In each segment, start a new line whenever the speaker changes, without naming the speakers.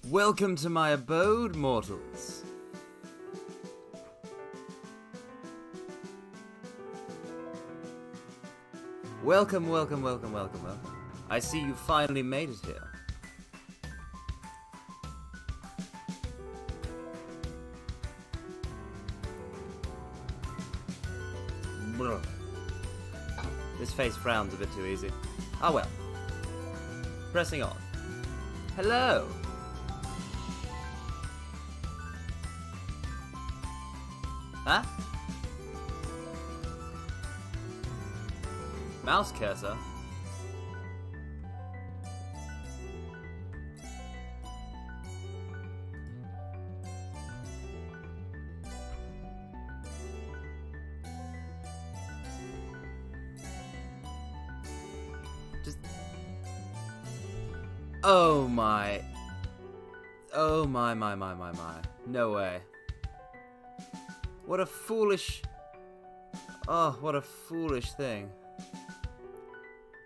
Welcome to my abode, mortals. Welcome. I see you finally made it here. Brr. This face frowns a bit too easy. Ah well. Pressing on. Hello! Huh? Mouse cursor? Just... Oh my. Oh my. No way. What a foolish... Oh, what a foolish thing.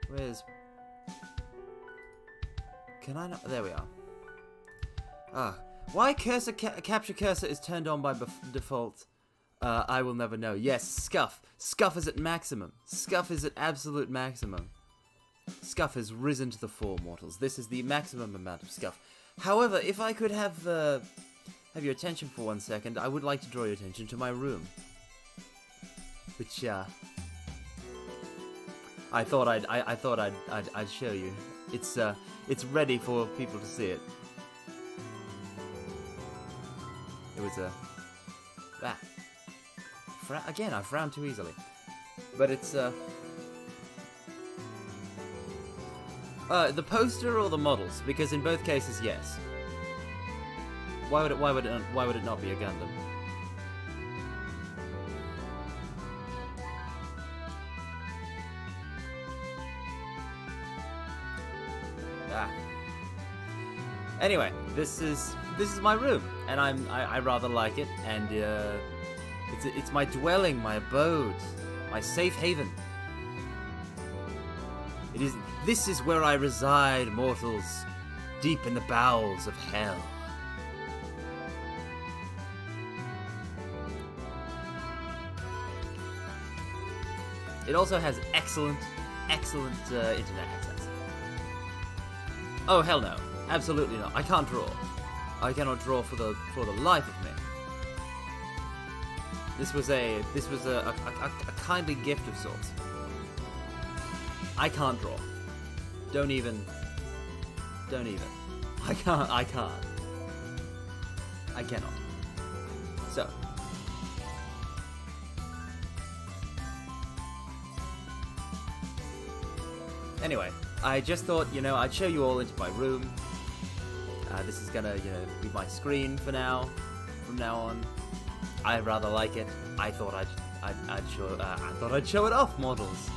Where's... Can I not... There we are. Ah. Why cursor capture cursor is turned on by default, I will never know. Yes, scuff. Scuff is at maximum. Scuff is at absolute maximum. Scuff has risen to the fore, mortals. This is the maximum amount of scuff. However, if I could have your attention for 1 second, I would like to draw your attention to my room. Which, I thought I'd show you. It's ready for people to see it. It was again, I frown too easily. But it's, the poster or the models? Because in both cases, yes. Why would it not be a Gundam? Anyway, this is my room, and I rather like it, and it's my dwelling, my abode, my safe haven. This is where I reside, mortals, deep in the bowels of hell. It also has excellent internet access. Oh hell no, absolutely not. I can't draw. I cannot draw for the life of me. This was a kindly gift of sorts. I can't draw. Don't even. I can't. I cannot. So. Anyway, I just thought, I'd show you all into my room. This is gonna, be my screen for now. From now on, I rather like it. I thought I'd show it off, mortals.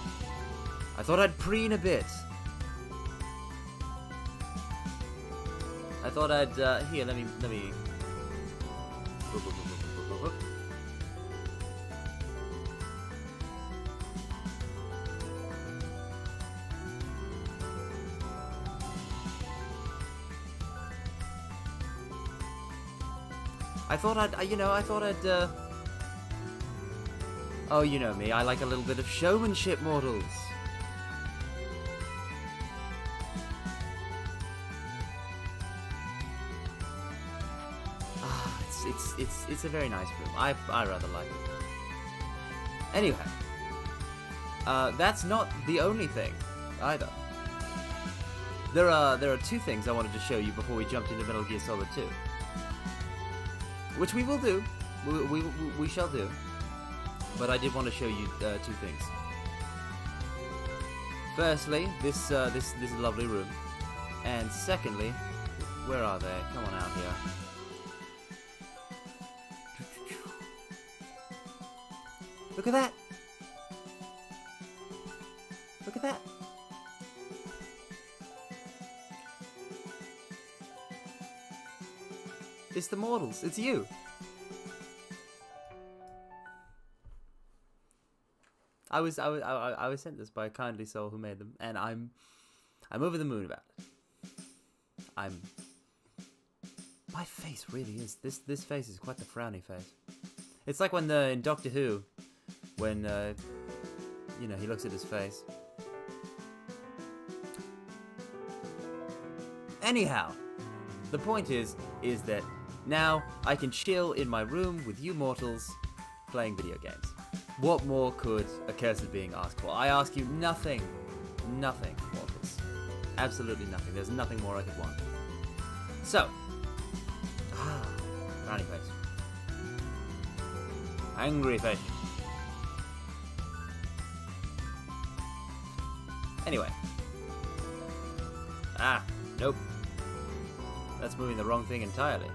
I thought I'd preen a bit. I thought I'd here. Let me. I thought I'd, oh, you know me, I like a little bit of showmanship, mortals. It's a very nice room. I rather like it. Anyway, that's not the only thing, either. There are two things I wanted to show you before we jumped into Metal Gear Solid 2. Which we will do. We shall do. But I did want to show you two things. Firstly, this lovely room. And secondly, where are they? Come on out here. Look at that! Look at that! It's the mortals. It's you. I was sent this by a kindly soul who made them, and I'm over the moon about it. My face really is. This face is quite the frowny face. It's like when in Doctor Who, when you know, he looks at his face. Anyhow, the point is that now I can chill in my room with you mortals playing video games. What more could a cursed being ask for? I ask you nothing. Nothing, mortals. Absolutely nothing. There's nothing more I could want. So, frowny face. Angry face. Anyway. Nope. That's moving the wrong thing entirely.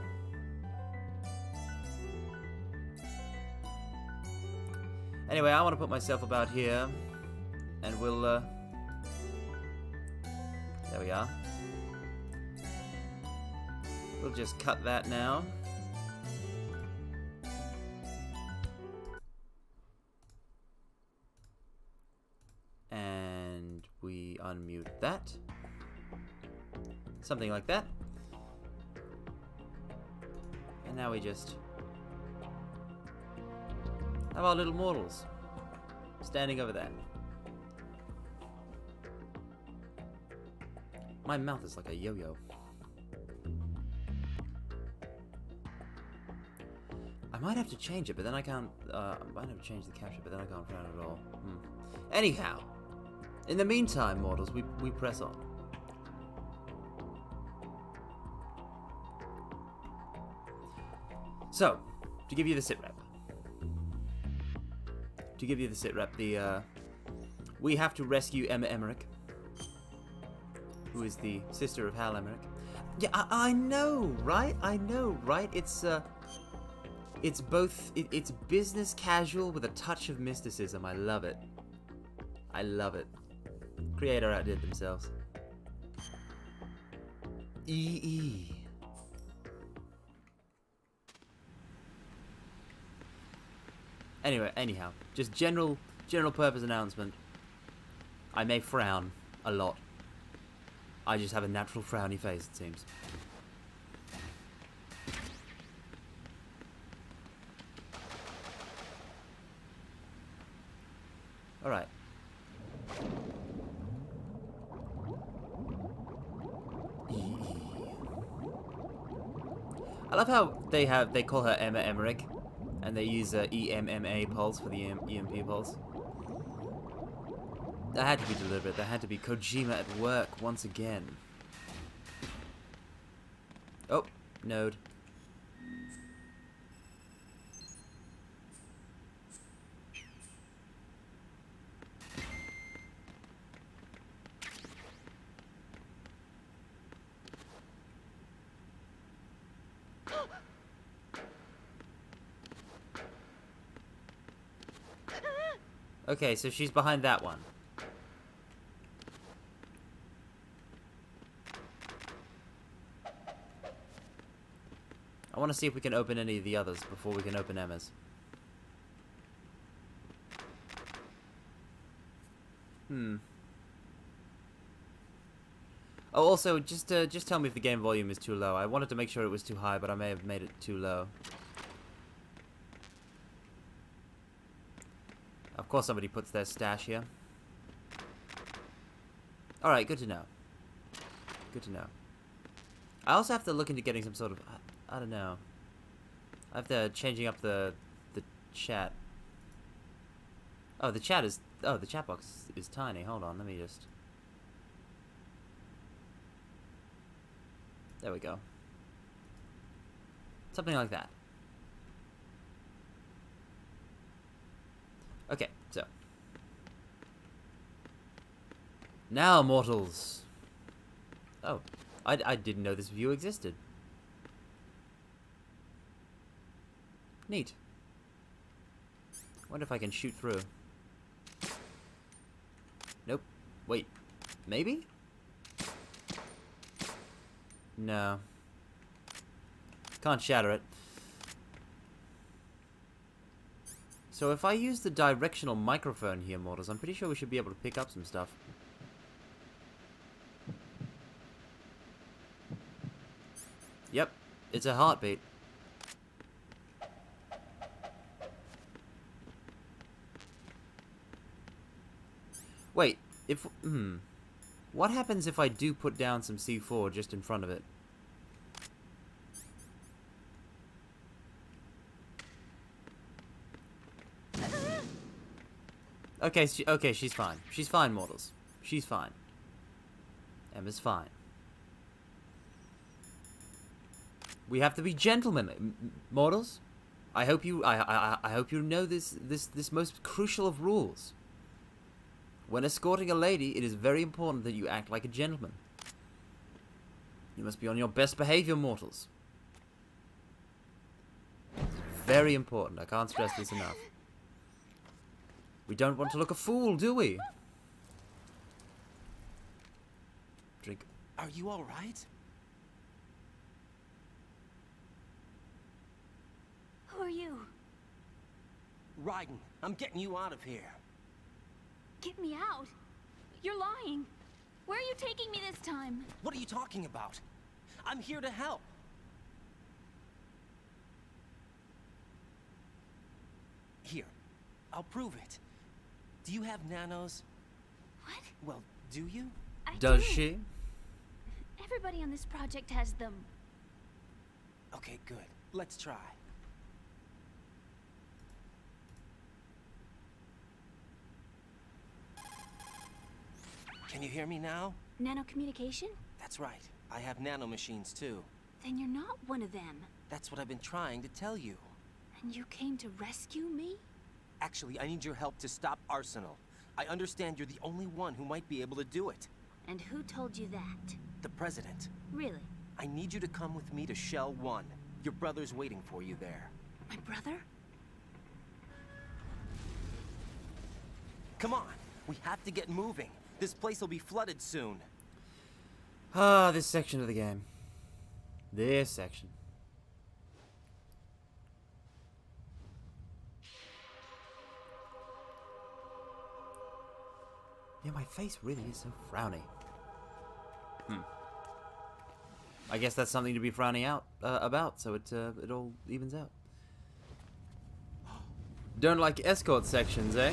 Anyway, I want to put myself about here, and we'll, there we are. We'll just cut that now. And we unmute that. Something like that. And now we just have our little mortals standing over there. My mouth is like a yo-yo. I might have to change it, but then I can't. I might have to change the capture, but then I can't frown at all. Anyhow, in the meantime, mortals, we press on. So, to give you the sit rep. We have to rescue Emma Emmerich, who is the sister of Hal Emmerich. Yeah, I know, right? It's both. It's business casual with a touch of mysticism. I love it. Creator outdid themselves. EE. Anyway, anyhow, just general purpose announcement. I may frown a lot. I just have a natural frowny face, it seems. Alright. I love how they call her Emma Emmerich, and they use EMMA pulse for the EMP pulse. That had to be deliberate. That had to be Kojima at work once again. Oh, node. Okay, so she's behind that one. I want to see if we can open any of the others before we can open Emma's. Oh, also, just tell me if the game volume is too low. I wanted to make sure it was too high, but I may have made it too low. Of course somebody puts their stash here. Alright, good to know. Good to know. I also have to look into getting some sort of... I don't know. I have to changing up the chat. Oh, the chat is... Oh, the chat box is tiny. Hold on, let me just... There we go. Something like that. Okay, so. Now, mortals. Oh, I didn't know this view existed. Neat. Wonder if I can shoot through. Nope. Wait. Maybe? No. Can't shatter it. So if I use the directional microphone here, mortals, I'm pretty sure we should be able to pick up some stuff. Yep. It's a heartbeat. Wait, if... What happens if I do put down some C4 just in front of it? Okay, okay, she's fine. She's fine, mortals. She's fine. Emma's fine. We have to be gentlemen, mortals. I hope you know this most crucial of rules. When escorting a lady, it is very important that you act like a gentleman. You must be on your best behavior, mortals. It's very important. I can't stress this enough. We don't want to look a fool, do we? Drink.
Are you all right?
Who are you?
Raiden, I'm getting you out of here.
Get me out. You're lying. Where are you taking me this time?
What are you talking about? I'm here to help. Here, I'll prove it. Do you have nanos?
What?
Well, do you?
I
Does
do.
she?
Everybody on this project has them.
Okay, good. Let's try. Can you hear me now?
Nanocommunication?
That's right. I have nanomachines too.
Then you're not one of them.
That's what I've been trying to tell you.
And you came to rescue me?
Actually, I need your help to stop Arsenal. I understand you're the only one who might be able to do it.
And who told you that?
The President.
Really?
I need you to come with me to Shell 1. Your brother's waiting for you there.
My brother?
Come on! We have to get moving. This place will be flooded soon.
Ah, this section of the game. This section. Yeah, my face really is so frowny. I guess that's something to be frowning out about, so it all evens out. Don't like escort sections, eh?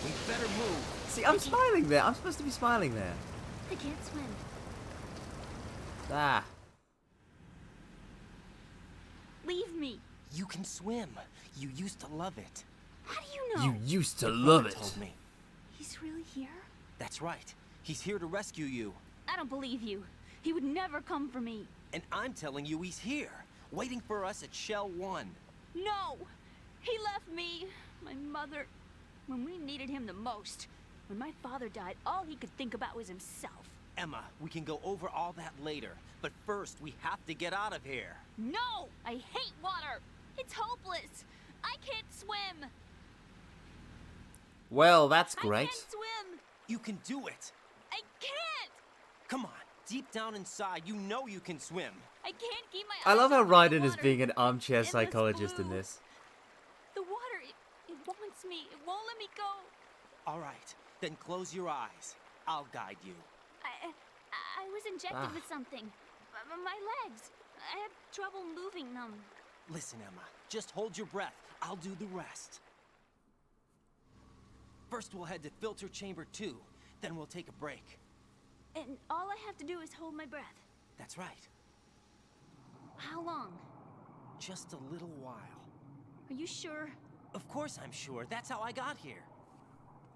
We better move.
See, I'm smiling there. I'm supposed to be smiling there.
I can't swim.
Ah.
Leave me.
You can swim. You used to love it.
How do you know?
You used to
Your
love
brother
it.
told me.
He's really here?
That's right. He's here to rescue you.
I don't believe you. He would never come for me.
And I'm telling you he's here, waiting for us at Shell 1.
No! He left me, my mother, when we needed him the most. When my father died, all he could think about was himself.
Emma, we can go over all that later. But first, we have to get out of here.
No! I hate water! It's hopeless! I can't swim!
Well, that's great.
I can't swim!
You can do it.
I can't!
Come on, deep down inside, you know you can swim.
I can't keep my
I
eyes
love how
off the
Raiden is
water.
being an armchair
Endless
psychologist in
blue.
this.
The water, it wants me. It won't let me go.
All right, then close your eyes. I'll guide you.
I was injected with something. My legs. I have trouble moving them.
Listen, Emma, just hold your breath. I'll do the rest. First, we'll head to filter chamber 2. Then we'll take a break.
And all I have to do is hold my breath.
That's right.
How long?
Just a little while.
Are you sure?
Of course I'm sure. That's how I got here.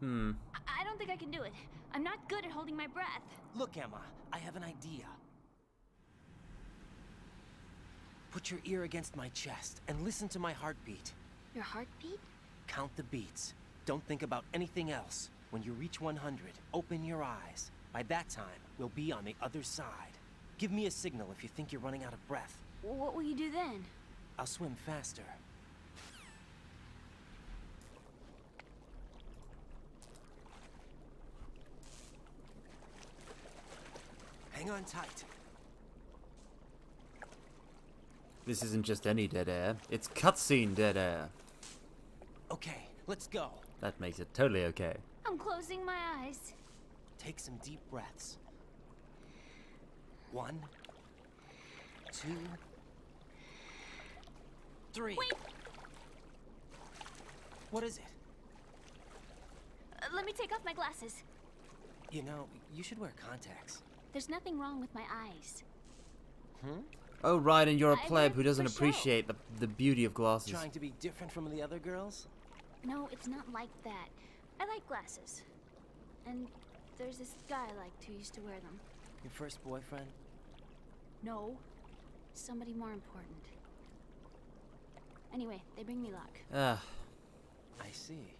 I don't think I can do it. I'm not good at holding my breath.
Look, Emma, I have an idea. Put your ear against my chest and listen to my heartbeat.
Your heartbeat?
Count the beats. Don't think about anything else. When you reach 100, open your eyes. By that time, we'll be on the other side. Give me a signal if you think you're running out of breath.
What will you do then?
I'll swim faster. Hang on tight.
This isn't just any dead air. It's cutscene dead air.
Okay, let's go.
That makes it totally okay.
I'm closing my eyes.
Take some deep breaths. 1, 2, 3.
Wait!
What is it?
Let me take off my glasses.
You know, you should wear contacts.
There's nothing wrong with my eyes.
Oh, right, and you're a
I
pleb
wear
who doesn't
for show.
appreciate the beauty of glasses.
Trying to be different from the other girls?
No, it's not like that. I like glasses. And there's this guy I liked who used to wear them.
Your first boyfriend?
No. Somebody more important. Anyway, they bring me luck.
I see.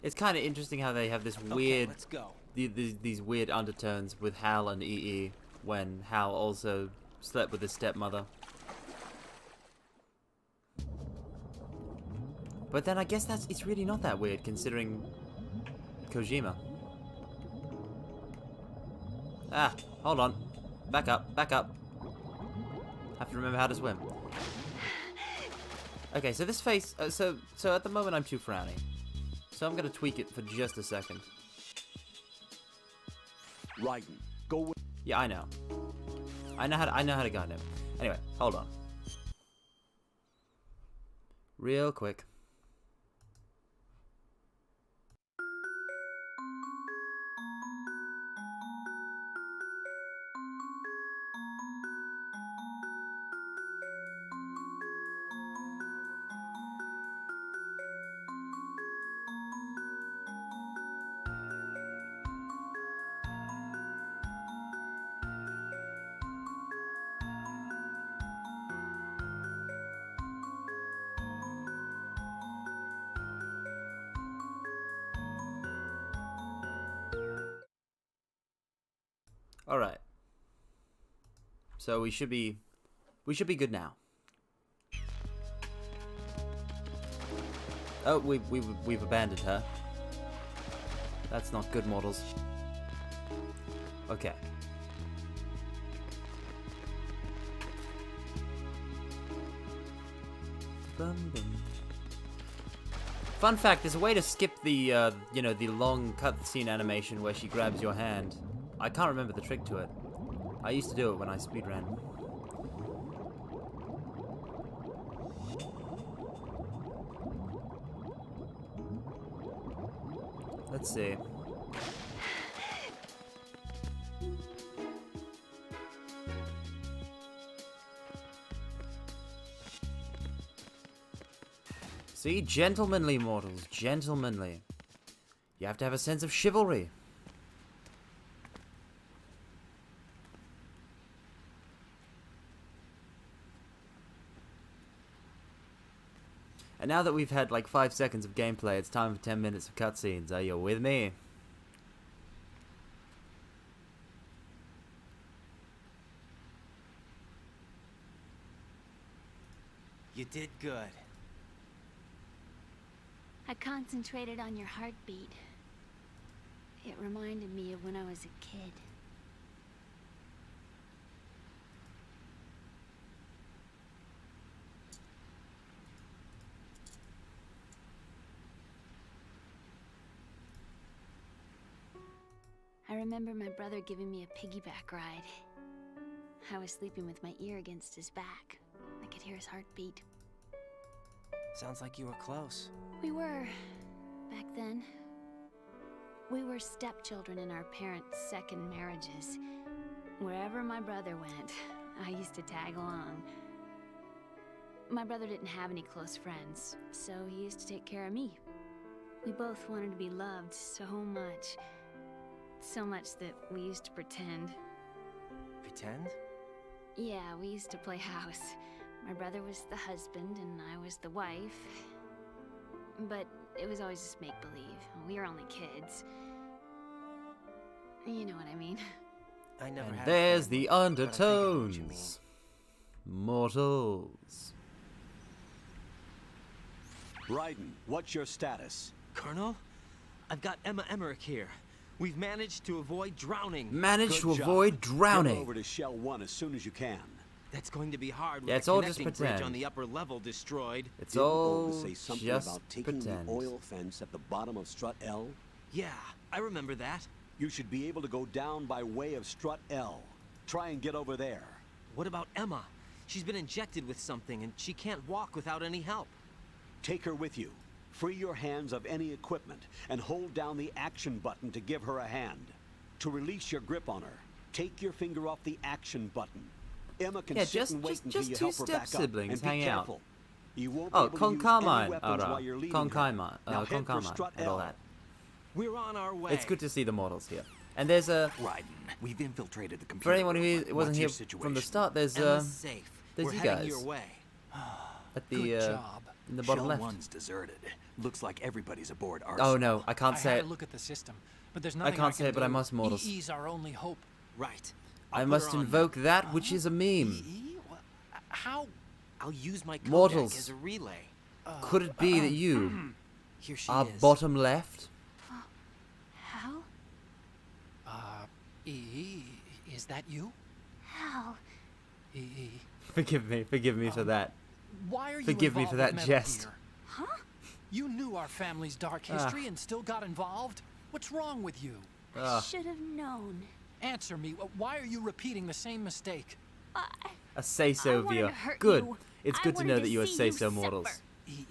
It's kind of interesting how they have this
Okay,
weird,
let's go.
these weird undertones with Hal and EE when Hal also slept with his stepmother. But then I guess it's really not that weird considering Kojima. Ah, hold on. Back up, back up. Have to remember how to swim. Okay, so this face, so at the moment I'm too frowny. So I'm gonna tweak it for just a second.
Raiden, go with...
Yeah, I know. I know how to guide him. Anyway, hold on. Real quick. Alright. So we should be good now. Oh, we've abandoned her. That's not good, models. Okay. Bum, bum. Fun fact, there's a way to skip the, you know, the long cutscene animation where she grabs your hand. I can't remember the trick to it. I used to do it when I speedran. Let's see. See, gentlemanly mortals, gentlemanly. You have to have a sense of chivalry. And now that we've had like 5 seconds of gameplay, it's time for 10 minutes of cutscenes. Are you with me?
You did good.
I concentrated on your heartbeat. It reminded me of when I was a kid. I remember my brother giving me a piggyback ride. I was sleeping with my ear against his back. I could hear his heartbeat.
Sounds like you were close.
We were, back then. We were stepchildren in our parents' second marriages. Wherever my brother went, I used to tag along. My brother didn't have any close friends, so he used to take care of me. We both wanted to be loved so much. So much that we used to pretend.
Pretend?
Yeah, we used to play house. My brother was the husband and I was the wife. But it was always just make-believe. We were only kids. You know what I mean.
I never
And
had a
there's
family,
the
but I think I know what you
undertones. Mortals.
Raiden, what's your status?
Colonel, I've got Emma Emmerich here. We've managed to avoid drowning.
Managed to
Good job.
avoid
Get
drowning.
over to Shell 1 as soon as you can.
That's going to be hard with
Yeah, it's
the
all just
connecting bridge
pretend.
on the upper level destroyed.
It's
Didn't
all
Ova say something
just
about taking
pretend.
the oil fence at the bottom of Strut L?
Yeah, I remember that.
You should be able to go down by way of Strut L. Try and get over there.
What about Emma? She's been injected with something, and she can't walk without any help.
Take her with you. Free your hands of any equipment and hold down the action button to give her a hand. To release your grip on her, take your finger off the action button. Emma can sit and wait until you help her back up.
siblings
And be
hang
careful.
out.
You won't
Oh,
be able to use
Concarmine.
any weapons while you're leading her.
Concarmine.
Now head for
Concarmine.
strut
And all
L.
that.
We're on our way.
It's good to see the models here. And there's a...
Raiden, we've infiltrated the computer.
For anyone who
room.
wasn't
What's
here
your
from the
situation?
start, there's
Emma's safe.
there's
We're
you
heading
guys.
your way.
At the
Good job.
in the bottom
Shell
left.
1's deserted. Looks like everybody's aboard Arsenal.
Oh no, I can't
I
say
had
it.
to look at the system, but there's nothing
can't say
can
it, but I
do.
must, Mortals.
EE's our only hope.
Right.
I
I'll put
must
her on
invoke that which is a meme.
EE? How?
I'll use my codec
Mortals.
as a relay.
Could it be that you
Here she
are
is.
bottom left?
Hal?
EE, is that you?
Hal?
EE.
Forgive me for that.
Why are you
Forgive me
involved
for
with
that
Metal
jest.
Gear?
Huh?
You knew our family's dark history and still got involved? What's wrong with you?
I should have known.
Answer me. Why are you repeating the same mistake?
A say-so
I wanted
view.
to hurt
Good.
you.
It's
I
good to know
wanted
that you are
see
say-so
suffer.
mortals.
EE?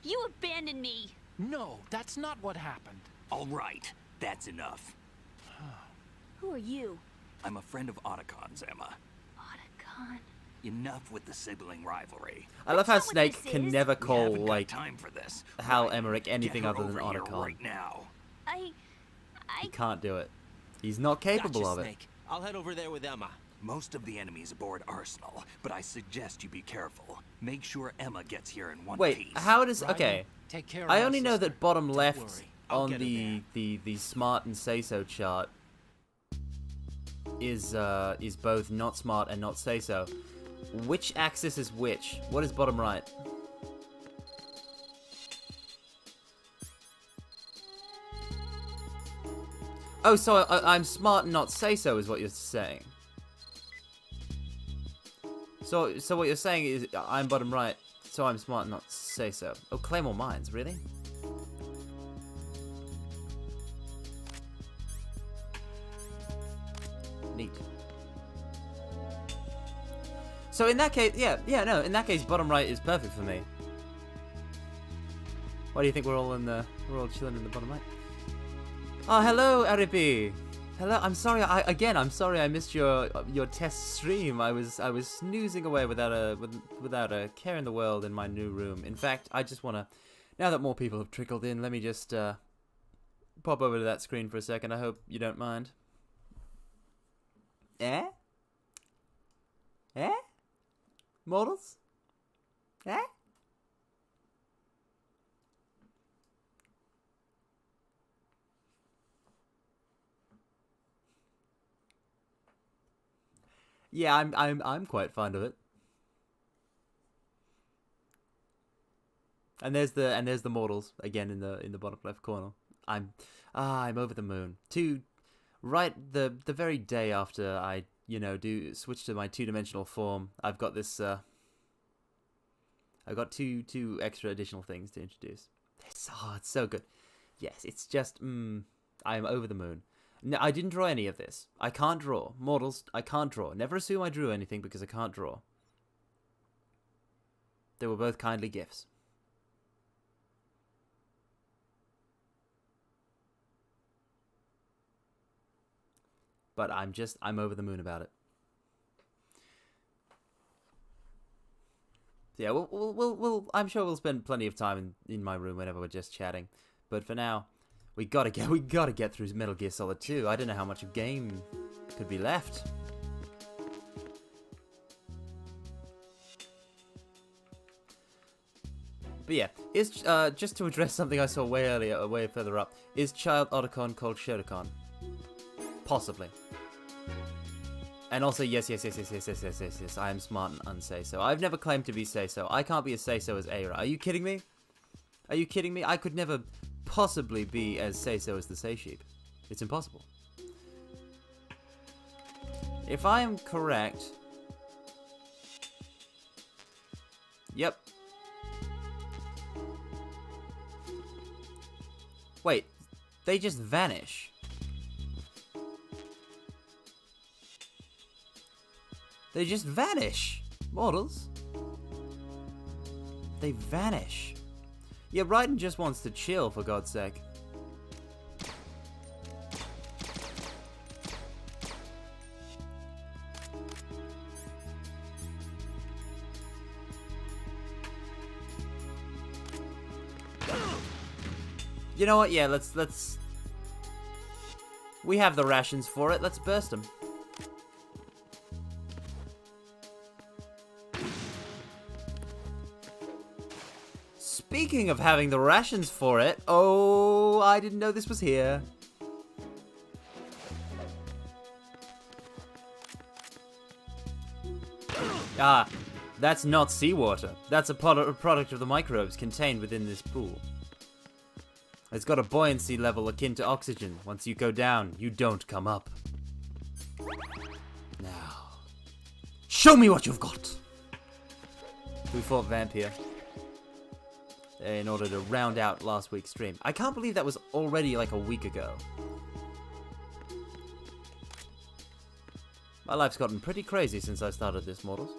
You abandoned me.
No, that's not what happened.
All right, that's enough.
Who are you?
I'm a friend of Otacon's, Emma.
Otacon.
Enough with the sibling rivalry.
I love how
That's not what
Snake
this
can
is.
never
We
call
haven't got
like
time for this.
Hal
Raiden,
Emmerich anything
get her
other than
over here
Otacon.
right now.
He can't do it. He's not capable
Gotcha,
of it.
Snake. I'll head over there with Emma.
Most of the enemies aboard Arsenal, but I suggest you be careful. Make sure Emma gets here in one
Wait,
piece.
how does...
Raiden,
Okay.
take care of
I
my
only know
sister.
that bottom
Don't
left
worry, I'll
on
get her
the smart and say-so chart is both not smart and not say-so. Which axis is which? What is bottom right? Oh, so I'm smart and not say-so is what you're saying. So what you're saying is I'm bottom right, so I'm smart and not say-so. Oh, Claymore Mines, really? Neat. So in that case, no, in that case, bottom right is perfect for me. Why do you think we're all chilling in the bottom right? Oh, hello, Aripi. Hello. I'm sorry. I'm sorry I missed your test stream. I was snoozing away without a care in the world in my new room. In fact, I just wanna, now that more people have trickled in, let me just pop over to that screen for a second. I hope you don't mind. Eh? Mortals? Eh? Yeah, I'm quite fond of it. And there's the mortals again in the bottom left corner. I'm over the moon. Right the very day after I do switch to my two-dimensional form, I've got this I've got two extra additional things to introduce. It's so good. Yes, it's just I'm over the moon. No, I didn't draw any of this. I can't draw. Mortals, I can't draw. Never assume I drew anything because I can't draw. They were both kindly gifts. But I'm over the moon about it. Yeah, we'll I'm sure we'll spend plenty of time in my room whenever we're just chatting. But for now, we gotta get through Metal Gear Solid 2. I don't know how much of game could be left. But yeah, is just to address something I saw way further up. Is Child Otacon called Shotacon? Possibly. And also, yes, I am smart and unsay-so. I've never claimed to be say-so. I can't be as say-so as Aira. Are you kidding me? Are you kidding me? I could never possibly be as say-so as the Say-Sheep. It's impossible. If I am correct... Yep. Wait, they just vanish. They just vanish. Mortals? They vanish. Yeah, Raiden just wants to chill, for God's sake. You know what? Yeah, let's... We have the rations for it. Let's burst them. Speaking of having the rations for it, oh, I didn't know this was here. Ah, that's not seawater. That's a product of the microbes contained within this pool. It's got a buoyancy level akin to oxygen. Once you go down, you don't come up. Now, show me what you've got. We fought Vampire in order to round out last week's stream. I can't believe that was already like a week ago. My life's gotten pretty crazy since I started this, mortals.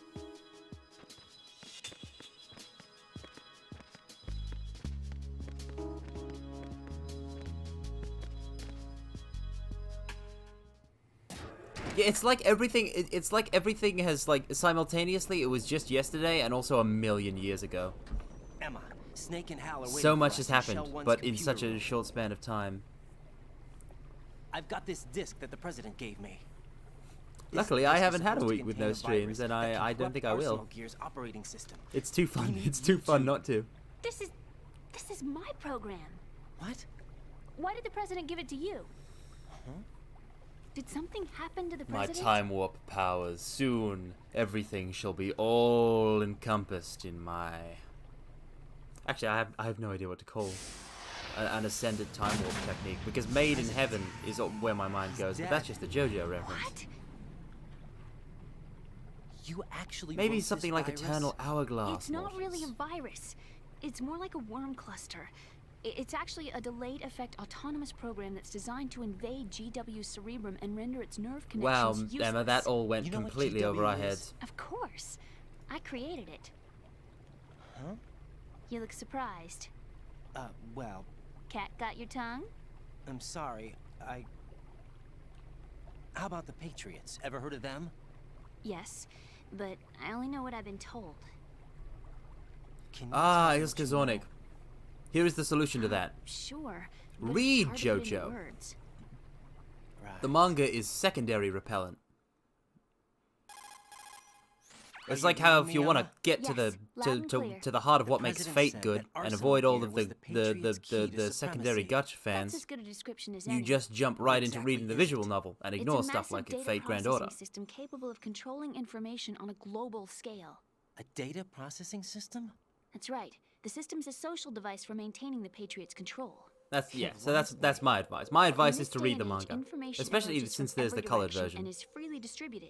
Yeah, it's like everything. It's like everything has like simultaneously. It was just yesterday and also a million years ago.
Emma, Snake and Hal are waiting
So
for
much
us
has
in
happened,
Shell 1's
but in such
computer
a
room.
short span of time.
I've got this disc that the president gave me. This
Luckily, I
disc is
haven't had a
supposed to
week with
contain
no
a
streams,
virus
and
that can
I don't
corrupt
think I will.
Arsenal Gear's operating system.
It's too
We
fun.
need
It's too
you
fun
to-
not to.
This is my program.
What?
Why did the president give it to you? Did something happen to the
My
president?
time warp powers. Soon, everything shall be all encompassed in my... Actually, I have no idea what to call an ascended time warp technique, because Made in Heaven is where my mind goes, but that's just a JoJo reference.
What?
You actually
Maybe
wrote
something
this
like
virus?
Eternal Hourglass.
It's not really a
Mortals.
virus. It's more like a worm cluster. It's actually a delayed effect autonomous program that's designed to invade GW's cerebrum and render its nerve
Wow,
connections useless.
Emma, that all went
You know what
completely over our
GW is?
heads.
Of course. I created it.
Huh?
You look surprised.
Well,
Cat got your tongue?
I'm sorry. How about the Patriots? Ever heard of them?
Yes, but I only know what I've been told.
Can you
Ah,
tell me
Ilska
what you know?
Zornig. Here is the solution to that.
Sure. but it's
Read,
hard to put into
JoJo.
words.
Right.
The manga is secondary repellent. It's like how if you want to get to the
Yes, loud and clear.
to the heart of
The
what makes
president
fate
said
good
that
and
Arsenal
avoid all
Gear
of
was
the
the Patriots' key to
secondary
supremacy.
gotcha
That's
fans,
as good a description as
you
any.
just jump right into
Exactly
reading the
is
visual
it?
novel and
It's
ignore
a
stuff
massive
like
data
Fate Grand
processing
Order.
system capable of controlling information on a global scale.
A data processing system?
That's right. The system's a social device for maintaining the Patriots' control.
That's yeah. So
What?
that's my advice. My advice
In
is
this
to read
day
the
and age,
manga,
information
especially
emerges
since
from
there's the
every
colored
direction
version.
and is freely distributed.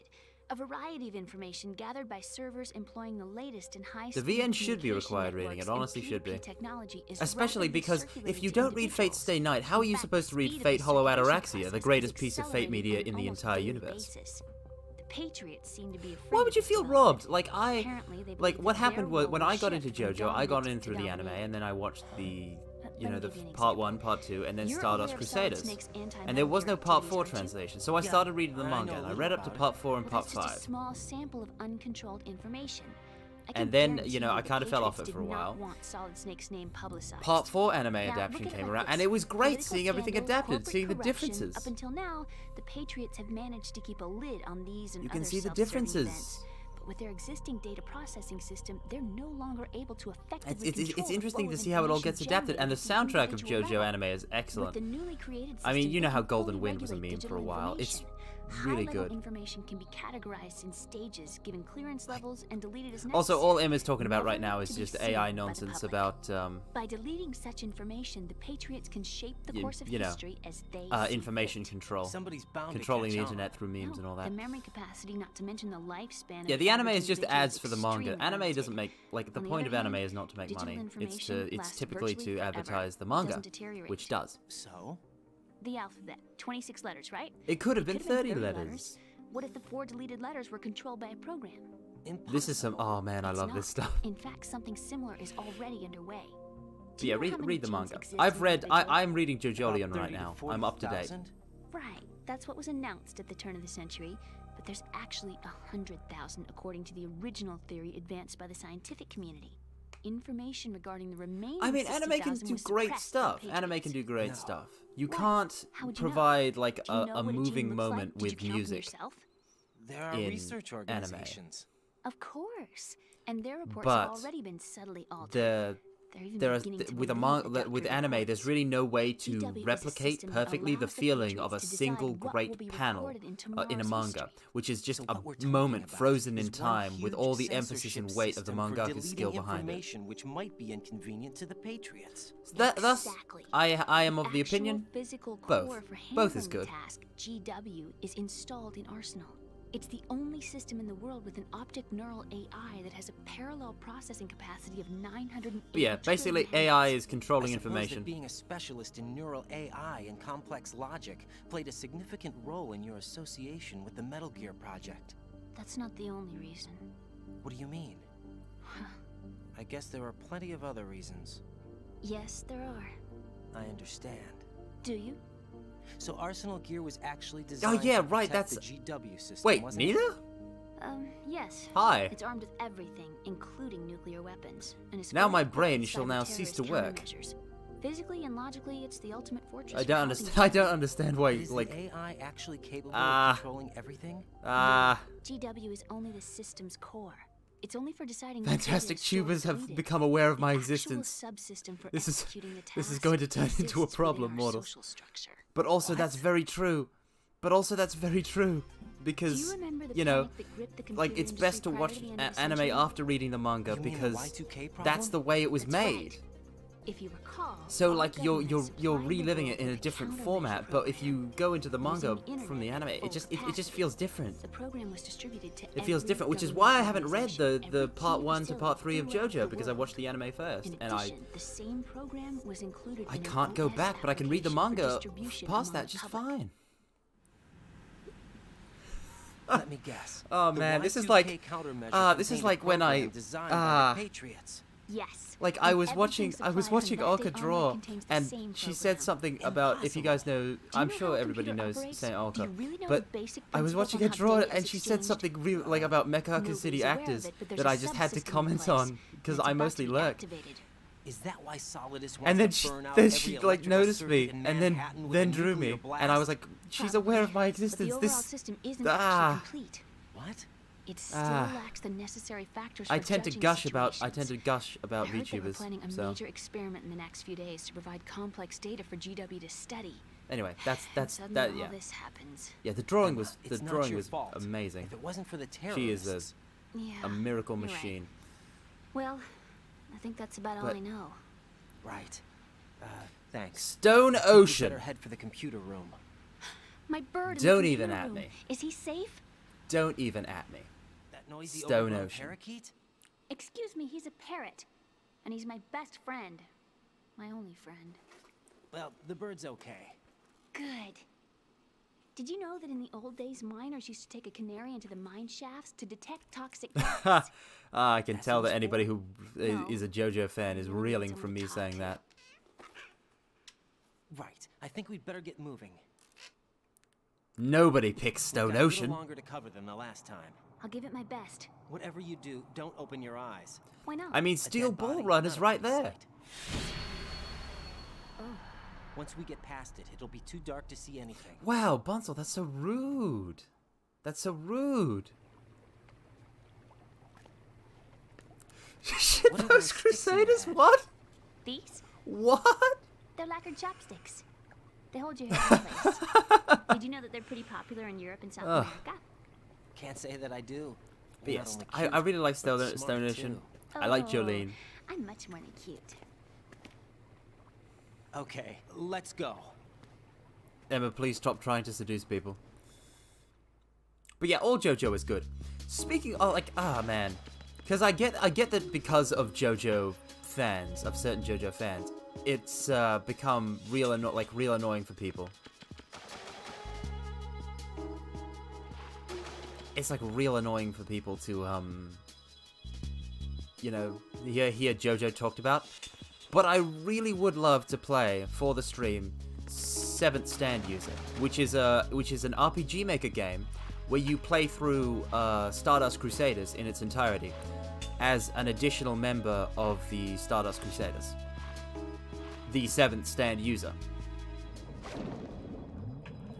A variety of information gathered by servers employing the latest in high-speed
The VN should be
communication
required reading. It
networks, and
honestly should be.
P2P technology is
Especially
rapidly
because if
circulating
you
to
don't read Fate
individuals.
Stay Night, how are
In
you
fact,
supposed to
the
read
speed of
Fate
the
Hollow
circulation
Ataraxia, the
process
greatest
is
piece of Fate
accelerating
media
on an
in the
almost
entire
daily
universe?
basis. The Patriots seem to be afraid
Why would
of
you
this
feel
development.
robbed? Like
Apparently, they
like
believe
what
that
happened
their
was
role
when
will
I got
shift
into
from
JoJo, I got in
dominant
through
to
the anime,
dominating.
and then I watched the,
Let me
the
give you an
part
example.
1, part 2, and then
You're
Stardust
aware of Solid
Crusaders.
Snake's
And there was no part
anti-malware
4
activities, aren't you?
translation, so I
Yeah,
started reading the
I
manga,
know a
and I
little
read up to
about it.
part 4 and
Well,
part
that's just
5.
a small sample of uncontrolled information. I can
And then,
guarantee
you know, I
the
kind of fell off
Patriots
it for a
did not
while.
want Solid Snake's name publicized.
Part 4 anime
Now,
adaptation
look at it
came
like
around,
this.
and it was great
Political
seeing everything
scandals,
adapted,
corporate
seeing the
corruption.
differences.
Up until now, the Patriots have managed to keep a lid on these and
You can
other
see the
self-serving
differences.
events. But with their existing data processing system, they're no longer able to effectively
It's
control
interesting
the
to
flow
see
of
how it all
information
gets adapted, and the
generated
soundtrack
at
of
the individual
JoJo
level.
anime is excellent.
With the newly created
I mean,
system,
you know
they
how
can
Golden
fully
Wind was a
regulate
meme for a
digital
while. It's
information.
really
High-level
good.
information can be categorized in stages, given clearance levels, and deleted as necessary.
Also, all Emma's talking about right
Never
now is
to be
just
seen
AI
by the
nonsense
public.
about
By deleting such information, the Patriots can shape the
You-
course of
you know,
history as they see
information
fit.
control,
Somebody's bound
controlling
to
the
catch on.
internet through memes and all that.
The memory capacity, not to mention the lifespan.
Yeah,
of
the anime
average
is just
individuals
ads for the manga.
extremely
Anime
limited.
doesn't make like the
On the
point of
other
anime
hand,
is not to make
digital
money. It's
information
it's
lasts
typically
virtually
to
forever.
advertise the
It
manga,
doesn't deteriorate.
which does.
So?
The alphabet, 26 letters, right?
It could have been
Could've
30 letters.
What if the 4 deleted letters were controlled by a program?
This is some. Oh man, I
It's
love
not.
this stuff.
In fact, something similar is already underway. Do
Yeah,
you know how many
read the
genes
manga.
exist
I've
in
read.
individuals?
I'm reading JoJolion
About
right
30 to
now. I'm up to date.
40,000?
Right, that's what was announced at the turn of the century, but there's actually 100,000 according to the original theory advanced by the scientific community. Information regarding the remaining
I mean, anime can
60,000
do
was
great
suppressed by
stuff.
the
Anime can
Patriots.
do great
No.
stuff. You
What?
can't
How would you know?
provide like
Do you know
a
what
moving
gene looks
moment
like? Did you
with
count them
music.
yourself?
There are
in
research
anime.
organizations.
Of course, and their reports
But
have already been subtly altered.
The
They're even
there are
beginning to
with a
believe
with
the doctored
anime, there's
reports.
really no way to
GW is a
replicate
system that
perfectly the
allows the
feeling of a
Patriots to
single
decide what will
great
be
panel
recorded in
in a
tomorrow's
manga,
history.
which is just
So
a
what we're talking
moment
about
frozen
is
in
one
time with
huge
all the emphasis and
censorship
weight of the
system for
mangaka's
deleting
skill behind it.
information which might be inconvenient to the Patriots.
Thus,
Exactly.
I am of the
actual
opinion
physical
both.
core for
Both is
handling
good.
the task, GW, is installed in Arsenal. It's the only system in the world with an optic neural AI that has a parallel processing capacity of 980
But yeah, basically
trillion
AI
hertz.
is controlling
I suppose
information.
that being a specialist in neural AI and complex logic played a significant role in your association with the Metal Gear project.
That's not the only reason.
What do you mean? I guess there are plenty of other reasons.
Yes, there are.
I understand.
Do you?
So Arsenal Gear was actually designed
yeah,
to
right,
protect
that's-
the GW system,
Wait,
wasn't it?
Nita?
Yes.
Hi.
It's armed with everything, including nuclear weapons. And is
Now
fully
my
equipped
brain
with
shall now
cyber
cease to
terrorist
work.
countermeasures. Physically and logically, it's the ultimate fortress.
I
for
don't
copying
understand. I don't understand why.
But is
Like,
the AI actually capable
Ah.
of controlling everything?
GW is only the system's core. It's only for deciding. what
fantastic
data is stored
tubers
or
have
deleted.
become aware of
The
my
actual
existence.
subsystem for
This is-
executing the
this is
task
going to turn into a
exists within
problem,
our
mortals.
social structure.
But also, that's
What?
very true. But also, that's very true.
Do
Because,
you remember the
you know,
panic that gripped the
like,
computer
it's
industry
best to
prior
watch
the end of the
anime
century?
after reading the manga
You mean the
because
Y2K
that's
problem?
the way it was
That's
made.
right. If you recall,
So
all
like you're
governments
you're
supplied the
reliving
world
it in a
with
different
countermeasure
format, but if you go into the manga
Using the
from the
internet
anime,
to
it just
fold
it just
packets.
feels different.
The program was distributed to
It feels
every
different, which is
government
why I haven't read
organization,
the
every
part
key
1 to
facility
part 3 of
throughout
JoJo
the
because I
world.
watched the anime first,
In
and
addition, the same program was included
I
in an
can't go
OS
back, but I can read the
application for
manga
distribution
past
among
that
the
just
public.
fine.
Let me guess.
Oh,
The
man, this is
Y2K
like-
countermeasure
this is
contained a
like when I-
program designed by the
ah.
Patriots.
Yes.
Like I
and
was watching
everything
I was
supplied
watching
from that
Alka
day
draw,
onward contains the
and
same
she said
program.
something about, if you guys know,
Do you
I'm
know
sure
how a
everybody
computer
knows
operates?
Saint
Do
Alka,
you really know
but
the basic
I was
principles
watching
on
her
how
draw,
data is
and she said
exchanged?
something like about Mecha
Nobody's
City
aware of
actors
it, but there's
that
a
I just had to
subsystem in
comment
place,
on
and
because
it's
I
about
mostly
to be
lurk.
activated.
Is that why Solidus wants
And then
to
she
burn out
then
every
she like
electrical
noticed
circuit
me,
in
and
Manhattan with
then
a
drew me,
nuclear
and I was
blast?
like, she's aware of my
But the
existence.
overall
This
system isn't
Ah.
actually complete.
What?
It still
Ah.
lacks the necessary factors
I
for
tend to
judging
gush about
situations. I heard they were
VTubers.
planning a
So
major experiment in the next few days to provide complex data for GW to study.
anyway,
And suddenly
that
all
yeah
this happens.
yeah. The drawing
Emma,
was
it's not your fault.
amazing.
If it wasn't for the
She is
terrorists.
Yeah,
a miracle
you're right.
machine.
Well, I think that's about all
But-
I know.
Right. Thanks.
Stone
We
Ocean.
better head for the computer room.
My bird in
Don't
the
even
computer
at
room.
me.
Is he safe?
Don't even at me.
That noisy
Stone
overgrown
Ocean.
parakeet?
Excuse me, he's a parrot. And he's my best friend. My only friend.
Well, the bird's okay.
Good. Did you know that in the old days, miners used to take a canary into the mine shafts to detect toxic gas?
I can
That's
tell that
useful.
anybody who
No.
is a JoJo fan is
No,
reeling
it's
from
only
me saying
talk.
that.
Right. I think we'd better get moving.
Nobody picks
We've
Stone
got a little
Ocean.
longer to cover than the last time.
I'll give it my best.
Whatever you do, don't open your eyes.
Why not?
I mean,
A
Steel
dead
Bull
body,
Run is
not
right
in
there.
sight. Once we get past it, it'll be too dark to see anything.
Wow, Bunsel, that's so rude. That's so rude. Shit,
What are
those
those sticks in
Crusaders?
your hand?
What?
These?
What?
They're lacquered chopsticks. They hold your hair in place. Did you know that they're pretty popular in Europe and South
Ugh.
America?
Can't say that I do.
But
You're not
yes,
only
I really
cute,
like
but
Stone
smart,
Ocean.
too.
I like
Oh,
Jolene.
I'm much more than cute.
Okay, let's go.
Emma, please stop trying to seduce people. But yeah, all JoJo is good. Speaking of, like, man, because I get that because of JoJo fans, of certain JoJo fans, it's become real annoying for people. it's like real annoying for people to you know, hear Jojo talked about. But I really would love to play for the stream Seventh Stand User, which is an RPG Maker game where you play through Stardust Crusaders in its entirety as an additional member of the Stardust Crusaders, the Seventh Stand User.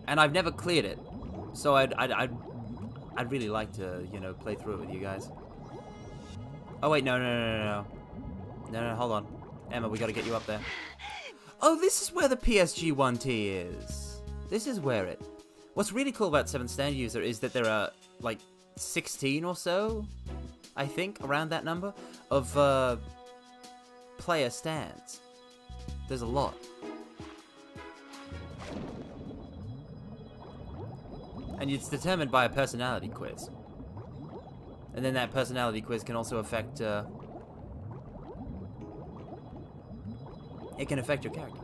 And I've never cleared it, so I'd really like to, you know, play through it with you guys. Oh wait, no, hold on. Emma, we gotta get you up there. Oh, this is where the PSG-1T is. This is where it... What's really cool about 7th Stand User is that there are, like, 16 or so, I think, around that number, of, player stands. There's a lot. And it's determined by a personality quiz. And then that personality quiz can also affect, it can affect your character.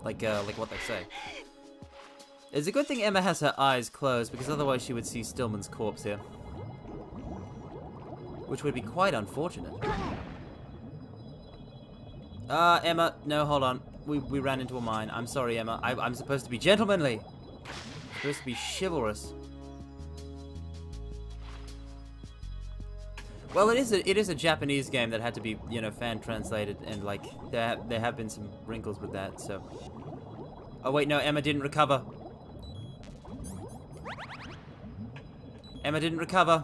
Like what they say. It's a good thing Emma has her eyes closed, because otherwise she would see Stillman's corpse here. Which would be quite unfortunate. Emma, no, hold on. We ran into a mine. I'm sorry, Emma. I'm supposed to be gentlemanly. I'm supposed to be chivalrous. Well, it is a Japanese game that had to be, you know, fan translated, and like there have been some wrinkles with that. So, oh wait, no, Emma didn't recover. Emma didn't recover.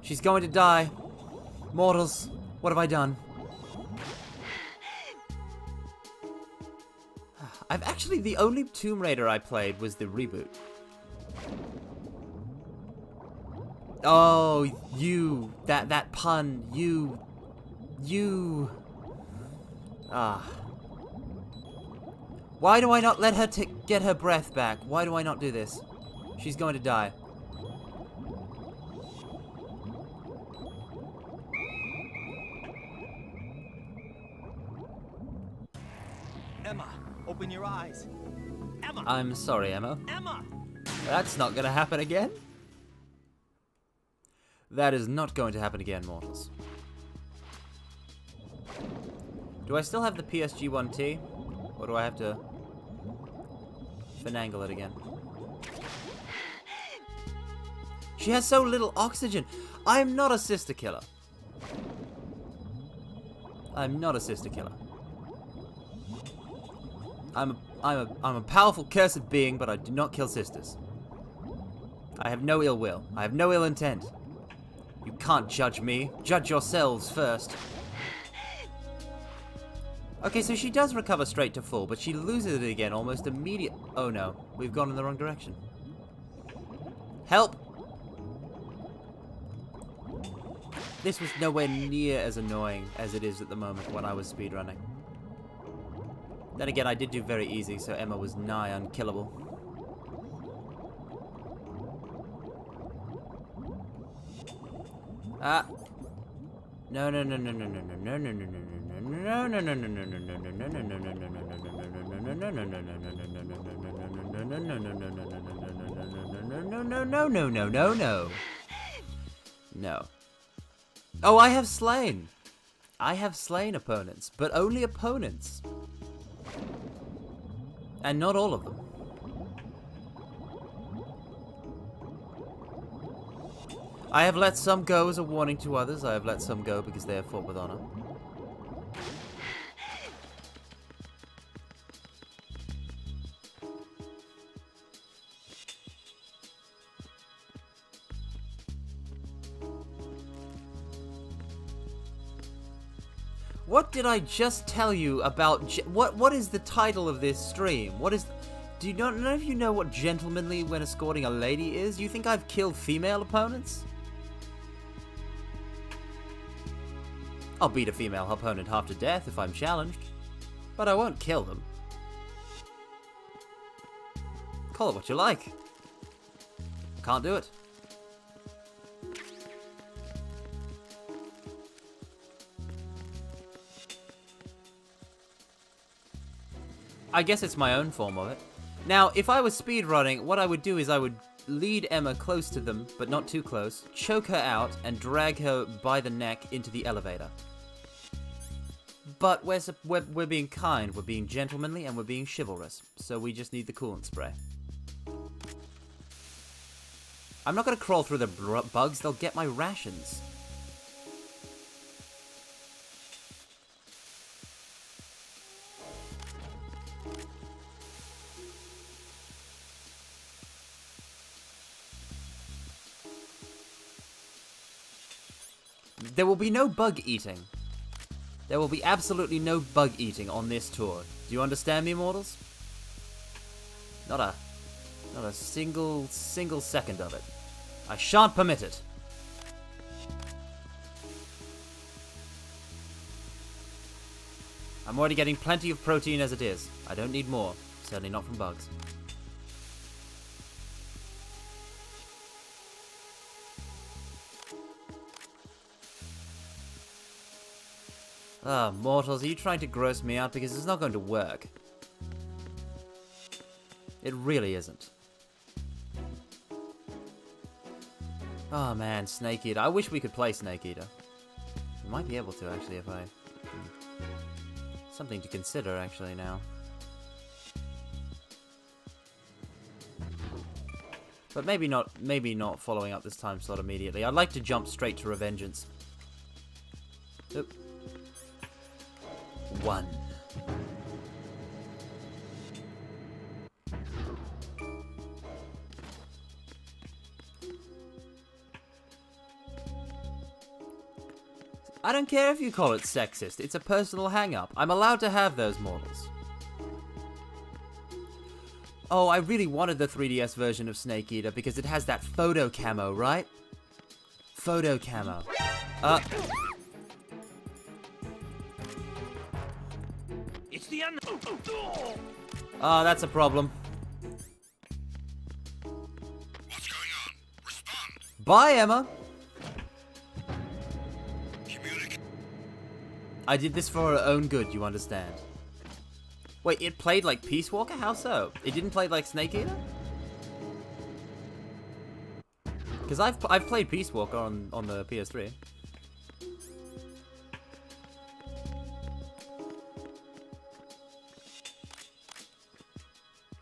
She's going to die. Mortals, what have I done? I've actually, the only Tomb Raider I played was the reboot. Oh, you, that pun, you. Why do I not let her get her breath back? Why do I not do this? She's going to die.
Emma, open your eyes. Emma!
I'm sorry, Emma.
Emma!
That's not gonna happen again. That is not going to happen again, mortals. Do I still have the PSG-1T? Or do I have to finagle it again? She has so little oxygen. I'm not a sister killer. I'm not a sister killer. I'm a powerful, cursed being, but I do not kill sisters. I have no ill will. I have no ill intent. You can't judge me. Judge yourselves first. Okay, so she does recover straight to full, but she loses it again almost immediate. Oh no, we've gone in the wrong direction. Help! This was nowhere near as annoying as it is at the moment when I was speedrunning. Then again, I did do very easy, so Emma was nigh unkillable. Ah. No. No. Oh, I have slain. I have slain opponents, but only opponents. And not all of them. I have let some go as a warning to others. I have let some go because they have fought with honor. What did I just tell you about? What is the title of this stream? What is? Do you none of you know what gentlemanly when escorting a lady is? You think I've killed female opponents? I'll beat a female opponent half to death if I'm challenged, but I won't kill them. Call it what you like. Can't do it. I guess it's my own form of it. Now, if I was speedrunning, what I would do is I would lead Emma close to them, but not too close, choke her out, and drag her by the neck into the elevator. But we're being kind, we're being gentlemanly, and we're being chivalrous. So we just need the coolant spray. I'm not gonna crawl through the bugs, they'll get my rations. There will be no bug eating. There will be absolutely no bug eating on this tour. Do you understand me, mortals? Not a single second of it. I shan't permit it. I'm already getting plenty of protein as it is. I don't need more. Certainly not from bugs. Ah, mortals, are you trying to gross me out? Because it's not going to work. It really isn't. Oh man, Snake Eater. I wish we could play Snake Eater. We might be able to, actually, if I... Something to consider, actually, now. But maybe not following up this time slot immediately. I'd like to jump straight to Revengeance. Oop. 1. I don't care if you call it sexist, it's a personal hang-up. I'm allowed to have those mortals. Oh, I really wanted the 3DS version of Snake Eater because it has that photo camo, right? Photo camo.
It's the end.
Oh, that's a problem.
What's going on? Respond.
Bye, Emma.
Communicate.
I did this for her own good, you understand. Wait, it played like Peace Walker? How so? It didn't play like Snake Eater? Because I've played Peace Walker on the PS3.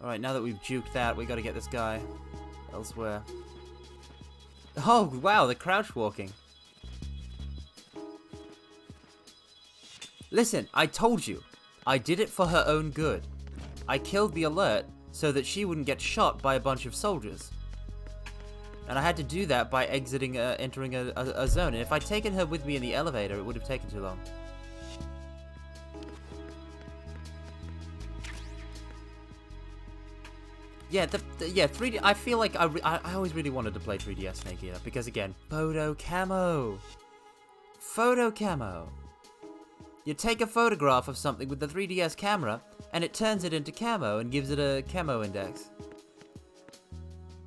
Alright, now that we've juked that, we gotta get this guy elsewhere. Oh, wow, the crouch walking. Listen, I told you. I did it for her own good. I killed the alert so that she wouldn't get shot by a bunch of soldiers. And I had to do that by entering a zone. And if I'd taken her with me in the elevator, it would have taken too long. Yeah, 3D. I feel like I always really wanted to play 3DS Snake Eater because again, photo camo. Photo camo. You take a photograph of something with the 3DS camera, and it turns it into camo and gives it a camo index.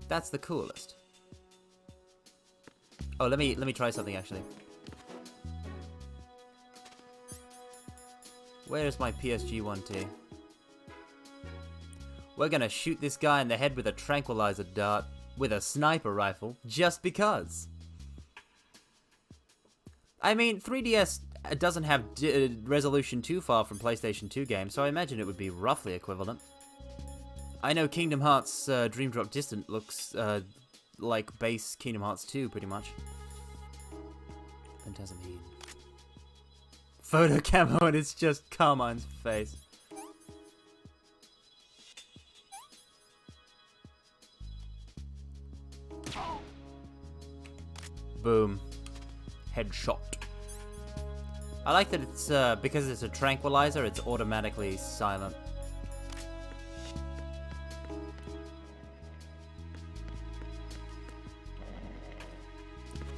That's the coolest. Oh, let me try something actually. Where's my PSG-1T? We're gonna shoot this guy in the head with a tranquilizer dart with a sniper rifle just because. I mean, 3DS doesn't have resolution too far from PlayStation 2 games, so I imagine it would be roughly equivalent. I know Kingdom Hearts Dream Drop Distant looks like base Kingdom Hearts 2, pretty much. Phantasmine. Photo camo and it's just Carmine's face. Boom. Headshot. I like that it's, because it's a tranquilizer, it's automatically silent.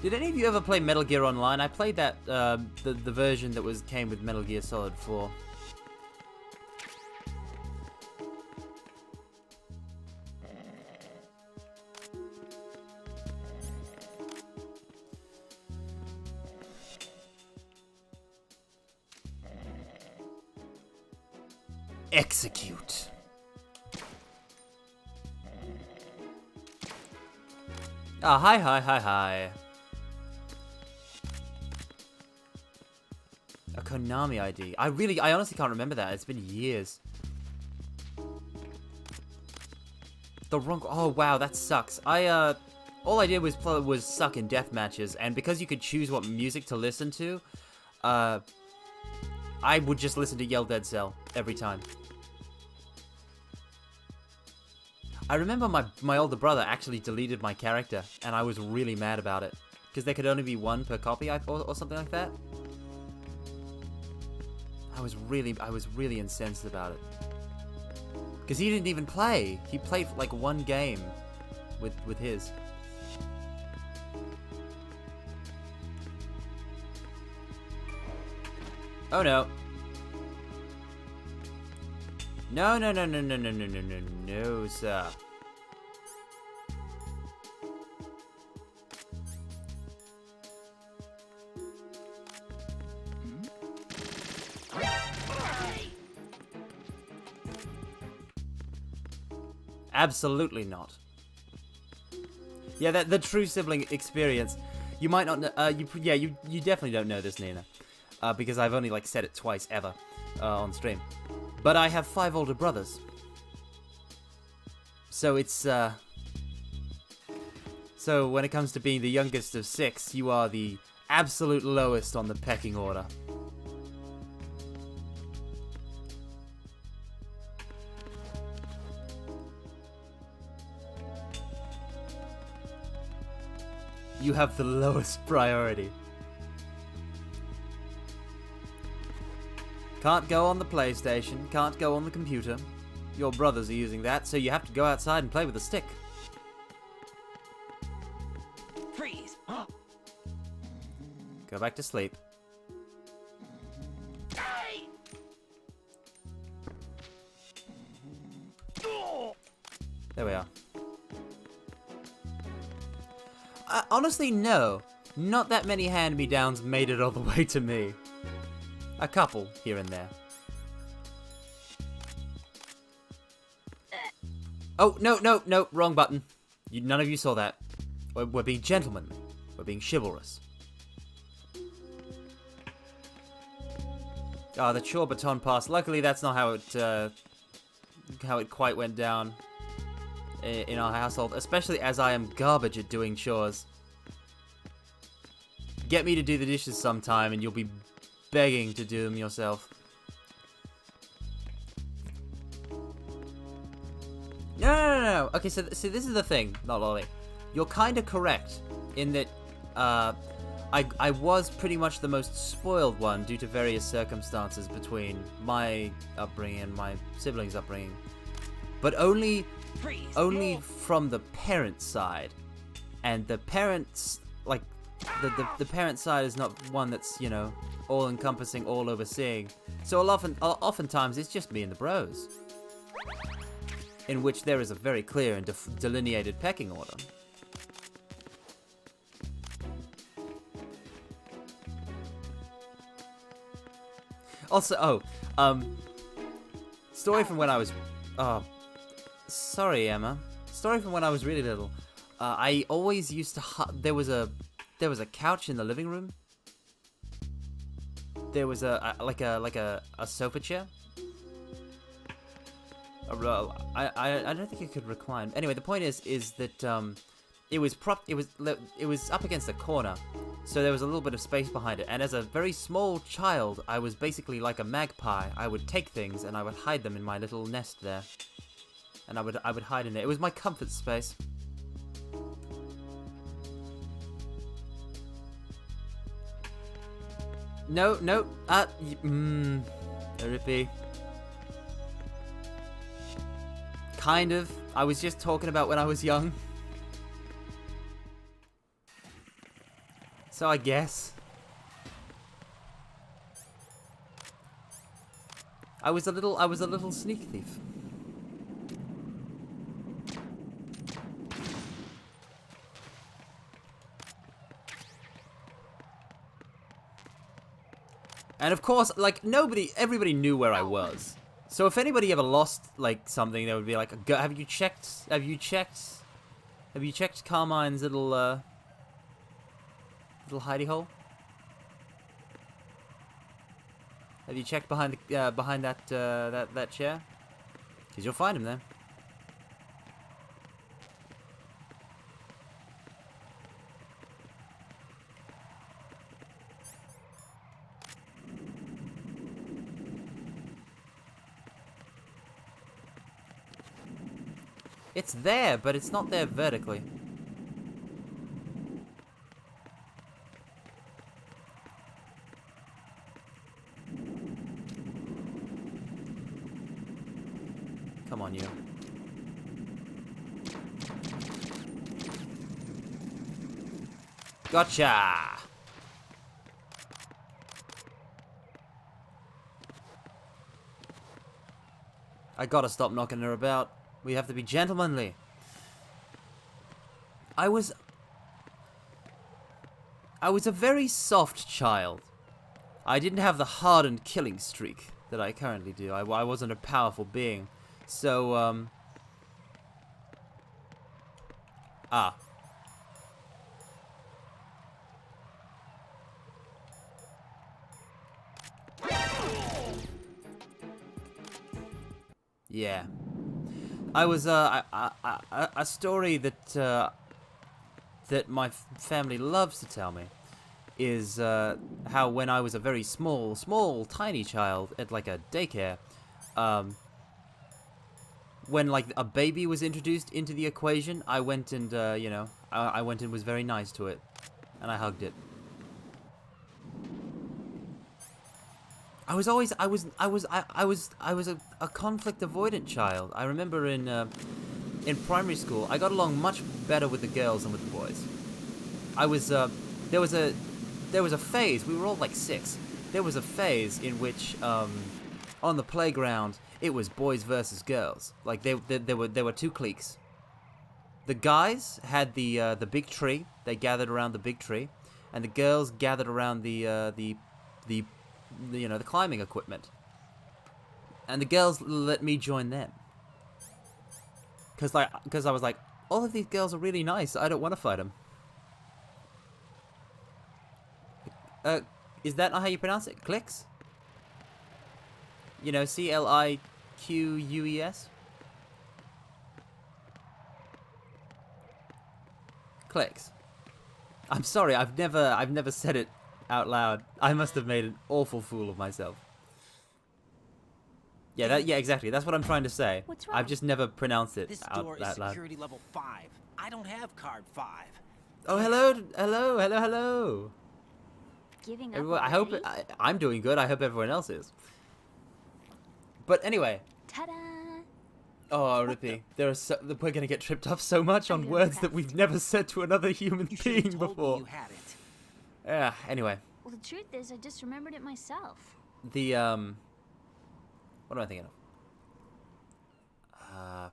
Did any of you ever play Metal Gear Online? I played that, the version that came with Metal Gear Solid 4. Execute. Ah, hi, hi, hi, hi. A Konami ID. I honestly can't remember that. It's been years. The wrong. Oh wow, that sucks. All I did was suck in death matches, and because you could choose what music to listen to, I would just listen to Yell Dead Cell every time. I remember my older brother actually deleted my character, and I was really mad about it because there could only be one per copy, or something like that. I was really incensed about it because he didn't even play. He played like one game with his. Oh no. No, no, no, no, no, no, no, no, no, no, sir. Absolutely not. Yeah, the true sibling experience. You might not know, you definitely don't know this, Nina. Because I've only like said it twice ever on stream. But I have 5 older brothers. So it's so when it comes to being the youngest of 6, you are the absolute lowest on the pecking order. You have the lowest priority. Can't go on the PlayStation, can't go on the computer. Your brothers are using that, so you have to go outside and play with a stick.
Freeze!
Go back to sleep. There we are. Honestly, no. Not that many hand-me-downs made it all the way to me. A couple, here and there. Oh, no, no, no, wrong button. None of you saw that. We're being gentlemanly. We're being chivalrous. Ah, the chore baton pass. Luckily, that's not how it quite went down in our household, especially as I am garbage at doing chores. Get me to do the dishes sometime and you'll be begging to do them yourself. No. Okay, so this is the thing, not Lolly. You're kind of correct in that I was pretty much the most spoiled one due to various circumstances between my upbringing and my siblings' upbringing. But only from the parent side. And the parents, like, the parent side is not one that's, you know, all-encompassing, all-overseeing. So oftentimes it's just me and the bros. In which there is a very clear and delineated pecking order. Also, story from when I was, sorry Emma. Story from when I was really little. I always used to, there was a couch in the living room. There was a sofa chair. I don't think it could recline. Anyway, the point is that it was up against a corner, so there was a little bit of space behind it. And as a very small child, I was basically like a magpie. I would take things and I would hide them in my little nest there, and I would hide in it. It was my comfort space. No, Rippy. Kind of. I was just talking about when I was young. So I guess. I was a little sneak thief. And of course, like, everybody knew where I was. So if anybody ever lost, like, something, they would be like, have you checked Have you checked Carmine's little hidey hole? Have you checked behind the behind that that chair? Because you'll find him there. It's there, but it's not there vertically. Come on, you. Gotcha! I gotta stop knocking her about. We have to be gentlemanly. I was a very soft child. I didn't have the hardened killing streak that I currently do. I wasn't a powerful being. So, Yeah. I was, a story that, that my family loves to tell me is, how when I was a very small, tiny child at, like, a daycare, when, like, a baby was introduced into the equation, I went and, you know, I went and was very nice to it. And I hugged it. I was a conflict avoidant child. I remember in primary school, I got along much better with the girls than with the boys. I was, there was a phase, we were all like 6. There was a phase in which, on the playground, it was boys versus girls. Like, there were 2 cliques. The guys had the big tree. They gathered around the big tree, and the girls gathered around the you know, the climbing equipment. And the girls let me join them. Cause I was like, all of these girls are really nice. I don't want to fight them. Is that not how you pronounce it? Clicks? You know, C-L-I-Q-U-E-S? Clicks. I'm sorry, I've never said it out loud. I must have made an awful fool of myself. Yeah, yeah, exactly. That's what I'm trying to say.
What's wrong?
I've just never pronounced it
This
out
door is
that loud.
security level 5. I don't have card 5.
Oh, hello.
Giving up
Everyone, I hope
already?
I'm doing good. I hope everyone else is. But anyway,
Ta-da!
oh, Rippy, we're gonna get tripped up so much on
I'm
words that
impressed.
we've never said to another human
You should have
being
told me
before.
you had it.
Yeah. Anyway,
Well, the truth is, I just remembered it myself.
the what am I thinking of?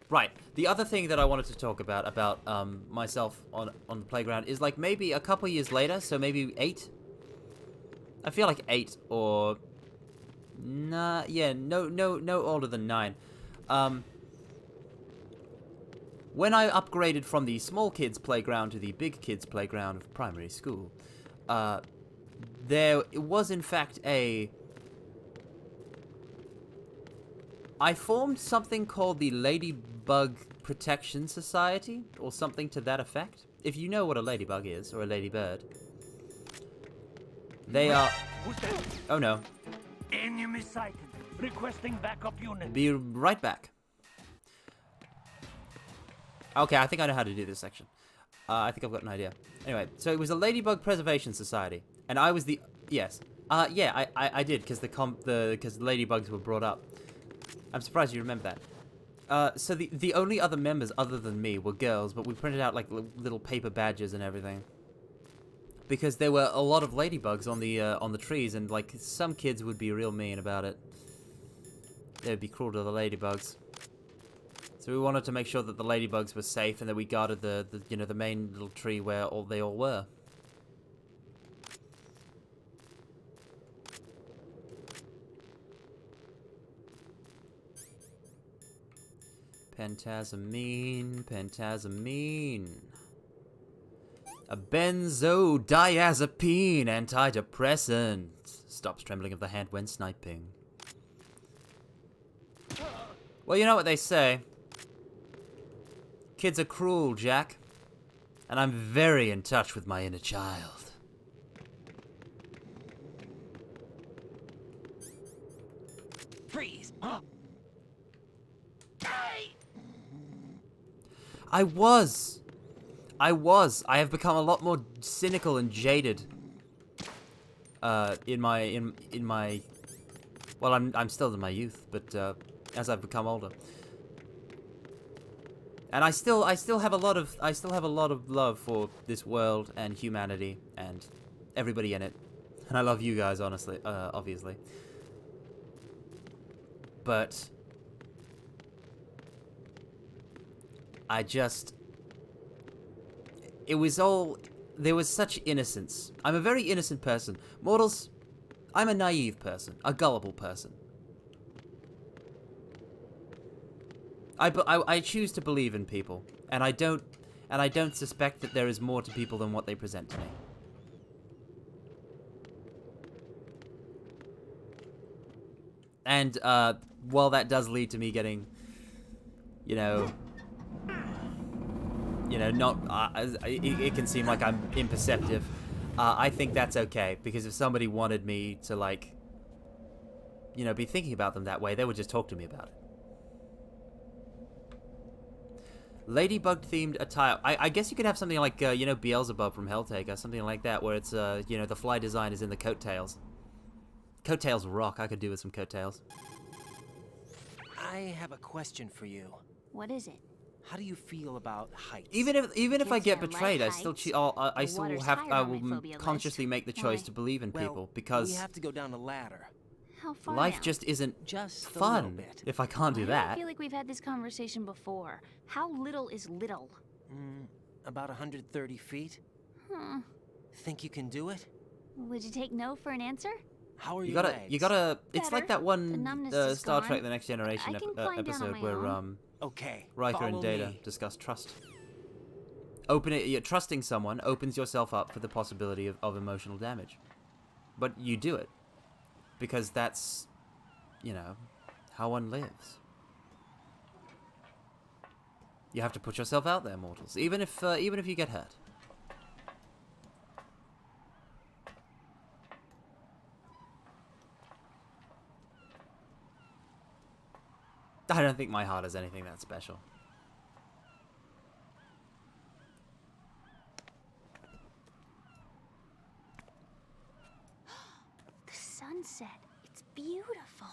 Right. The other thing that I wanted to talk about myself on the playground is like maybe a couple years later, so maybe 8. I feel like 8 or nah, yeah, no older than 9. When I upgraded from the small kids playground to the big kids playground of primary school, there was in fact I formed something called the Ladybug Protection Society, or something to that effect. If you know what a ladybug is, or a ladybird. They are... Oh no.
Enemy sighted. Requesting backup unit.
Be right back. Okay, I think I know how to do this section. I think I've got an idea. Anyway, so it was a Ladybug Preservation Society, and I was the... Yes. Yeah, I did, because the ladybugs were brought up. I'm surprised you remember that. So the only other members other than me were girls, but we printed out like little paper badges and everything. Because there were a lot of ladybugs on the trees, and like some kids would be real mean about it. They would be cruel to the ladybugs. So we wanted to make sure that the ladybugs were safe and that we guarded the you know, the main little tree where they all were. Pentazamine, pentazamine. A benzodiazepine antidepressant. Stops trembling of the hand when sniping. Well, you know what they say. Kids are cruel, Jack. And I'm very in touch with my inner child.
Freeze!
I was. I have become a lot more cynical and jaded. In my. Well, I'm still in my youth, but as I've become older. And I still have a lot of love for this world and humanity and everybody in it. And I love you guys, honestly, obviously. But it was all, there was such innocence. I'm a very innocent person. Mortals, I'm a naive person, a gullible person. I choose to believe in people, and I don't suspect that there is more to people than what they present to me. And while that does lead to me getting, not it can seem like I'm imperceptive. I think that's okay, because if somebody wanted me to be thinking about them that way, they would just talk to me about it. Ladybug-themed attire. I guess you could have something like, Beelzebub from Helltaker, something like that, where it's, the fly design is in the coattails. Coattails rock. I could do with some coattails.
I have a question for you.
What is it?
How do you feel about heights?
Even if I
Kids
get
that
betrayed,
like
I still
heights, the water's higher
I
on my
will
phobia
consciously
list.
make the choice
Why?
to believe in
Well,
people, because
we have to go down a ladder.
How far
life
down?
just isn't
Just a
fun
little bit.
if I can't do
Why
that.
I feel like we've had this conversation before. How little is little?
About 130 feet.
Huh.
Think you can do it?
Would you take no for an answer?
How are
You
your
gotta,
legs?
it's like
Better.
that
The
one
numbness is
Star
gone.
Trek: The Next Generation
I can climb down on
episode
my
where
own.
Okay.
Riker and
follow
Data
me.
discuss trust. Trusting someone opens yourself up for the possibility of emotional damage, but you do it because that's, how one lives. You have to put yourself out there, mortals, even if you get hurt. I don't think my heart is anything that special.
The sunset. It's beautiful.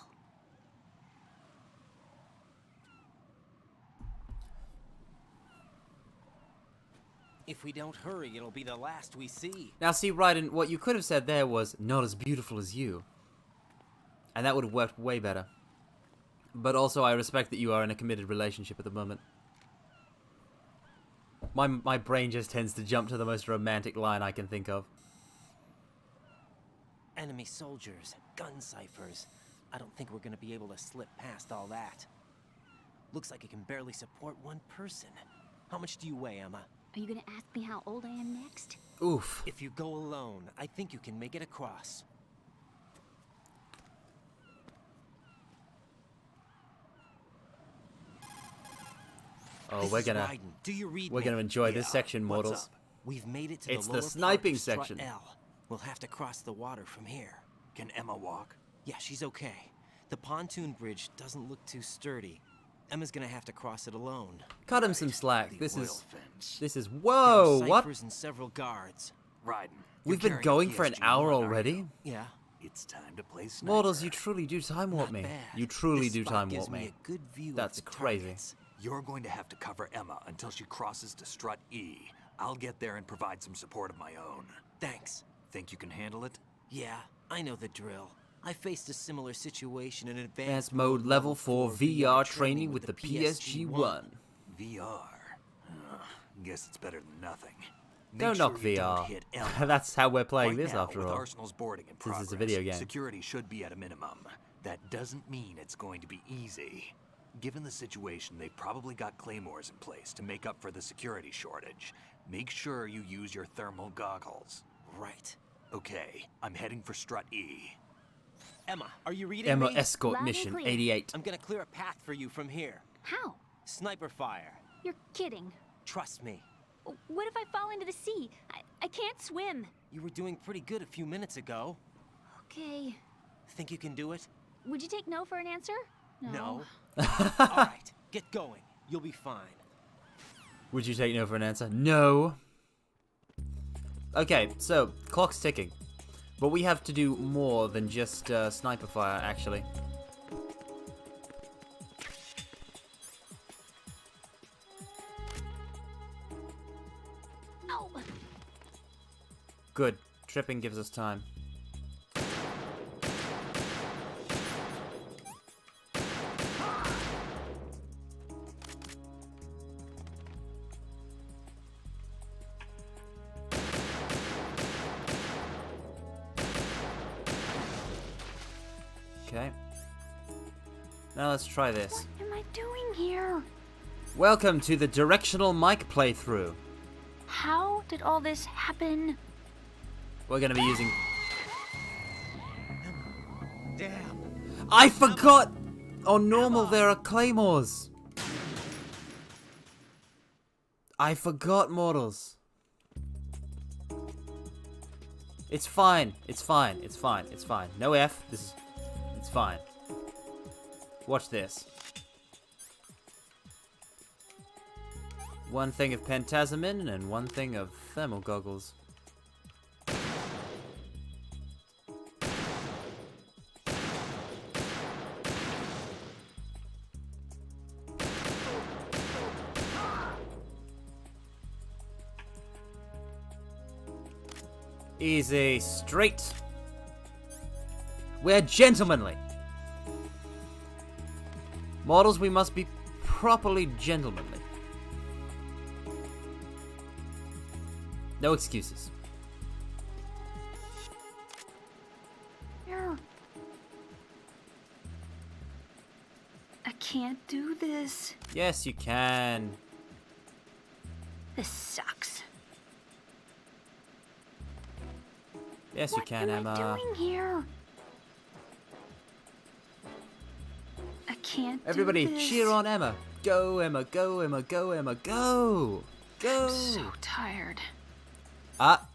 If we don't hurry, it'll be the last we see.
Now, see, Raiden, what you could have said there was, not as beautiful as you. And that would have worked way better. But also, I respect that you are in a committed relationship at the moment. My brain just tends to jump to the most romantic line I can think of.
Enemy soldiers, gun ciphers. I don't think we're gonna be able to slip past all that. Looks like it can barely support one person. How much do you weigh, Emma?
Are you gonna ask me how old I am next?
Oof.
If you go alone, I think you can make it across.
Oh,
This
we're
is
gonna
Raiden. Do you read
we're
me?
gonna enjoy this
Yeah,
section,
what's
mortals.
up?
We've made it to
It's
the
the
lower
sniping
part of strut
section.
L. We'll have to cross the water from here.
Can Emma walk?
Yeah, she's okay. The pontoon bridge doesn't look too sturdy. Emma's gonna have to cross it alone.
Cut him some slack.
The
This
oil
is
fence.
whoa.
There are
What?
ciphers and several guards.
Raiden,
We've
you're
been
carrying
going for an
PSG
hour
one, aren't
already.
you?
Yeah,
It's time to play sniper.
Mortals, you truly do time warp
not
me.
bad.
You truly
This
do
spot
time
gives
warp
me
me.
a good view
That's
of the
crazy.
targets.
You're going to have to cover Emma until she crosses to strut E. I'll get there and provide some support of my own.
Thanks.
Think you can handle it?
Yeah, I know the drill. I faced a similar situation in
Advanced mode level 4 VR training with the PSG-1.
VR. Guess it's better than nothing. Make
Don't knock
sure you
VR.
don't hit Emma.
That's how we're playing
Right
this
now,
after
with
all.
Arsenal's boarding in
Since
progress,
it's a video game.
security should be at a minimum. That doesn't mean it's going to be easy. Given the situation, they've probably got claymores in place to make up for the security shortage. Make sure you use your thermal goggles.
Right.
Okay, I'm heading for strut E.
Emma, are you reading
Emma
me?
escort
Loud and
mission
clear.
88.
I'm gonna clear a path for you from here.
How?
Sniper fire.
You're kidding.
Trust me.
What if I fall into the sea? I can't swim.
You were doing pretty good a few minutes ago.
Okay.
Think you can do it?
Would you take no for an answer?
No. All right, get going. You'll be fine.
Would you take no for an answer? No. Okay, so clock's ticking, but we have to do more than just sniper fire, actually.
Ow.
Good. Tripping gives us time. Okay. Now let's try this.
What am I doing here?
Welcome to the directional mic playthrough.
How did all this happen?
We're gonna be using...
Damn.
I forgot! On normal there are claymores. I forgot, mortals. It's fine. It's fine. It's fine. It's fine. No F. It's fine. Watch this. One thing of pentazamin and one thing of thermal goggles. Easy, straight. We're gentlemanly. Models, we must be properly gentlemanly. No excuses.
I can't do this.
Yes, you can.
This sucks.
Yes, you can, Emma.
What am I doing here? I can't
Everybody,
do this.
cheer on Emma. Go, Emma, go, Emma, go, Emma, go. Go.
I'm so tired.
Ah.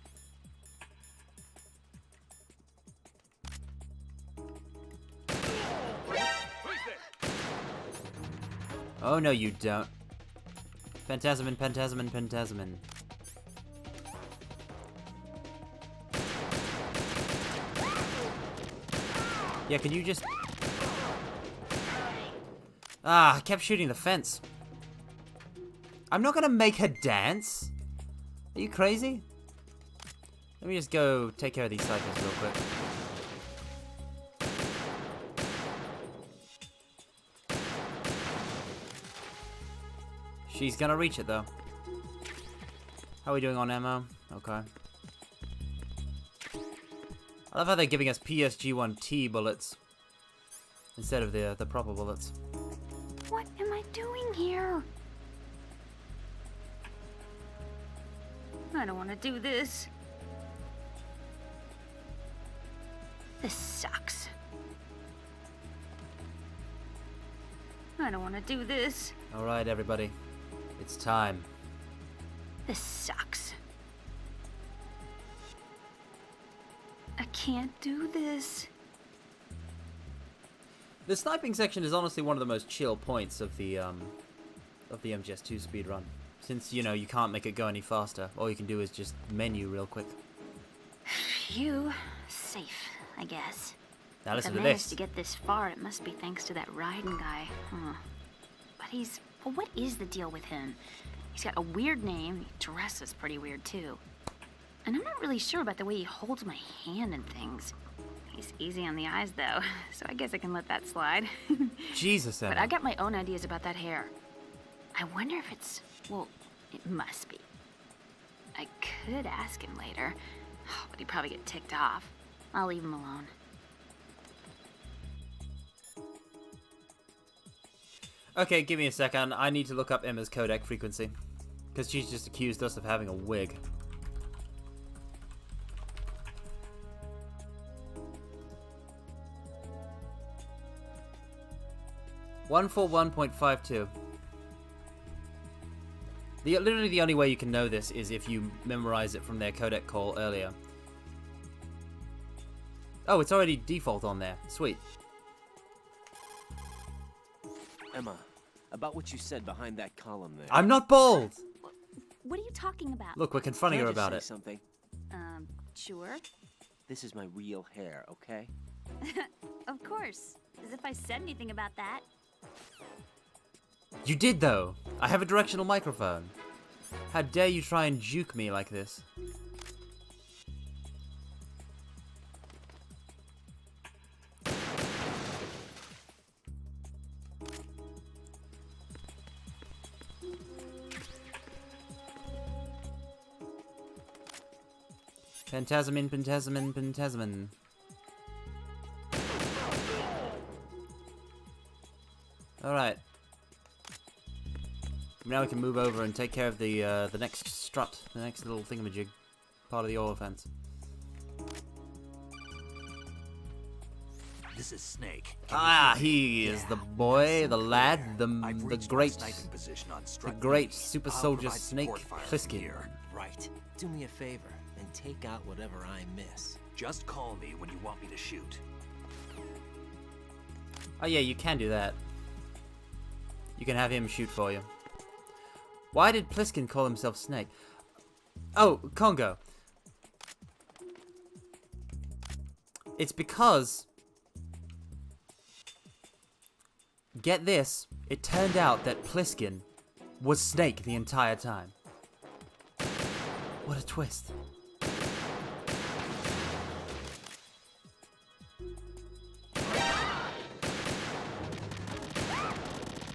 Oh, no, you don't. Pentazamin, pentazamin, pentazamin. Yeah, can you just... Ah, I kept shooting the fence. I'm not gonna make her dance. Are you crazy? Let me just go take care of these ciphers real quick. She's gonna reach it though. How are we doing on ammo? Okay. I love how they're giving us PSG-1T bullets instead of the proper bullets.
What am I doing here? I don't want to do this. This sucks. I don't want to do this.
All right, everybody. It's time.
This sucks. I can't do this.
The sniping section is honestly one of the most chill points of the MGS2 speedrun. Since, you know, you can't make it go any faster. All you can do is just menu real quick.
Phew. Safe, I guess.
Now listen
if I
to
managed
this.
to get this far, it must be thanks to that Raiden guy. But well, what is the deal with him? He's got a weird name. He dresses pretty weird, too. And I'm not really sure about the way he holds my hand and things. He's easy on the eyes, though, so I guess I can let that slide.
Jesus, Emma.
But I got my own ideas about that hair. I wonder if it's... well, it must be. I could ask him later, but he'd probably get ticked off. I'll leave him alone.
Okay, give me a second. I need to look up Emma's codec frequency. Because she's just accused us of having a wig. .52. Literally the only way you can know this is if you memorize it from their codec call earlier. Oh, it's already default on there. Sweet.
Emma, about what you said behind that column there.
I'm not bald!
What are you talking about?
Look, we're confronting
Can I
her
just
about
say
it.
Something.
Sure.
This is my real hair, okay?
Of course. As if I said anything about that.
You did, though. I have a directional microphone. How dare you try and juke me like this? Pentasamin, pentasamin, pentasamin. Alright. Now we can move over and take care of the next strut, the next little thingamajig, part of the oil fence.
This is Snake.
Ah, he is the boy, the lad, the great, the great super soldier Snake Plissken.
Right. Do me a favor and take out whatever I miss.
Just call me when you want me to shoot.
Oh yeah, you can do that. You can have him shoot for you. Why did Plissken call himself Snake? Oh, Congo. It's because... Get this, it turned out that Plissken was Snake the entire time. What a twist.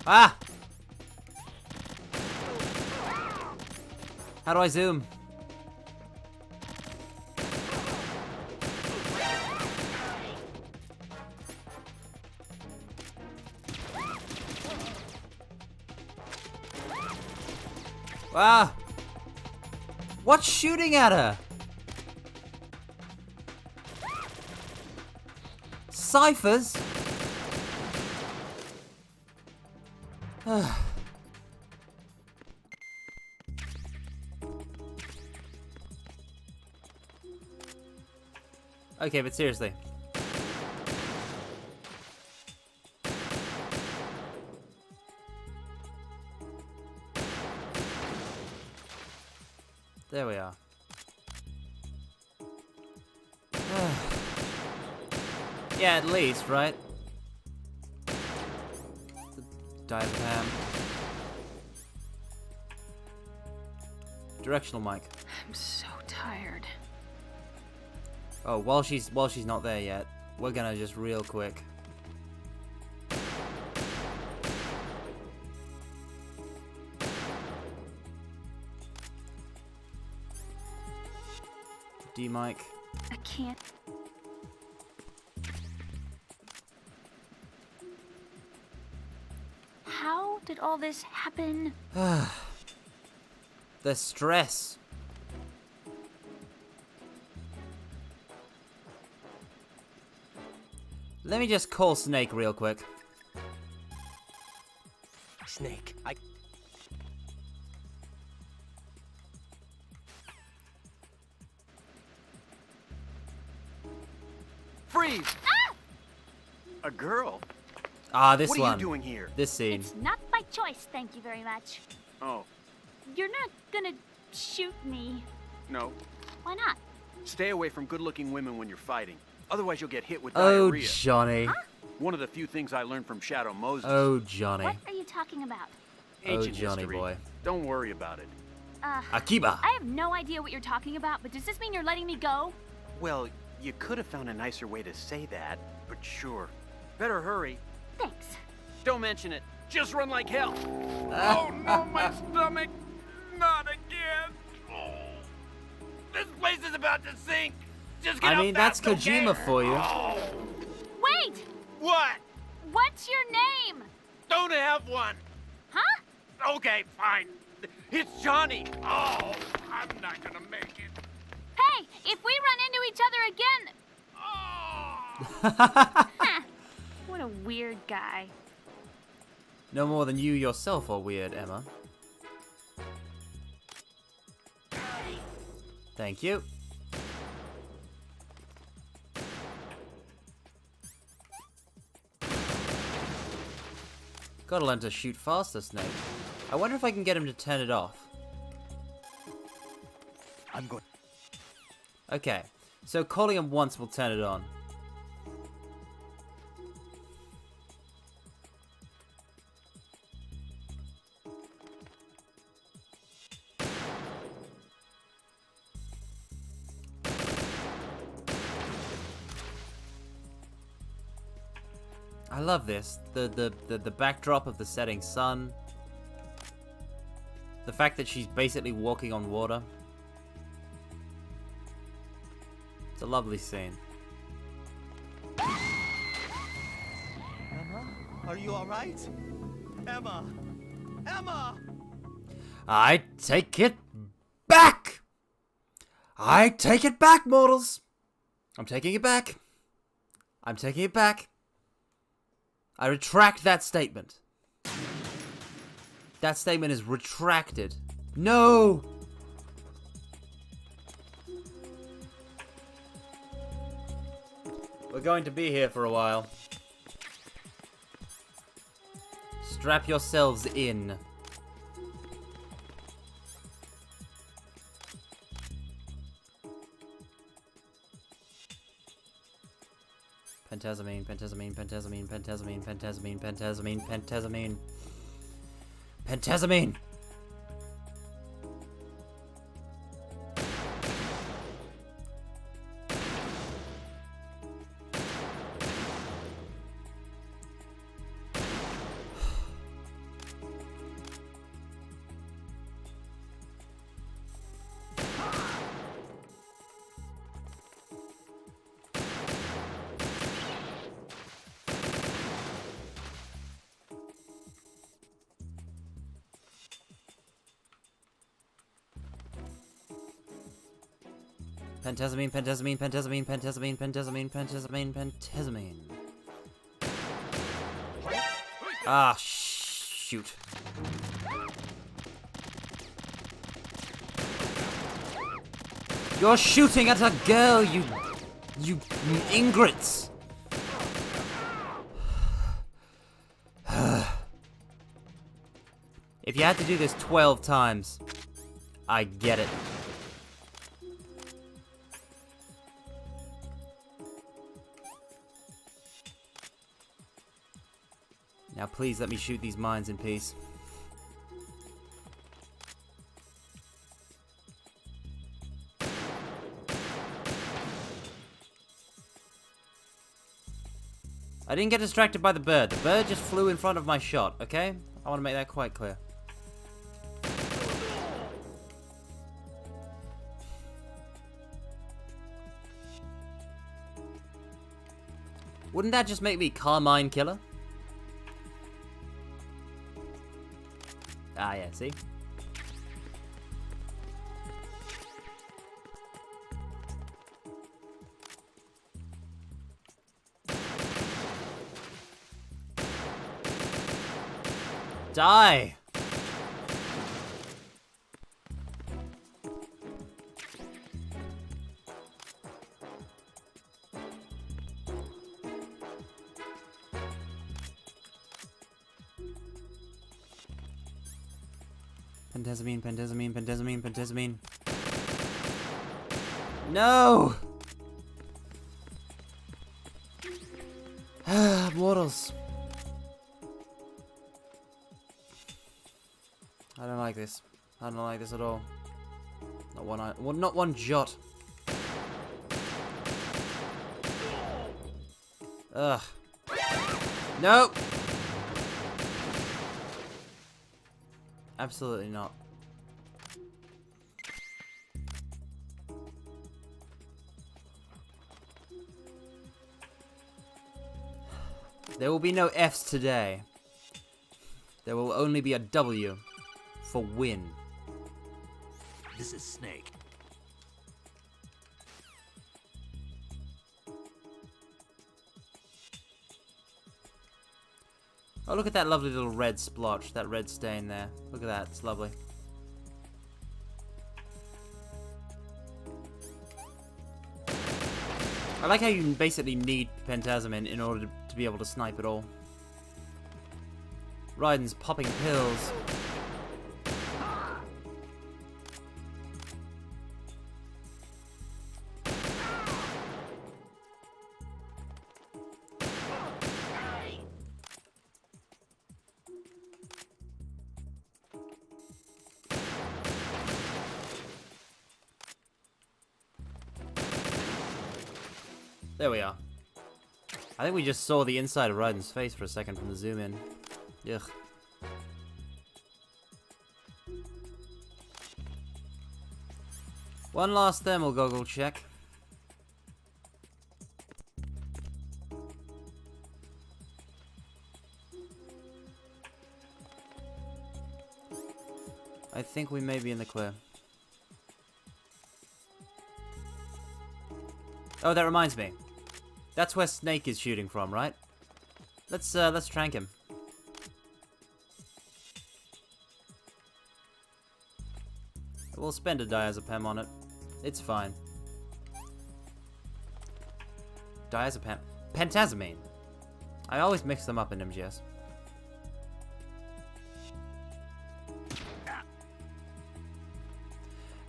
Ah! How do I zoom? Ah! What's shooting at her? Ciphers? Okay, but seriously. There we are. Yeah, at least, right? The diaphragm. Directional mic.
I'm so tired.
Oh, while she's not there yet, we're gonna just real quick. D-mic.
I can't. How did all this happen?
The stress. Let me just call Snake real quick.
Snake,
Freeze! A girl?
Ah, this
What
one.
are you doing here?
This scene.
It's not by choice, thank you very much.
Oh,
You're not gonna shoot me.
no.
Why not?
Stay away from good-looking women when you're fighting. Otherwise, you'll get hit with
Oh,
diarrhea.
Johnny.
One of the few things I learned from Shadow Moses.
Oh, Johnny.
What are you talking about?
Ancient
Johnny
history.
boy.
Don't worry about it.
Akiba.
I have no idea what you're talking about, but does this mean you're letting me go?
Well, you could have found a nicer way to say that, but sure. Better hurry.
Thanks.
Don't mention it. Just run like hell. Oh no, my stomach. Not again. Oh. This place is about to sink. Just get
I
out
mean, that's
fast, okay?
Kojima for you.
Oh.
Wait!
What?
What's your name?
don't have one.
Huh?
Okay, fine. It's Johnny. Oh, I'm not gonna make it.
Hey, if we run into each other again...
Oh.
What a weird guy.
No more than you yourself are weird, Emma. Thank you. Gotta learn to shoot faster, Snake. I wonder if I can get him to turn it off.
I'm going.
Okay, so calling him once will turn it on. I love this. The backdrop of the setting sun. The fact that she's basically walking on water. It's a lovely scene.
Emma, are you all right? Emma! Emma!
I take it back! I take it back, mortals! I'm taking it back. I'm taking it back. I retract that statement. That statement is retracted. No! We're going to be here for a while. Strap yourselves in. Pentazamine, pentazamine, pentazamine, pentazamine, pentazamine, pentazamine, pentazamine. Pentazamine! Pentazamine, pentazamine, pentazamine, pentazamine, pentazamine, pentazamine, pentazamine. Ah, shoot. You're shooting at a girl, you ingrates. If you had to do this 12 times, I get it. Now please let me shoot these mines in peace. I didn't get distracted by the bird. The bird just flew in front of my shot, okay? I want to make that quite clear. Wouldn't that just make me Carmine Killer? Ah, yeah, see? Die! Pentazamine, pentazamine, pentazamine, pentazamine. No! Mortals. I don't like this. I don't like this at all. Not one jot. Ugh. Nope. Absolutely not. There will be no Fs today. There will only be a W for win.
This is Snake.
Oh, look at that lovely little red splotch, that red stain there. Look at that, it's lovely. I like how you basically need Pentazamin in order to be able to snipe it all. Raiden's popping pills. There we are. I think we just saw the inside of Raiden's face for a second from the zoom in. Ugh. One last thermal goggle check. I think we may be in the clear. Oh, that reminds me. That's where Snake is shooting from, right? Let's trank him. We'll spend a diazepam on it. It's fine. Diazepam. Pentazamine. I always mix them up in MGS.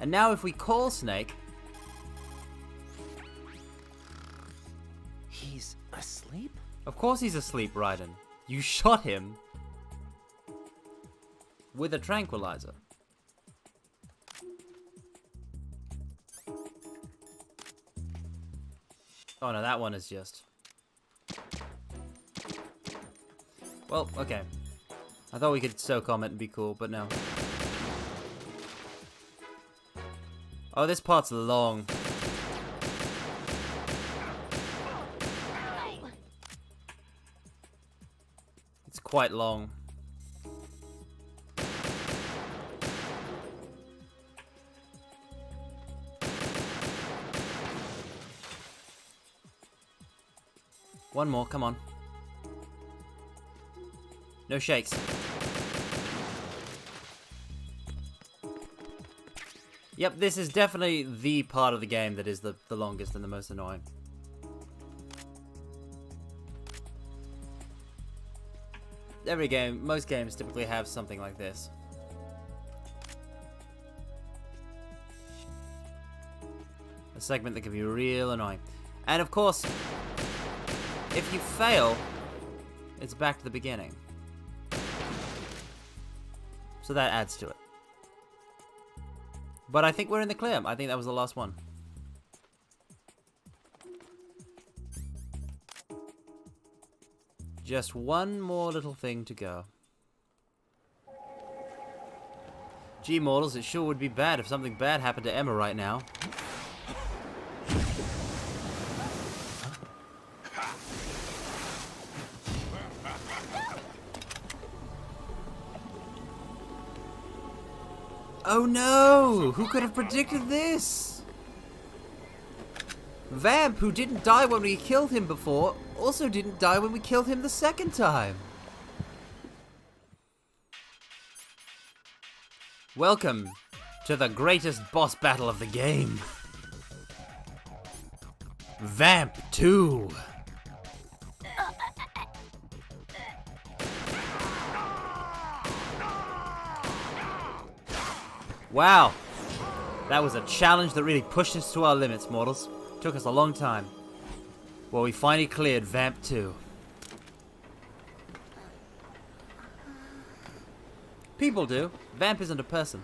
And now if we call Snake...
He's asleep?
Of course he's asleep, Raiden. You shot him with a tranquilizer. Oh no, that one is just... Well, okay. I thought we could soak on it and be cool, but no. Oh, this part's long. It's quite long. One more, come on. No shakes. Yep, this is definitely the part of the game that is the longest and the most annoying. Every game, most games typically have something like this. A segment that can be real annoying. And of course, if you fail, it's back to the beginning. So that adds to it. But I think we're in the clear. I think that was the last one. Just one more little thing to go. Gee, mortals, it sure would be bad if something bad happened to Emma right now. Oh no! Who could have predicted this? Vamp, who didn't die when we killed him before, also didn't die when we killed him the second time. Welcome to the greatest boss battle of the game. Vamp 2. Wow, that was a challenge that really pushed us to our limits, mortals. Took us a long time. Well, we finally cleared Vamp 2. People do. Vamp isn't a person.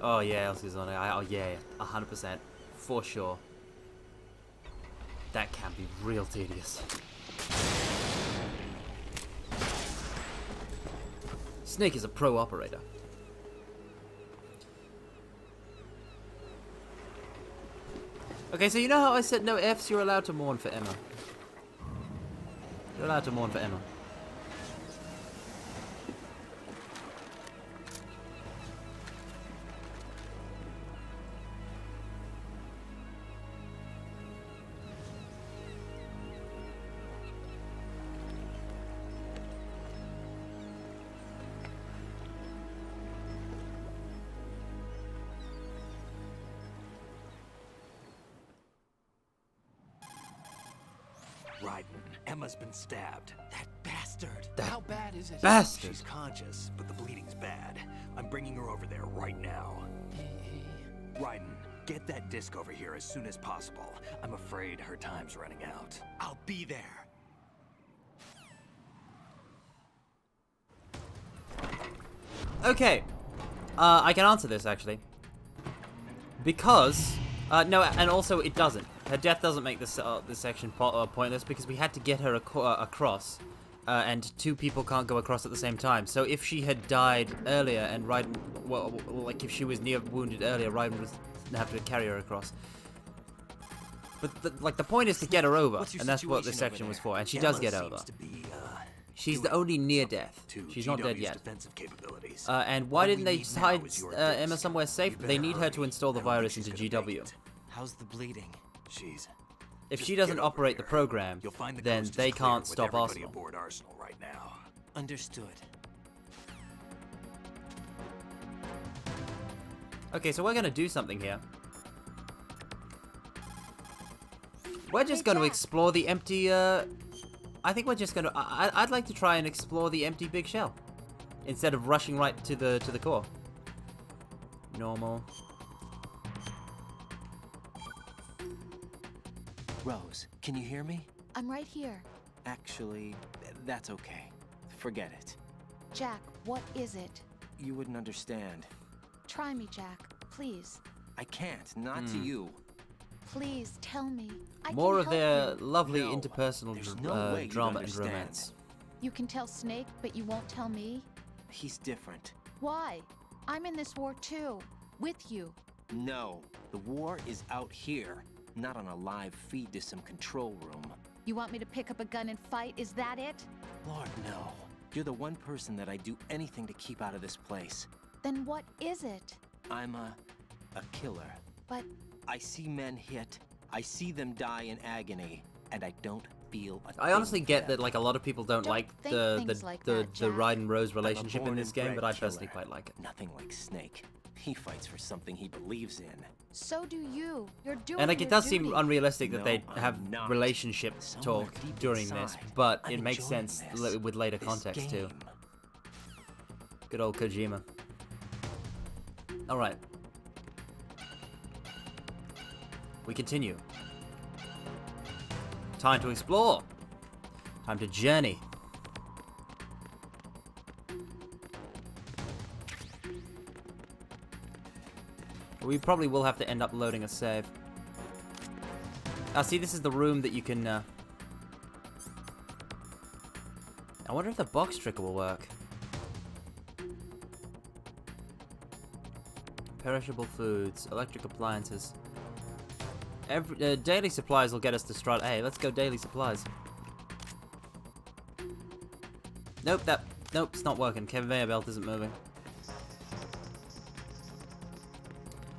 Oh yeah, Elsie's on it. Oh yeah, 100%. For sure. That can be real tedious. Snake is a pro operator. Okay, so you know how I said no Fs? You're allowed to mourn for Emma. You're allowed to mourn for Emma.
Raiden, Emma's been stabbed.
That bastard.
How bad is it?
Bastard.
She's conscious, but the bleeding's bad. I'm bringing her over there right now. Raiden, get that disc over here as soon as possible. I'm afraid her time's running out.
I'll be there.
Okay. I can answer this, actually. Because... no, and also it doesn't. Her death doesn't make this section pointless because we had to get her across. And two people can't go across at the same time. So if she had died earlier and Raiden... Well, like if she was near wounded earlier, Raiden would have to carry her across. But the point is to get her over. And that's what this section was for. And she does get over. She's the only near death. She's not dead yet. And why didn't they hide Emma somewhere safe? They need her to install the virus into GW.
How's the bleeding?
If she doesn't operate the program, then they can't stop Arsenal.
Right now.
Understood.
Okay, so we're gonna do something here. We're just gonna explore the empty, I think we're just gonna... I'd like to try and explore the empty big shell. Instead of rushing right to the core. Normal.
Rose, can you hear me?
I'm right here.
Actually, that's okay. Forget it.
Jack, what is it?
You wouldn't understand.
Try me, Jack. Please.
I can't, not to you.
Please, tell me. I
More
can
of
help
their
you.
lovely
No,
interpersonal
there's no way you'd
drama and
understand.
romance.
You can tell Snake, but you won't tell me?
He's different.
Why? I'm in this war too. With you.
No, the war is out here, not on a live feed to some control room.
You want me to pick up a gun and fight? Is that it?
Lord, no. You're the one person that I'd do anything to keep out of this place.
Then what is it?
I'm a killer.
But
I see men hit, I see them die in agony, and I don't feel a
I honestly
thing
get
for them.
that like a lot of people don't
Don't
like
think
the
things like that,
the
Jack.
Raiden Rose
I'm a
relationship in
born
this
and
game,
bred
but I personally
killer.
quite like it.
Nothing like Snake. He fights for something he believes in.
so do you. You're doing
And like it
your
does
duty.
seem unrealistic that
No,
they
I'm
have
not.
relationship
Somewhere
talk
deep
during this,
inside,
but
I'm
it makes
enjoying
sense
this.
with later
This
context too.
game.
Good old Kojima. Alright. We continue. Time to explore. Time to journey. We probably will have to end up loading a save. See, this is the room that you can, I wonder if the box trigger will work. Perishable foods, electric appliances. Daily supplies will get us to strut. Hey, let's go daily supplies. Nope, nope, it's not working. Conveyor belt isn't moving.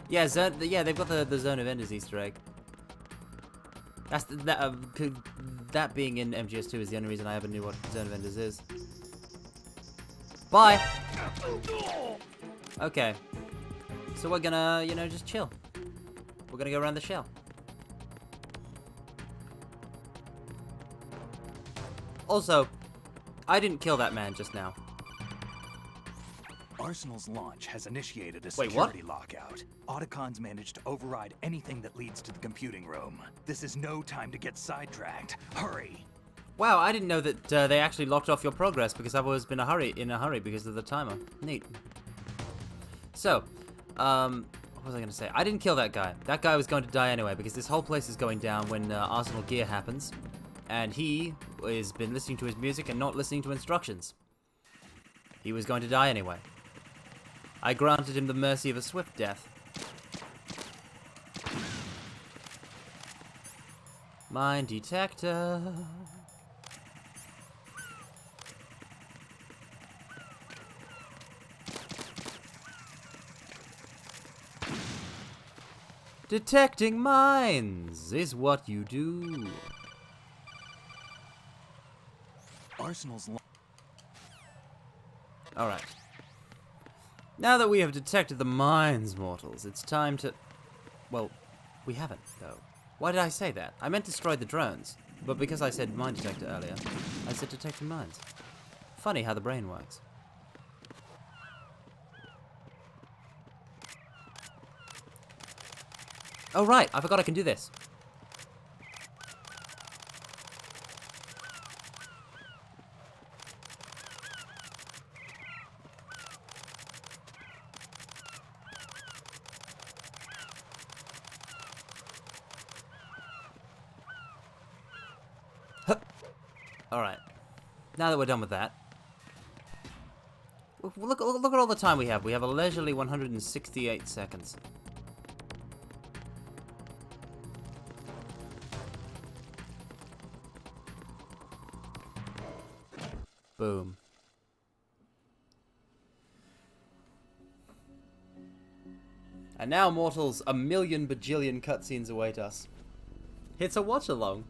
Yeah, they've got the Zone of Enders Easter egg. That's that being in MGS2 is the only reason I ever knew what Zone of Enders is. Bye. Okay. So we're gonna, just chill. We're gonna go around the shell. Also, I didn't kill that man just now.
Arsenal's launch has initiated a
Wait, what?
security lockout. Otacons managed to override anything that leads to the computing room. This is no time to get sidetracked. Hurry!
Wow, I didn't know that they actually locked off your progress because I've always been in a hurry because of the timer. Neat. So, what was I going to say? I didn't kill that guy. That guy was going to die anyway because this whole place is going down when Arsenal Gear happens. And he has been listening to his music and not listening to instructions. He was going to die anyway. I granted him the mercy of a swift death. Mine detector. Detecting mines is what you do.
Arsenal's
Alright. Now that we have detected the mines, mortals, it's time to... Well, we haven't, though. Why did I say that? I meant destroy the drones. But because I said mine detector earlier, I said detecting mines. Funny how the brain works. Oh right, I forgot I can do this. Alright. Now that we're done with that. Look at all the time we have. We have a leisurely 168 seconds. Boom. And now, mortals, a million bajillion cutscenes await us. It's a watch-along.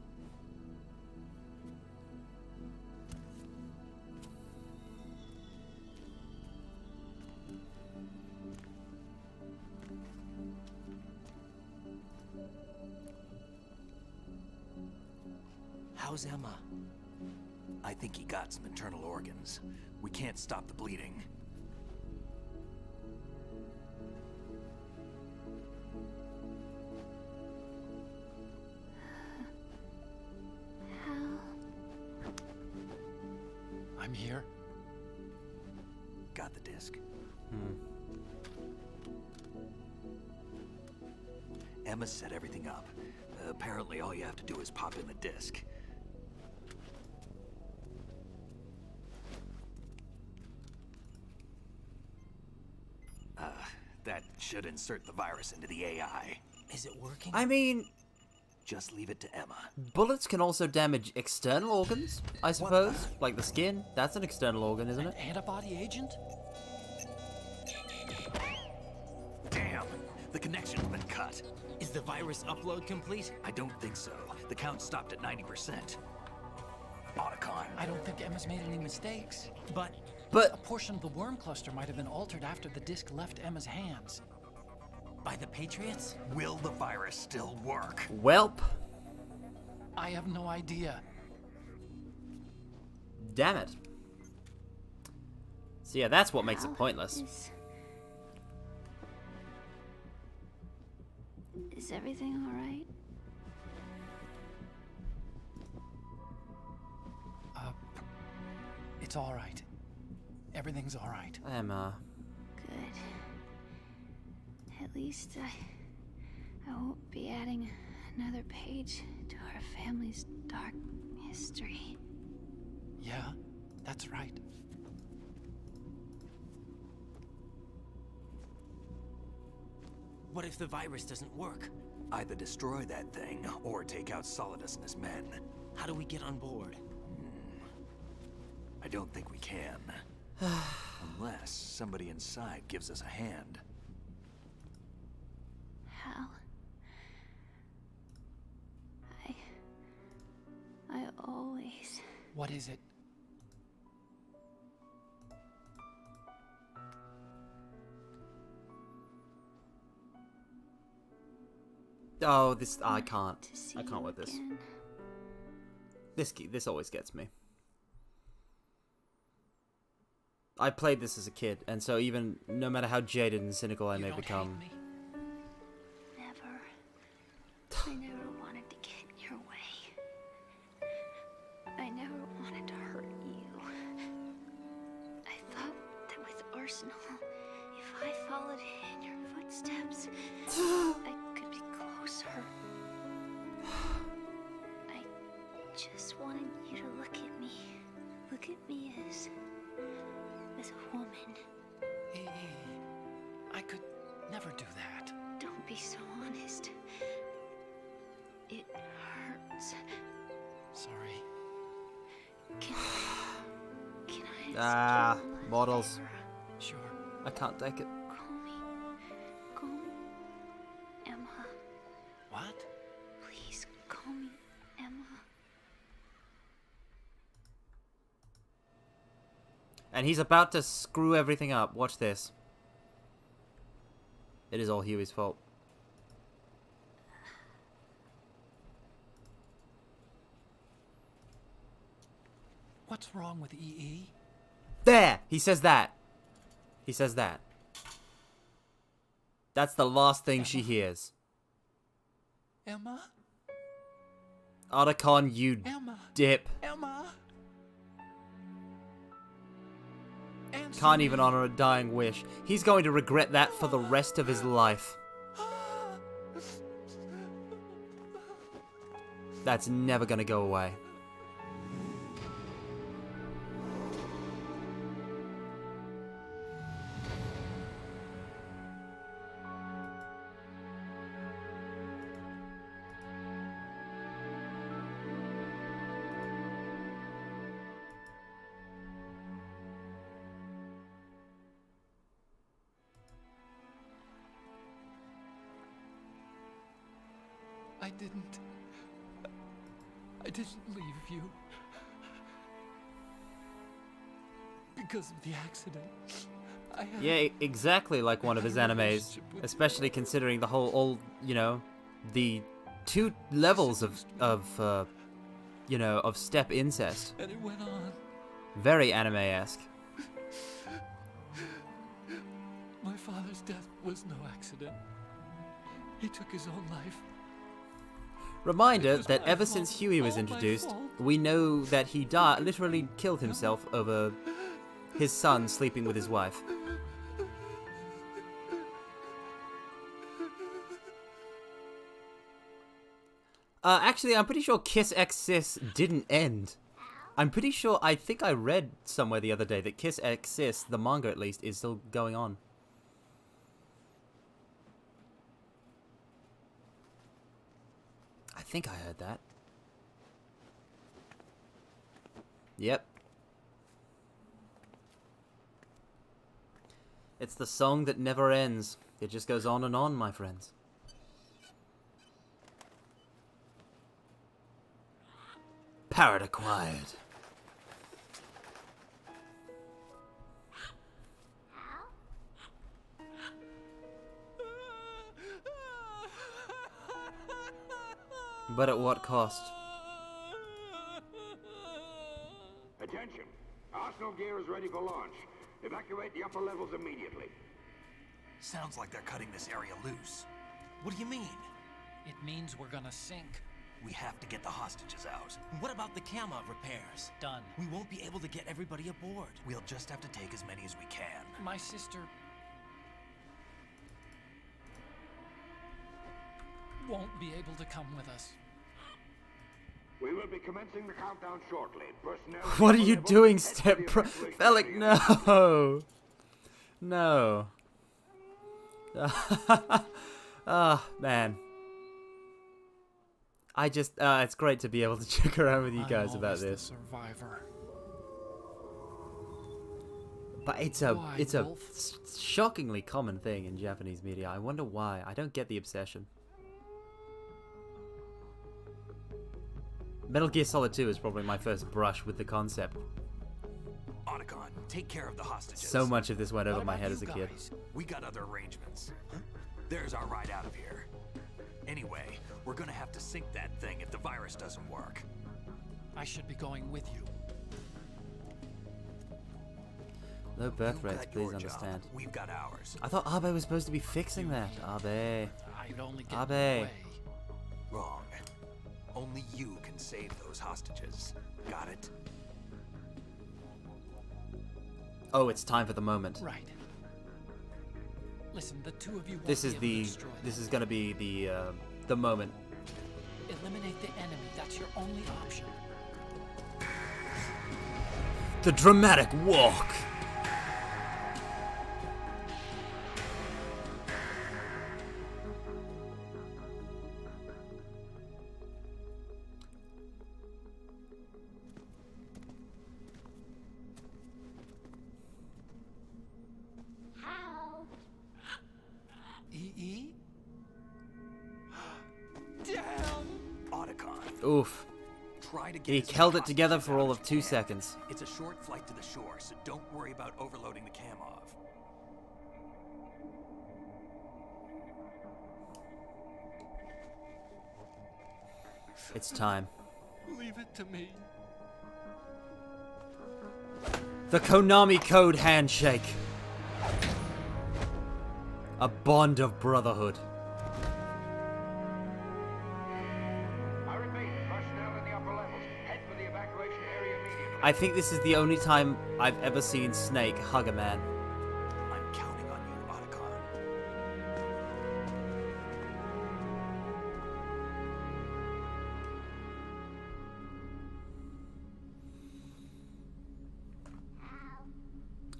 How's Emma?
I think he got some internal organs. We can't stop the bleeding.
I'm here.
Got the disc. Emma set everything up. Apparently all you have to do is pop in the disc. That should insert the virus into the AI.
Is it working?
I mean,
Just leave it to Emma.
bullets can also damage external organs, I suppose. Like the skin. That's an external organ, isn't it?
Antibody agent?
Damn! The connection's been cut.
Is the virus upload complete?
I don't think so. The count stopped at 90%. Otacon.
I don't think Emma's made any mistakes.
But
A portion of the worm cluster might have been altered after the disc left Emma's hands.
by the Patriots?
Will the virus still work?
Welp.
I have no idea.
Damn it. So yeah, that's what makes it pointless.
Is everything all right?
It's all right. Everything's all right.
Emma.
Good. At least I won't be adding another page to our family's dark history.
Yeah, that's right.
What if the virus doesn't work?
Either destroy that thing, or take out Solidus and his men.
How do we get on board?
I don't think we can. Unless somebody inside gives us a hand.
Hal. I always...
What is it?
Oh, this I can't.
to see
I can't
you
with this.
again.
This always gets me. I played this as a kid, and so even no matter how jaded and cynical I
You
may
don't
become,
hate me?
Never. I never wanted to get in your way. I never wanted to hurt you. I thought that with Arsenal, if I followed in your footsteps, I could be closer. I just wanted you to look at me. Look at me as a woman.
Hey, I could never do that.
Don't be so honest. It hurts. hurts.
Sorry.
Can I
models.
Sure.
I can't take it.
Call me Emma.
What?
Please call me Emma.
And he's about to screw everything up. Watch this. It is all Huey's fault.
What's wrong with EE?
There! He says that. He says that. That's the last thing she hears.
Emma?
Otacon, you
Emma?
dip.
Emma? Answer
Can't
me.
even honor a dying wish. He's going to regret that for the rest of his life. That's never gonna go away.
I didn't leave you. Because of the accident.
Yeah, exactly like one of his animes. Especially considering the whole, you know, the 2 levels of step incest.
And it went on.
Very anime-esque.
My father's death was no accident. He took his own life.
Reminder that ever since Huey was introduced, we know that he literally killed himself over his son sleeping with his wife. Actually, I'm pretty sure Kiss X Sis didn't end. I'm pretty sure, I think I read somewhere the other day that Kiss X Sis, the manga at least, is still going on. I think I heard that. Yep. It's the song that never ends. It just goes on and on, my friends. Parrot acquired. But at what cost?
Attention! Arsenal gear is ready for launch. Evacuate the upper levels immediately.
Sounds like they're cutting this area loose.
What do you mean?
It means we're gonna sink.
We have to get the hostages out.
What about the camo repairs?
Done.
We won't be able to get everybody aboard.
We'll just have to take as many as we can.
My sister won't be able to come with us.
We will be commencing the countdown shortly. Personnel.
What are you doing, Felic? No! No. Ah, man. I just, it's great to be able to check around with you guys about this.
Survivor.
But it's a shockingly common thing in Japanese media. I wonder why. I don't get the obsession. Metal Gear Solid 2 is probably my first brush with the concept.
Otacon, take care of the hostages.
So much of this went over my head as a kid.
We got other arrangements. There's our ride out of here. Anyway, we're gonna have to sink that thing if the virus doesn't work.
I should be going with you.
Low birth
You
rates,
got
please
your
understand.
job. We've got ours.
I thought Abe was supposed to be fixing that. Abe.
I'd only get
Abe.
in the way.
Wrong. Only you can save those hostages. Got it?
Oh, it's time for the moment.
Right. Listen, the two of you.
This is gonna be the moment.
Eliminate the enemy. That's your only option.
The dramatic walk. Oof.
Try to get
He
as
held
much
it together
oxygen
for all
out
of
as
2
you can.
seconds.
It's a short flight to the shore, so don't worry about overloading the cam off.
It's time.
Leave it to me.
The Konami Code handshake. A bond of brotherhood.
I repeat, personnel in the upper levels. Head for the evacuation area immediately.
I think this is the only time I've ever seen Snake hug a man.
I'm counting on you, Otacon.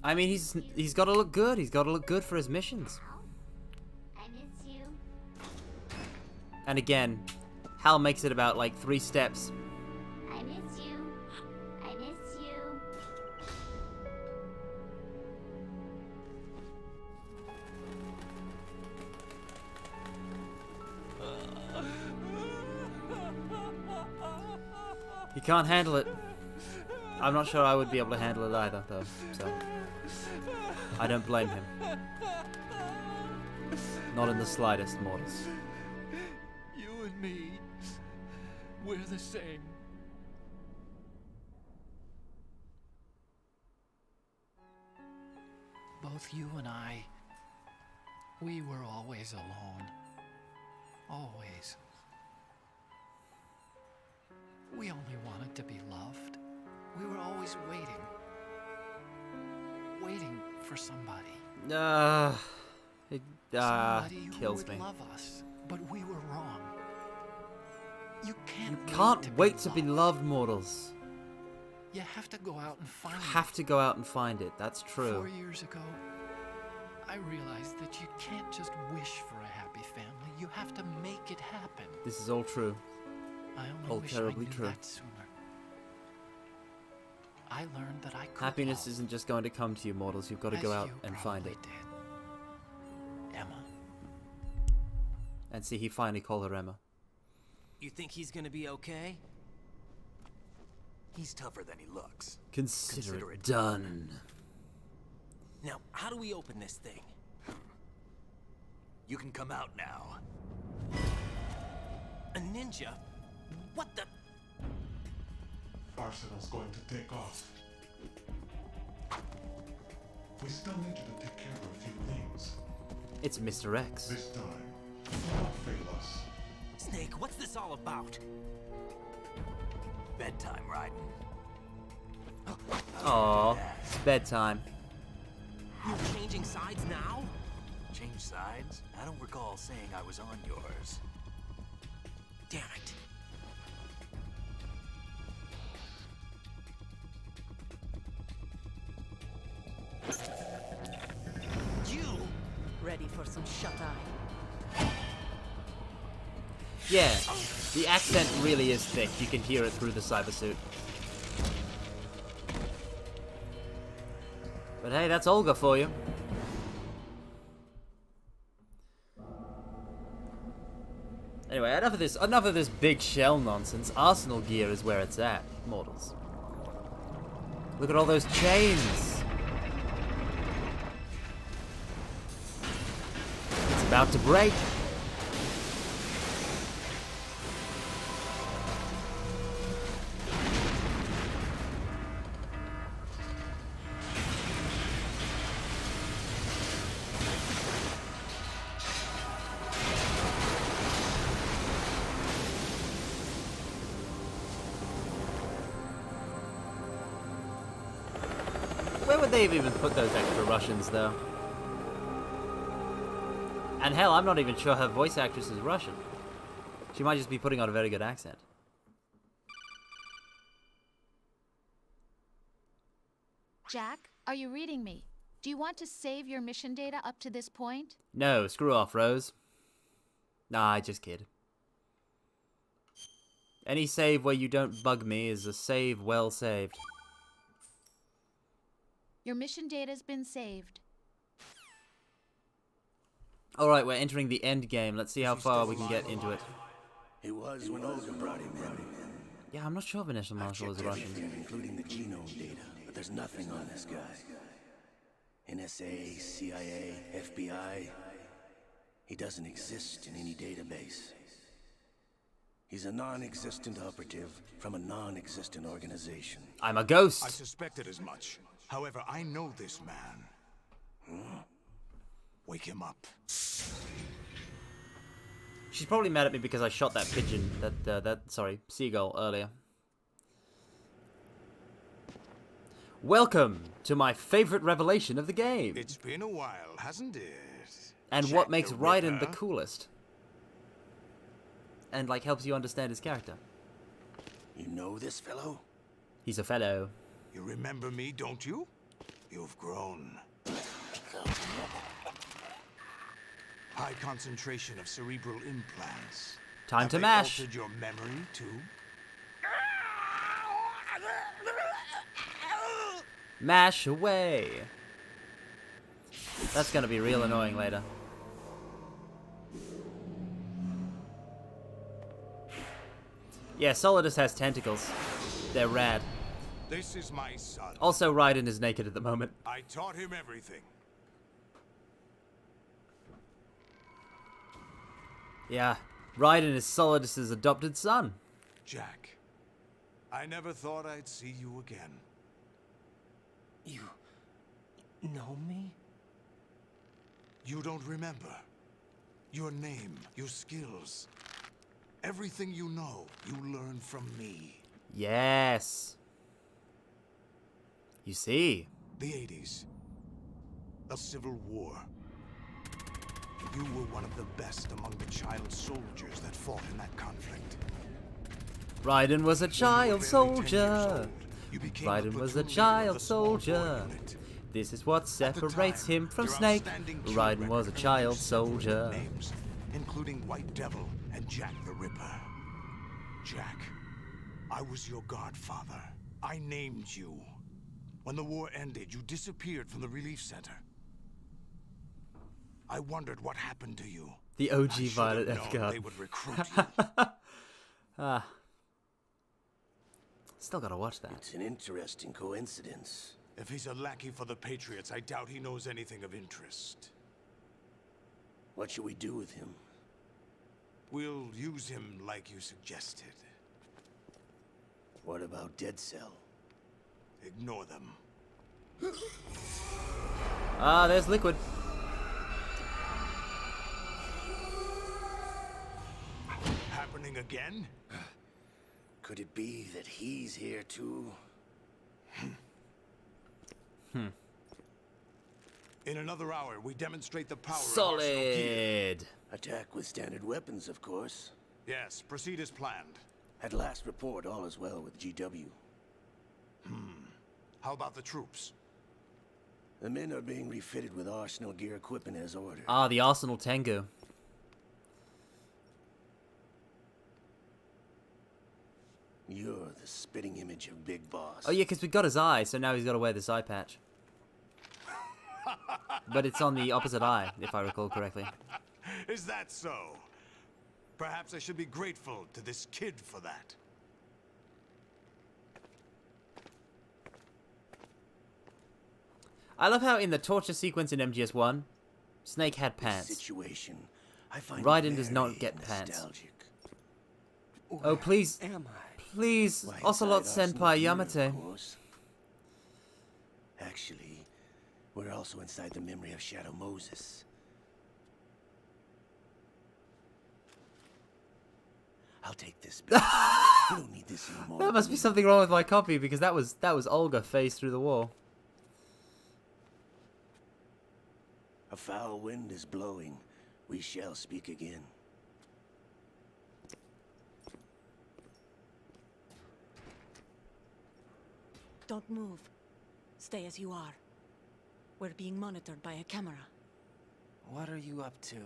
I mean, he's got to look good. He's got to look good for his missions.
I miss you.
And again, Hal makes it about like 3 steps.
I miss you. I miss you.
He can't handle it. I'm not sure I would be able to handle it either, though. So I don't blame him. Not in the slightest, Mortis.
You and me, we're the same. Both you and I, we were always alone. Always. We only wanted to be loved. We were always waiting. Waiting for somebody.
It
Somebody who
kills
would
me.
love us, but we were wrong. You
You
can't
can't wait to be loved, mortals.
You have to go out and find
You
it.
have to go out and find it. That's
4
true.
years ago, I realized that you can't just wish for a happy family. You have to make it happen.
This is all true.
I only
All
wish
terribly
I knew
true.
that sooner. I learned that I could
Happiness
love,
isn't just going to come to you, mortals. You've got to
as
go out
you
and find
probably
it.
did. Emma.
And see, he finally called her Emma.
You think he's gonna be okay?
He's tougher than he looks.
Consider it done.
Now, how do we open this thing?
You can come out now.
A ninja? What the?
Arsenal's going to take off. We still need you to take care of a few things.
It's Mr. X.
This time, do not fail us.
Snake, what's this all about?
Bedtime, Raiden.
Aww, it's bedtime.
You're changing sides now?
Change sides? I don't recall saying I was on yours.
Damn it. You!
Ready for some shut-eye?
Yeah, the accent really is thick. You can hear it through the cybersuit. But hey, that's Olga for you. Anyway, enough of this big shell nonsense. Arsenal gear is where it's at, mortals. Look at all those chains. It's about to break. Where would they have even put those extra Russians, though? And hell, I'm not even sure her voice actress is Russian. She might just be putting on a very good accent.
Jack, are you reading me? Do you want to save your mission data up to this point?
No, screw off, Rose. Nah, I just kid. Any save where you don't bug me is a save well saved.
Your mission data's been saved.
Alright, we're entering the end game. Let's see how far we can get into it.
He was when Olga brought him in.
Yeah, I'm not sure Vanessa Marshall is Russian.
Including the genome data, but there's nothing on this guy. NSA, CIA, FBI. He doesn't exist in any database. He's a non-existent operative from a non-existent organization.
I'm a ghost.
I suspected as much. However, I know this man. Wake him up.
She's probably mad at me because I shot that pigeon, seagull earlier. Welcome to my favorite revelation of the game.
It's been a while, hasn't it?
And
Jack
what makes
the
Raiden the
Ripper?
coolest. And, like, helps you understand his character.
You know this fellow?
He's a fellow.
You remember me, don't you? You've grown. High concentration of cerebral implants.
Time
Have
to
they
mash.
altered your memory, too?
Mash away. That's gonna be real annoying later. Yeah, Solidus has tentacles. They're rad.
This is my son.
Also, Raiden is naked at the moment.
I taught him everything.
Yeah, Raiden is Solidus' adopted son.
Jack, I never thought I'd see you again.
You know me?
You don't remember. Your name, your skills. Everything you know, you learned from me.
Yes. You see.
The 80s. The Civil War. You were one of the best among the child soldiers that fought in that conflict.
Raiden was a child soldier.
You became
Raiden
the
was a
platoon leader of
child
the small boy
soldier.
unit.
This is what separates
time,
him from
your
Snake.
outstanding kill
Raiden was a
record
child
includes several
soldier.
names, including White Devil and Jack the Ripper. Jack, I was your godfather. I named you. When the war ended, you disappeared from the relief center. I wondered what happened to you.
The OG
I should
Violet
have known
F-Guard.
they would recruit you.
Ah. Still gotta watch that.
It's an interesting coincidence.
If he's a lackey for the Patriots, I doubt he knows anything of interest.
What should we do with him?
We'll use him like you suggested.
What about Dead Cell?
Ignore them.
Ah, there's Liquid.
Happening again?
Could it be that he's here too?
In another hour, we demonstrate the power of Arsenal gear.
Solid.
Attack with standard weapons, of course.
Yes, proceed as planned.
At last report, all is well with GW.
How about the troops?
The men are being refitted with Arsenal gear equipment as ordered.
Ah, the Arsenal Tengu.
You're the spitting image of Big Boss.
Oh yeah, because we got his eye, so now he's got to wear this eye patch. But it's on the opposite eye, if I recall correctly.
Is that so? Perhaps I should be grateful to this kid for that.
I love how in the torture sequence in MGS1, Snake had
This
pants.
situation, I find
Raiden does not
very
get pants.
nostalgic.
Oh, please.
Where am I?
Please,
Why,
Ocelot
inside Arsenal
Senpai
gear,
Yamate.
of course. Actually, we're also inside the memory of Shadow Moses. I'll take this back. You don't need this anymore.
There must be something wrong with my copy because that was Olga phased through the wall.
A foul wind is blowing. We shall speak again.
Don't move. Stay as you are. We're being monitored by a camera.
What are you up to?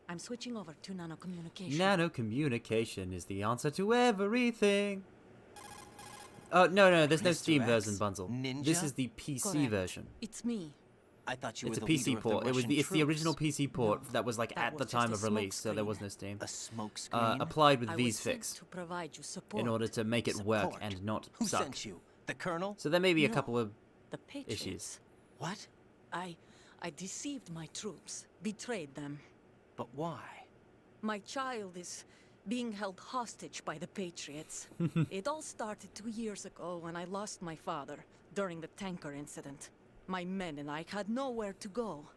I'm switching over to nanocommunication.
Nanocommunication is the answer to everything. Oh, no, there's no
Mr.
Steam
X?
version bundle.
Ninja?
This is the PC
Correct.
version.
It's me.
I thought you
It's
were
a
the
PC
leader of
port.
the Russian
It's the original
troops.
PC port
No,
that was like
that
at the
was
time
just
of
a
release, so there
smokescreen.
was no Steam.
A smoke screen?
Applied with
I
these
was sent
fix
to provide you support.
in order to make it work
Support?
and not
Who
suck.
sent you? The Colonel?
So there may be a
No,
couple of
the Patriots.
issues.
What?
I deceived my troops, betrayed them.
But why?
My child is being held hostage by the Patriots. It all started 2 years ago when I lost my father during the tanker incident. My men and I had nowhere to go.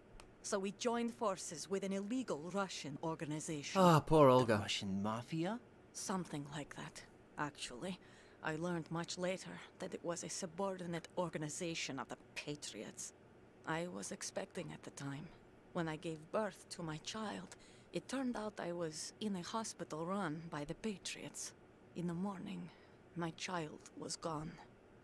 So we joined forces with an illegal Russian organization.
Ah, poor
The
Olga.
Russian mafia?
Something like that, actually. I learned much later that it was a subordinate organization of the Patriots. I was expecting at the time. When I gave birth to my child, it turned out I was in a hospital run by the Patriots. In the morning, my child was gone.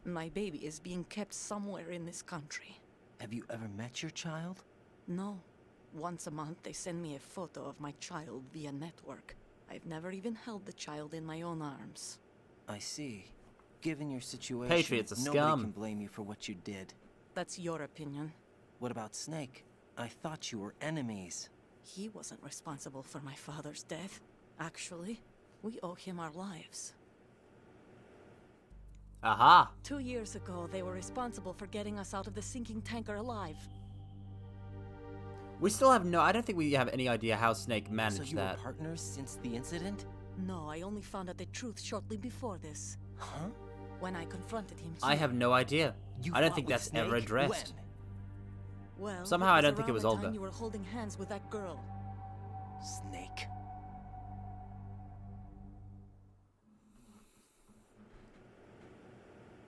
My baby is being kept somewhere in this country.
Have you ever met your child?
No. Once a month, they send me a photo of my child via network. I've never even held the child in my own arms.
I see. Given your situation,
Patriots are
nobody
scum.
can blame you for what you did.
That's your opinion.
What about Snake? I thought you were enemies.
He wasn't responsible for my father's death. Actually, we owe him our lives.
Aha!
2 years ago, they were responsible for getting us out of the sinking tanker alive.
We still have no... I don't think we have any idea how Snake managed
So you
that.
were partners since the incident?
No, I only found out the truth shortly before this.
Huh?
When I confronted him
I
here.
have no idea.
You
I don't
fought
think
with
that's
Snake?
ever addressed.
Well,
Somehow I don't
was
think it
around
was
the
Olga.
time you were holding hands with that girl.
When? Snake.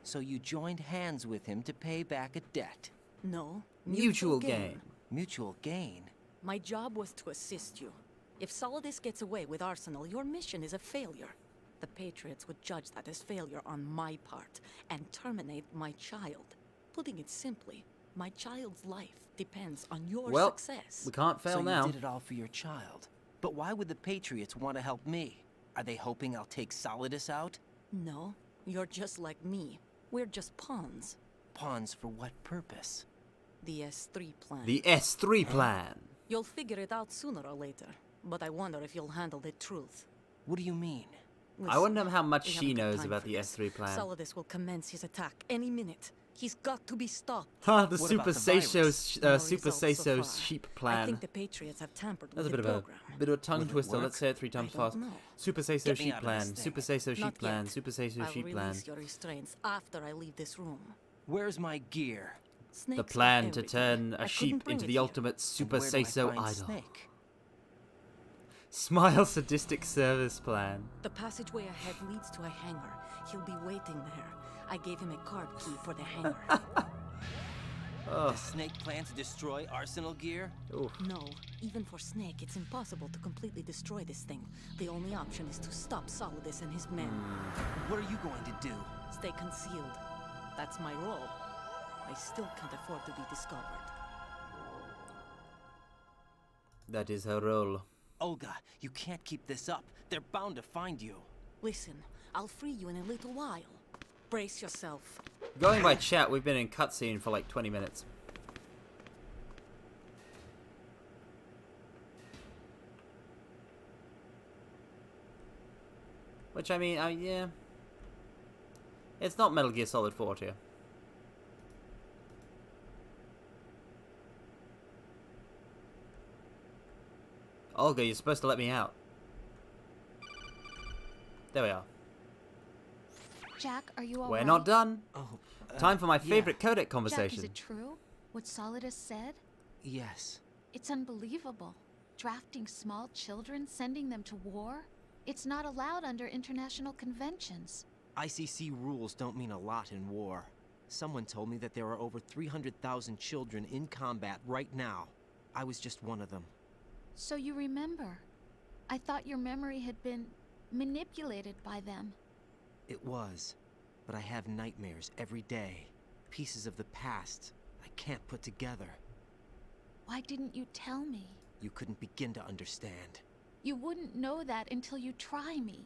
So you joined hands with him to pay back a debt.
No.
Mutual gain.
Mutual gain?
My job was to assist you. If Solidus gets away with Arsenal, your mission is a failure. The Patriots would judge that as failure on my part and terminate my child. Putting it simply, my child's life depends on your success.
We can't fail
so
now.
You did it all for your child. But why would the Patriots want to help me? Are they hoping I'll take Solidus out?
No, you're just like me. We're just pawns.
Pawns for what purpose?
The S3 plan.
The S3 plan.
You'll figure it out sooner or later, but I wonder if you'll handle the truth.
What do you mean?
I wonder how much
we
she
haven't got
knows
time
about
for
the
this.
S3 plan.
Solidus will commence his attack any minute. He's got to be stopped.
Ha, the
What
Super
about the
Say-So,
virus?
No
Super
results so
Say-So
far.
sheep
I
plan.
think the Patriots have tampered
That's a
with
bit
the
of
program.
a tongue
Will it
twister.
work?
Let's say it 3 times
I don't
fast.
know.
Super Say-So
Get me
sheep
out of
plan.
this thing.
Super Say-So sheep
Not
plan.
yet.
Super Say-So
I'll
sheep plan.
release your restraints after I leave this room.
Where's my gear?
Snakes
The
got
plan to
everything.
turn
I
a
couldn't
sheep
bring
into
it
the
here.
ultimate Super
And where do I
Say-So
find
idol.
Snake?
Smile sadistic service plan.
The passageway ahead leads to a hangar. He'll be waiting there. I gave him a card key for the hangar.
Does Snake plan to destroy Arsenal gear?
Oof.
No, even for Snake, it's impossible to completely destroy this thing. The only option is to stop Solidus and his men.
What are you going to do?
Stay concealed. That's my role. I still can't afford to be discovered.
That is her role.
Olga, you can't keep this up. They're bound to find you.
Listen, I'll free you in a little while. Brace yourself.
Going by chat, we've been in cutscene for like 20 minutes. Which, I mean, yeah. It's not Metal Gear Solid 4 tier. Olga, you're supposed to let me out. There we are.
Jack, are you all
We're
right?
not done.
Oh,
Time for my
yeah.
favorite codec
Jack,
conversation.
is it true? What Solidus said?
Yes.
It's unbelievable. Drafting small children, sending them to war? It's not allowed under international conventions.
ICC rules don't mean a lot in war. Someone told me that there are over 300,000 children in combat right now. I was just one of them.
So you remember. I thought your memory had been manipulated by them.
It was. But I have nightmares every day. Pieces of the past I can't put together.
Why didn't you tell me?
You couldn't begin to understand.
You wouldn't know that until you try me.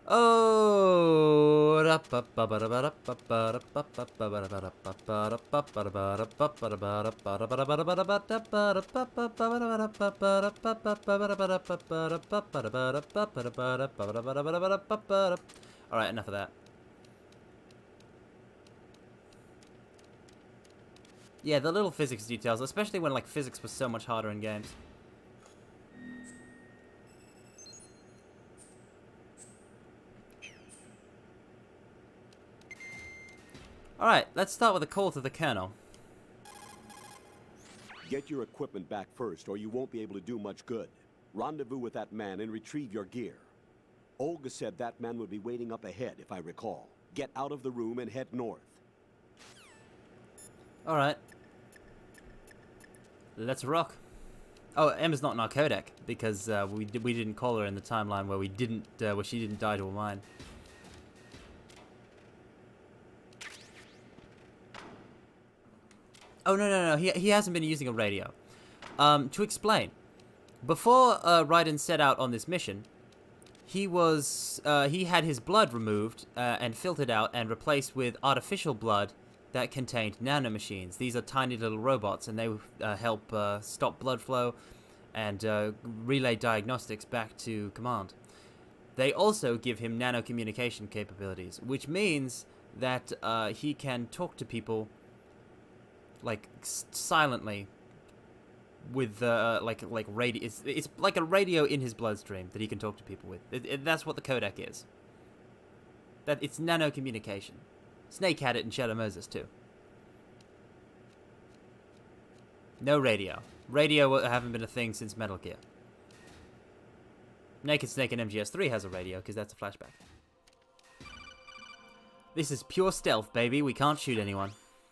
Oh. Alright, enough of that. Yeah, the little physics details, especially when like physics was so much harder in games. Alright, let's start with a call to the Colonel.
Get your equipment back first, or you won't be able to do much good. Rendezvous with that man and retrieve your gear. Olga said that man would be waiting up ahead, if I recall. Get out of the room and head north.
Alright. Let's rock. Oh, Emma's not in our codec, because we didn't call her in the timeline where where she didn't die to a mine. Oh, no, he hasn't been using a radio. To explain, before Raiden set out on this mission, he had his blood removed and filtered out and replaced with artificial blood that contained nanomachines. These are tiny little robots, and they help stop blood flow and relay diagnostics back to command. They also give him nanocommunication capabilities, which means that he can talk to people like silently with like radio. It's like a radio in his bloodstream that he can talk to people with. That's what the codec is. That it's nanocommunication. Snake had it in Shadow Moses too. No radio. Radio haven't been a thing since Metal Gear. Naked Snake in MGS3 has a radio because that's a flashback. This is pure stealth, baby. We can't shoot anyone.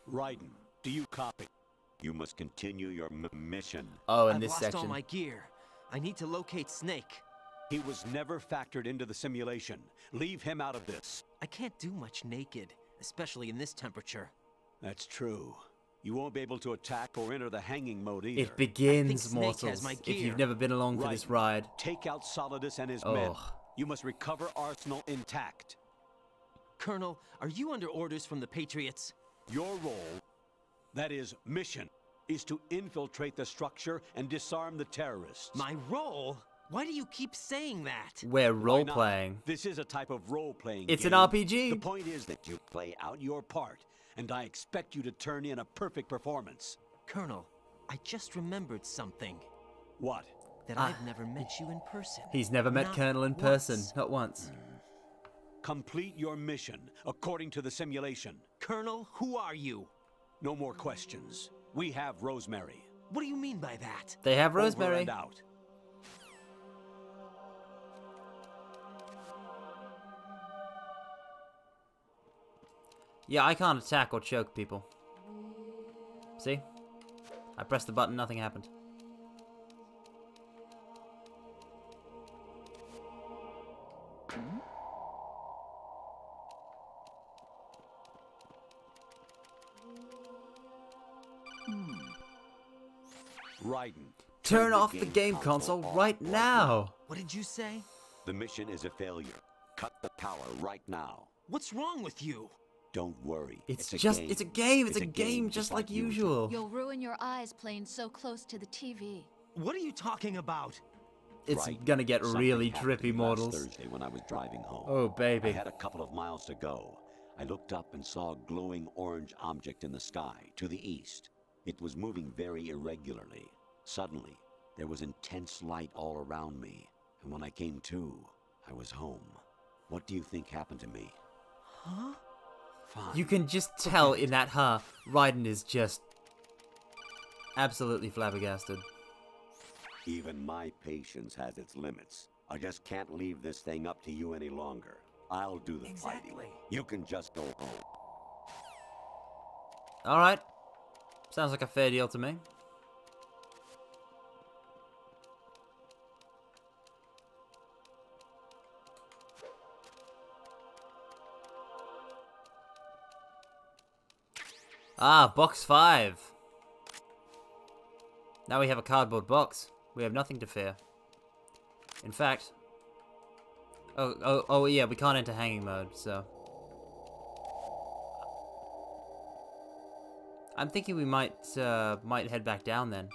Raiden, do you copy? You must continue your mission.
Oh, in
I've
this
lost
section.
all my gear. I need to locate Snake.
He was never factored into the simulation. Leave him out of this.
I can't do much naked, especially in this temperature.
That's true. You won't be able to attack or enter the hanging mode either.
It begins, mortals. If you've never been along for this ride.
Take out Solidus and his men. You must recover Arsenal intact.
Colonel, are you under orders from the Patriots?
Your role, that is mission, is to infiltrate the structure and disarm the terrorists.
My role? Why do you keep saying that?
We're role-playing.
This is a type of role-playing
It's
game.
an RPG.
The point is that you play out your part, and I expect you to turn in a perfect performance.
Colonel, I just remembered something.
What?
That I've never met you in person.
He's never met
Not
Colonel in person. Not once.
Complete your mission, according to the simulation.
Colonel, who are you?
No more questions. We have Rosemary.
What do you mean by that?
They have
Over
Rosemary.
and out.
Yeah, I can't attack or choke people. See? I pressed the button, nothing happened.
Raiden.
Turn off the game console right now!
What did you say?
The mission is a failure. Cut the power right now.
What's wrong with you?
Don't worry.
It's a game. It's a game just like usual.
You'll ruin your eyes playing so close to the TV.
What are you talking about?
It's gonna get really trippy, mortals.
Thursday when I was driving home.
Oh, baby.
I had a couple of miles to go. I looked up and saw a glowing orange object in the sky to the east. It was moving very irregularly. Suddenly, there was intense light all around me, and when I came to, I was home. What do you think happened to me?
Huh?
Fine.
You can just tell in that Raiden is just absolutely flabbergasted.
Even my patience has its limits. I just can't leave this thing up to you any longer. I'll do the fighting. You can just go home.
Alright. Sounds like a fair deal to me. Ah, box 5. Now we have a cardboard box. We have nothing to fear. In fact... Oh, yeah, we can't enter hanging mode, so... I'm thinking we might head back down then.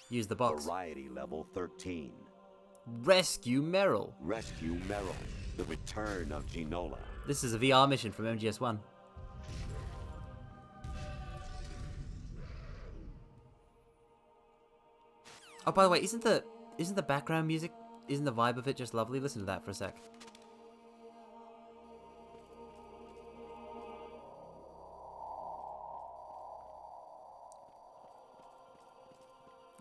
Use the box.
Variety level 13.
Rescue Meryl.
Rescue Meryl. The return of Ginola.
This is a VR mission from MGS1. Oh, by the way, isn't the background music, isn't the vibe of it just lovely? Listen to that for a sec.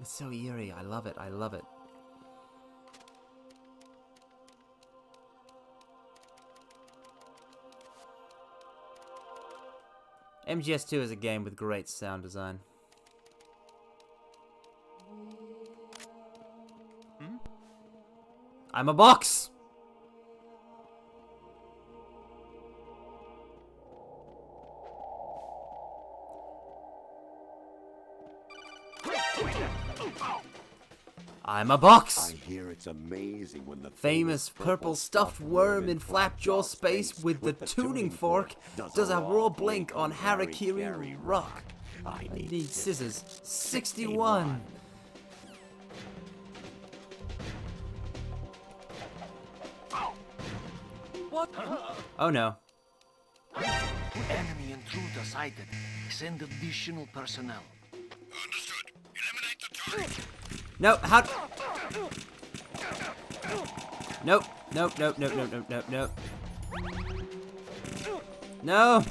It's so eerie. I love it. I love it. MGS2 is a game with great sound design. I'm a box! I'm a box!
I hear it's amazing when the
famous purple stuffed worm in Flapjaw space with the tuning fork does a raw blink on Harakiri Rock. I need scissors. 61.
What?
Oh no.
Enemy intruder sighted. Send additional personnel.
Understood. Eliminate the target.
No, how... Nope. Nope, nope, nope, nope, nope, nope, nope. No!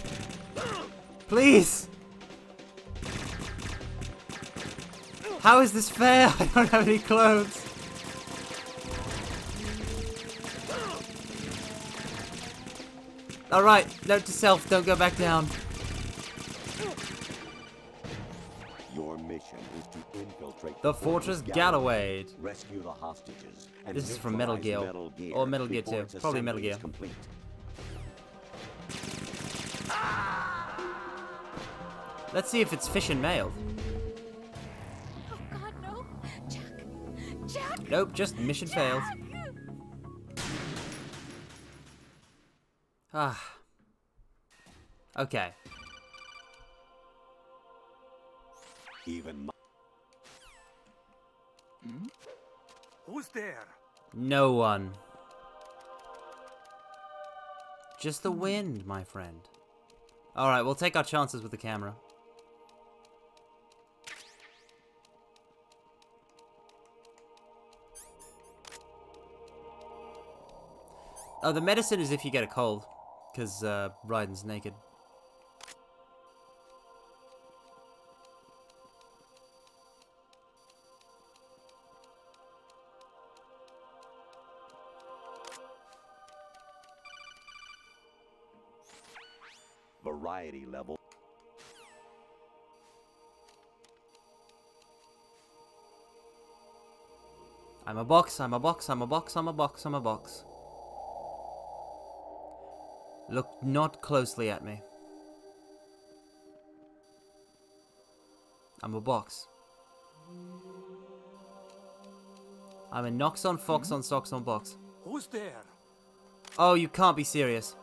Please! How is this fair? I don't have any clothes. Alright, note to self, don't go back down.
Your mission is to infiltrate
the Fortress Galloway.
Rescue the hostages. And
this is from Metal Gear. Or Metal Gear 2. Probably Metal Gear.
Complete.
Let's see if it's fish and mailed.
Oh God, no! Jack! Jack!
Nope, just mission failed. Ah. Okay.
Even
Who's there?
No one. Just the wind, my friend. Alright, we'll take our chances with the camera. Oh, the medicine is if you get a cold. Because Raiden's naked.
variety level.
I'm a box, I'm a box, I'm a box, I'm a box, I'm a box. Look not closely at me. I'm a box. I'm a Nox on Fox on Socks on Box.
Who's there?
Oh, you can't be serious.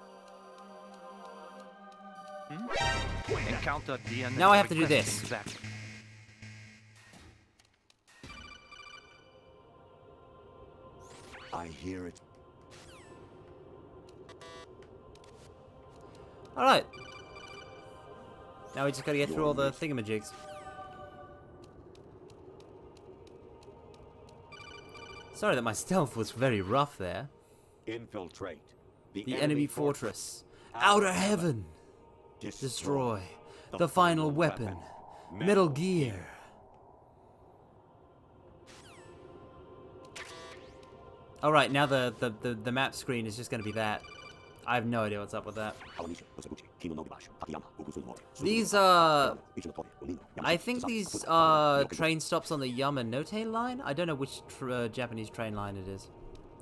Encounter DNA.
Now I have to do this.
I hear it.
Alright. Now we just gotta get through all the thingamajigs. Sorry that my stealth was very rough there.
Infiltrate
the enemy fortress. Outer heaven. Destroy. The final weapon. Metal Gear. Alright, now the map screen is just gonna be that. I have no idea what's up with that. These are... I think these are train stops on the Yamanote line? I don't know which Japanese train line it is.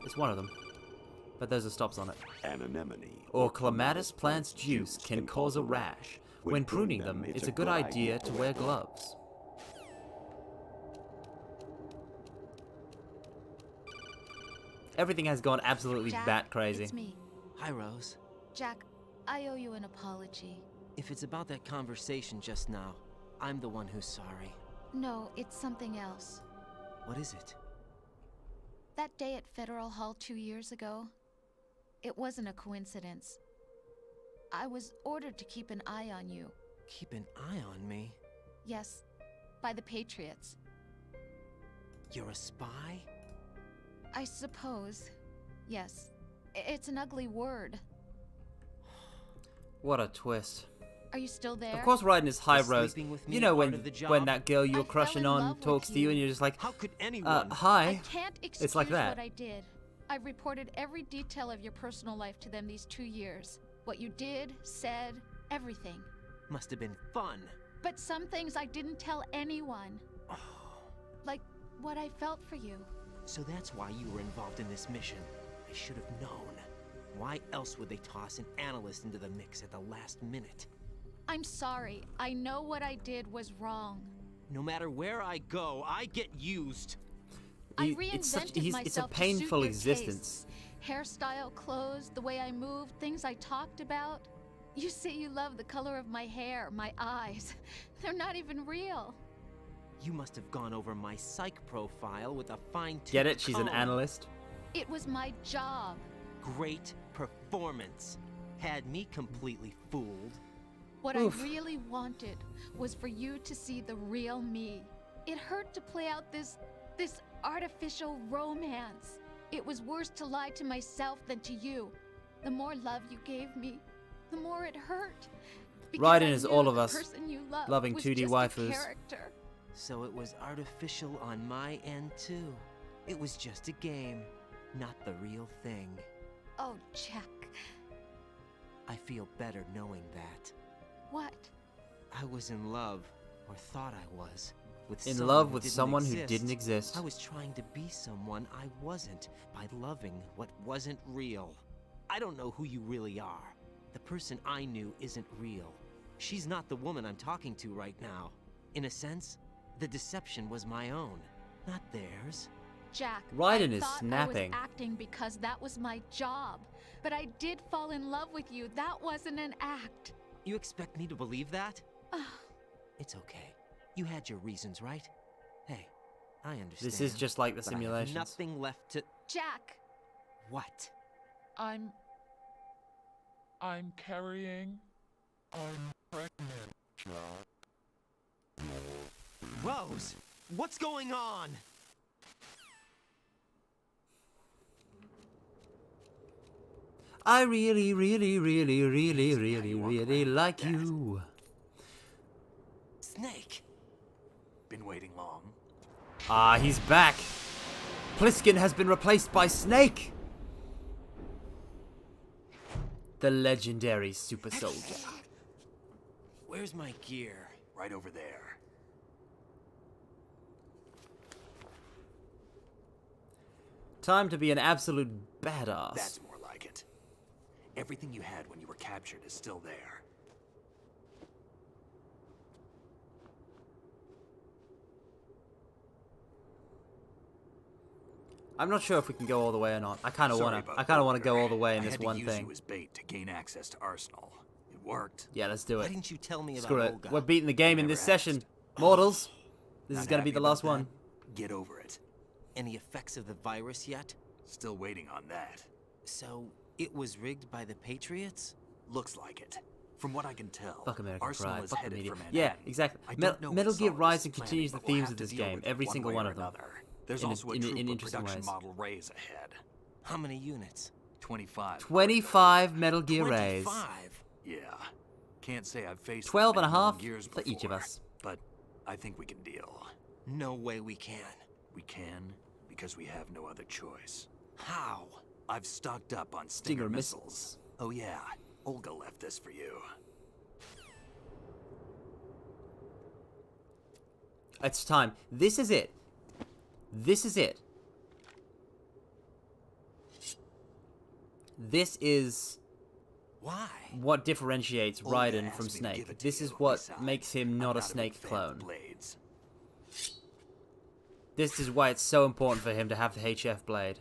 It's one of them. But those are stops on it. Or clematis plant's juice can cause a rash. When pruning them, it's a good idea to wear gloves. Everything has gone absolutely
Jack,
bat crazy.
It's me.
Hi, Rose.
Jack, I owe you an apology.
If it's about that conversation just now, I'm the one who's sorry.
No, it's something else.
What is it?
That day at Federal Hall 2 years ago, it wasn't a coincidence. I was ordered to keep an eye on you.
Keep an eye on me?
Yes, by the Patriots.
You're a spy?
I suppose. Yes. It's an ugly word.
What a twist.
Are you still there?
Of course Raiden is high, Rose. You know when that girl you're
I
crushing
fell in
on
love
talks
with
to you
you.
and you're just like,
How could anyone?
hi.
I can't excuse
It's like that.
what I did. I've reported every detail of your personal life to them these 2 years. What you did, said, everything.
Must have been fun.
But some things I didn't tell anyone. Like what I felt for you.
So that's why you were involved in this mission. I should have known. Why else would they toss an analyst into the mix at the last minute?
I'm sorry. I know what I did was wrong.
No matter where I go, I get used.
I reinvented myself
it's a
to
painful
suit your
existence.
tastes. Hairstyle, clothes, the way I moved, things I talked about. You say you love the color of my hair, my eyes. They're not even real.
You must have gone over my psych profile with a fine-tooth
Get it? She's an
comb.
analyst.
It was my job.
Great performance. Had me completely fooled.
What
Oof.
I really wanted was for you to see the real me. It hurt to play out this artificial romance. It was worse to lie to myself than to you. The more love you gave me, the more it hurt. Because
Raiden
I
is
knew
all
the
of us
person you loved
loving
was
2D
just a
waifus.
character.
So it was artificial on my end too. It was just a game, not the real thing.
Oh, Jack.
I feel better knowing that.
What?
I was in love, or thought I was, with
In
someone
love
who
with
didn't
someone who
exist.
didn't exist.
I was trying to be someone I wasn't by loving what wasn't real. I don't know who you really are. The person I knew isn't real. She's not the woman I'm talking to right now. In a sense, the deception was my own, not theirs.
Jack,
Raiden
I
is
thought
snapping.
I was acting because that was my job. But I did fall in love with you. That wasn't an act.
You expect me to believe that? It's okay. You had your reasons, right? Hey, I understand.
This is just like the
but I have
simulations.
nothing left to...
Jack!
What?
I'm carrying. I'm pregnant, Jack.
Rose! What's going on?
I really, really, really, really, really, really like you.
Snake. Been waiting long.
Ah, he's back. Pliskin has been replaced by Snake. The legendary super soldier.
Where's my gear?
Right over there.
Time to be an absolute badass.
That's more like it. Everything you had when you were captured is still there.
I'm not sure if we can go all the way or not. I kind of
Sorry
want to.
about
I kind of
that,
want to go
Walker.
all the way in
I
this
had to
one
use
thing.
you as bait to gain access to Arsenal. It worked.
Yeah, let's do
Why
it.
didn't you tell me
Screw
about
it.
Olga?
We're beating the game in this
Never
session.
asked.
Mortals, this
Not
is going to be
happy
the
about
last one.
that? Get over it.
Any effects of the virus yet?
Still waiting on that.
So, it was rigged by the Patriots?
Looks like it. From what I can tell,
Fuck American
Arsenal
Pride.
is
Fuck the
headed
media.
for Manhattan.
Yeah, exactly.
I don't know what
Metal Gear
Solid is
Rising
planning,
continues the
but we'll
themes
have
of
to
this
deal
game.
with it
Every
one
single
way
one
or
of them.
another. There's
In
also a
in
trooper
interesting
production
ways.
model raise ahead.
How many units?
25.
25 Metal Gear Rays.
25?
Yeah. Can't say I've faced
12 and a
many Metal
half
Gears
for each of
before,
us.
But I think we can deal.
No way we can.
We can because we have no other choice.
How?
I've stocked up on
Stinger
Stinger
missiles.
missiles. Oh yeah, Olga left this for you.
It's time. This is it. This is it. This is
Why?
what differentiates
Olga
Raiden
asked
from
me to
Snake.
give it to
This
you,
is what
besides,
makes him
I'm
not a
big
Snake
fan of
clone.
blades.
This is why it's so important for him to have the HF blade.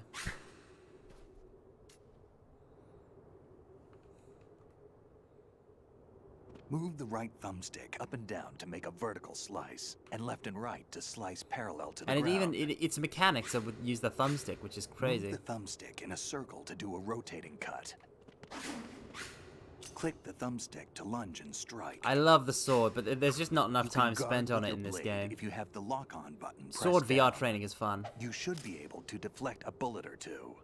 Move the right thumbstick up and down to make a vertical slice, and left and right to slice parallel to the
And
ground.
it's mechanics that would use the thumbstick, which is crazy.
Move the thumbstick in a circle to do a rotating cut. Click the thumbstick to lunge and strike.
I love the sword, but there's just not enough
You can
time
guard
spent on
with
it
your
in this
blade
game.
If you have the lock-on button
Sword
pressed
VR
down.
training is fun.
You should be able to deflect a bullet or two.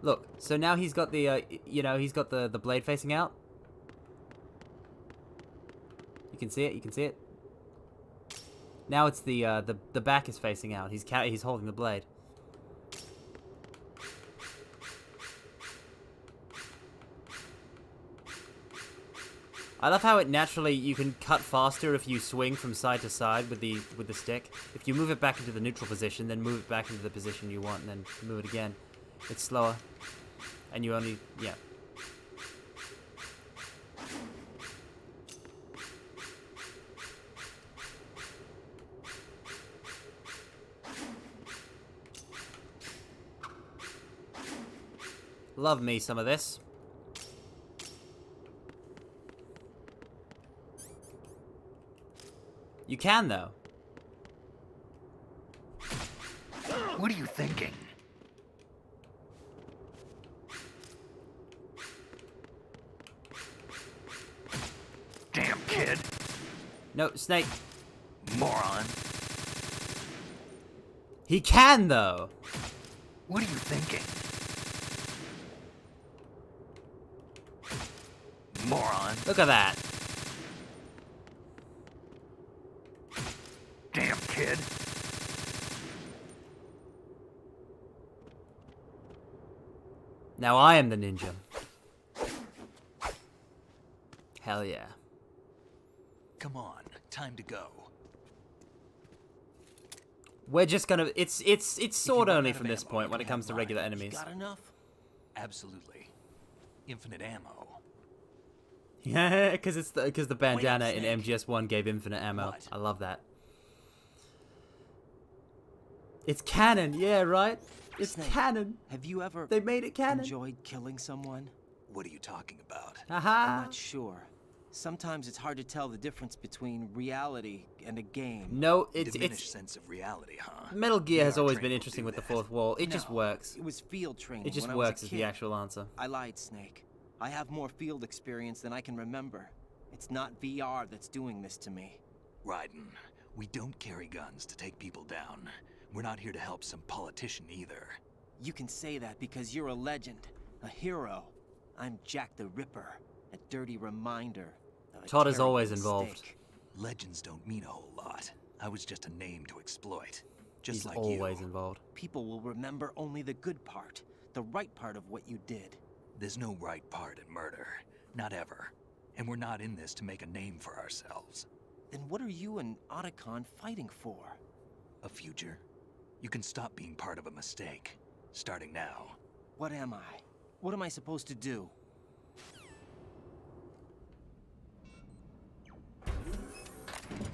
Look, so now he's got the, he's got the blade facing out. You can see it. You can see it. Now it's the back is facing out. He's holding the blade. I love how it naturally you can cut faster if you swing from side to side with the stick. If you move it back into the neutral position, then move it back into the position you want, and then move it again. It's slower, and you only Love me some of this. You can, though.
What are you thinking? Damn kid.
No, Snake.
Moron.
He can, though.
What are you thinking? Moron.
Look at that.
Damn kid.
Now I am the ninja. Hell yeah.
Come on, time to go.
We're just gonna it's sword only from this point when it comes to regular enemies.
Got enough? Absolutely. Infinite ammo.
Yeah, because the bandana in MGS1 gave infinite ammo.
What?
I love that. It's canon, yeah, right? It's
Snake,
canon.
Have you ever
They made it canon.
enjoyed killing someone?
What are you talking about?
I'm
Haha.
not sure. Sometimes it's hard to tell the difference between reality and a game.
No,
Diminished sense of reality, huh?
Metal Gear has
VR
always
training
been
will
interesting
do
with the
that.
fourth wall. It just
No,
works.
It was field training.
It just
when I was
works
a
is the
kid.
actual answer.
I lied, Snake. I have more field experience than I can remember. It's not VR that's doing this to me.
Raiden, we don't carry guns to take people down. We're not here to help some politician either.
You can say that because you're a legend, a hero. I'm Jack the Ripper, a dirty reminder of a
Todd is
terrible
always involved.
mistake.
Legends don't mean a whole lot. I was just a name to exploit. Just
He's
like
always
you.
involved.
People will remember only the good part, the right part of what you did.
There's no right part in murder. Not ever. And we're not in this to make a name for ourselves.
Then what are you and Otacon fighting for?
A future? You can stop being part of a mistake. Starting now.
What am I? What am I supposed to do?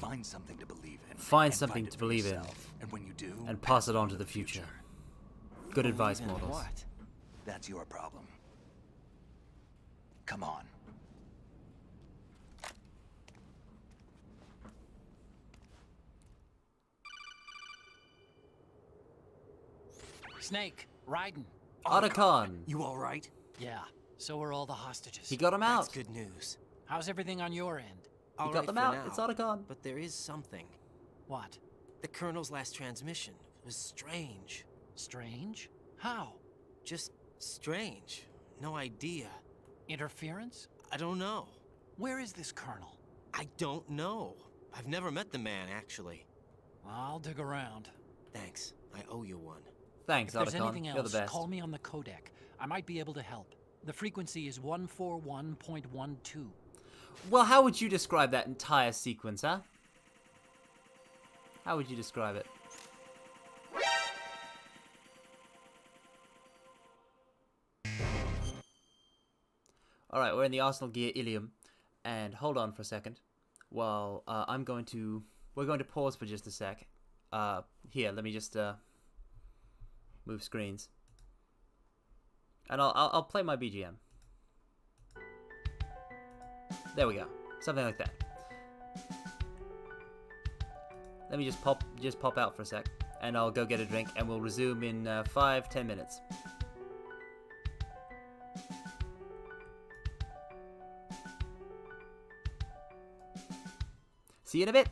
Find something to believe in.
Find
and
something
it
to
for
believe in.
yourself. And when you do,
And pass it on to the future. Good advice,
Believe in
Mortals.
what?
That's your problem. Come on.
Snake, Raiden.
Otacon.
You all right?
Yeah, so are all the hostages.
He got him
That's
out.
good news.
How's everything on your end?
He
All
got
right
them
for
out.
now,
It's Otacon.
But there is something.
What?
The Colonel's last transmission was strange.
Strange? How?
Just strange. No idea.
Interference?
I don't know.
Where is this Colonel?
I don't know. I've never met the man, actually.
I'll dig around.
Thanks. I owe you one.
Thanks,
If there's
Otacon.
anything
You're the
else,
best.
call me on the codec. I might be able to help. The frequency is 141.12.
Well, how would you describe that entire sequence, huh? How would you describe it? Alright, we're in the Arsenal Gear Ilium. And hold on for a second. While we're going to pause for just a sec. Here, let me just move screens, and I'll play my BGM. There we go, something like that. Let me just pop out for a sec, and I'll go get a drink, and we'll resume in 5-10 minutes. See you in a bit.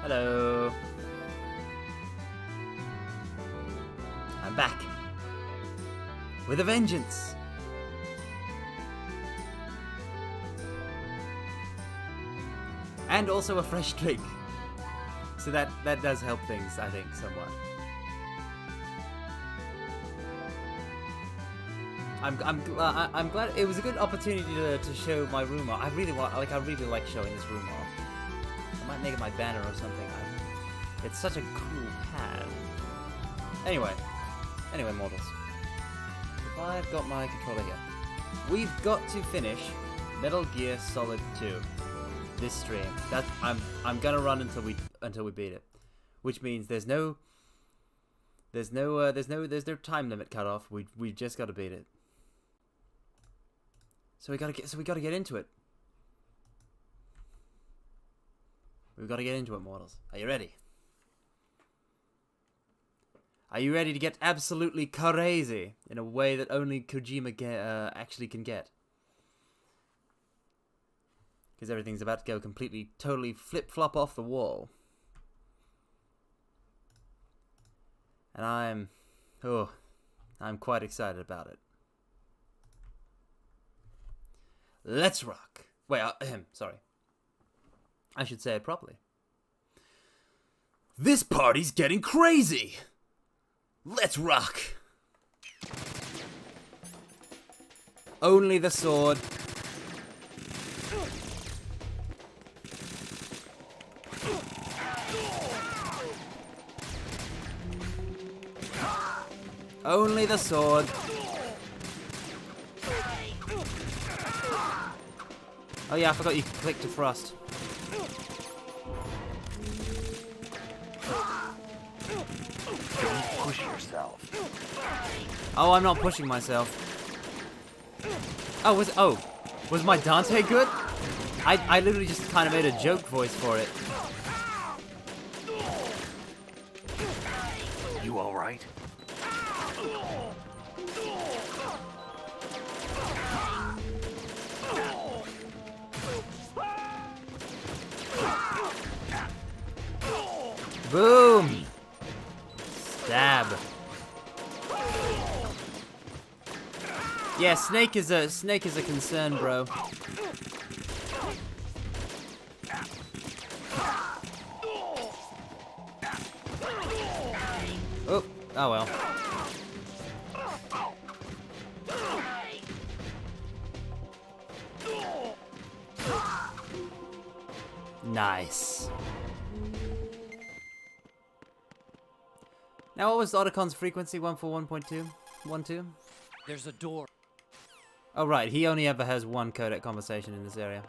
Hello. I'm back. With a vengeance. And also a fresh drink. So that does help things, I think, somewhat. I'm glad it was a good opportunity to show my room off. I really like showing this room off. I might make it my banner or something. It's such a cool pad. Anyway, mortals. If I've got my controller here, we've got to finish Metal Gear Solid 2 this stream. I'm gonna run until we beat it, which means there's no time limit cut off. We've just got to beat it. So we gotta get into it. We've got to get into it, mortals. Are you ready? Are you ready to get absolutely crazy in a way that only Kojima actually can get? Because everything's about to go completely, totally flip-flop off the wall. And I'm quite excited about it. Let's rock. Wait, sorry. I should say it properly. This party's getting crazy. Let's rock. Only the sword. Only the sword. Oh yeah, I forgot you could click to thrust.
Don't push yourself.
Oh, I'm not pushing myself. Oh, was my Dante good? I literally just kind of made a joke voice for it.
You all right?
Boom! Stab. Yeah, Snake is a concern, bro. Oh well. Nice. Now, what was Otacon's frequency? 141.2? 12?
There's a door.
Oh, right. He only ever has one codec conversation in this area.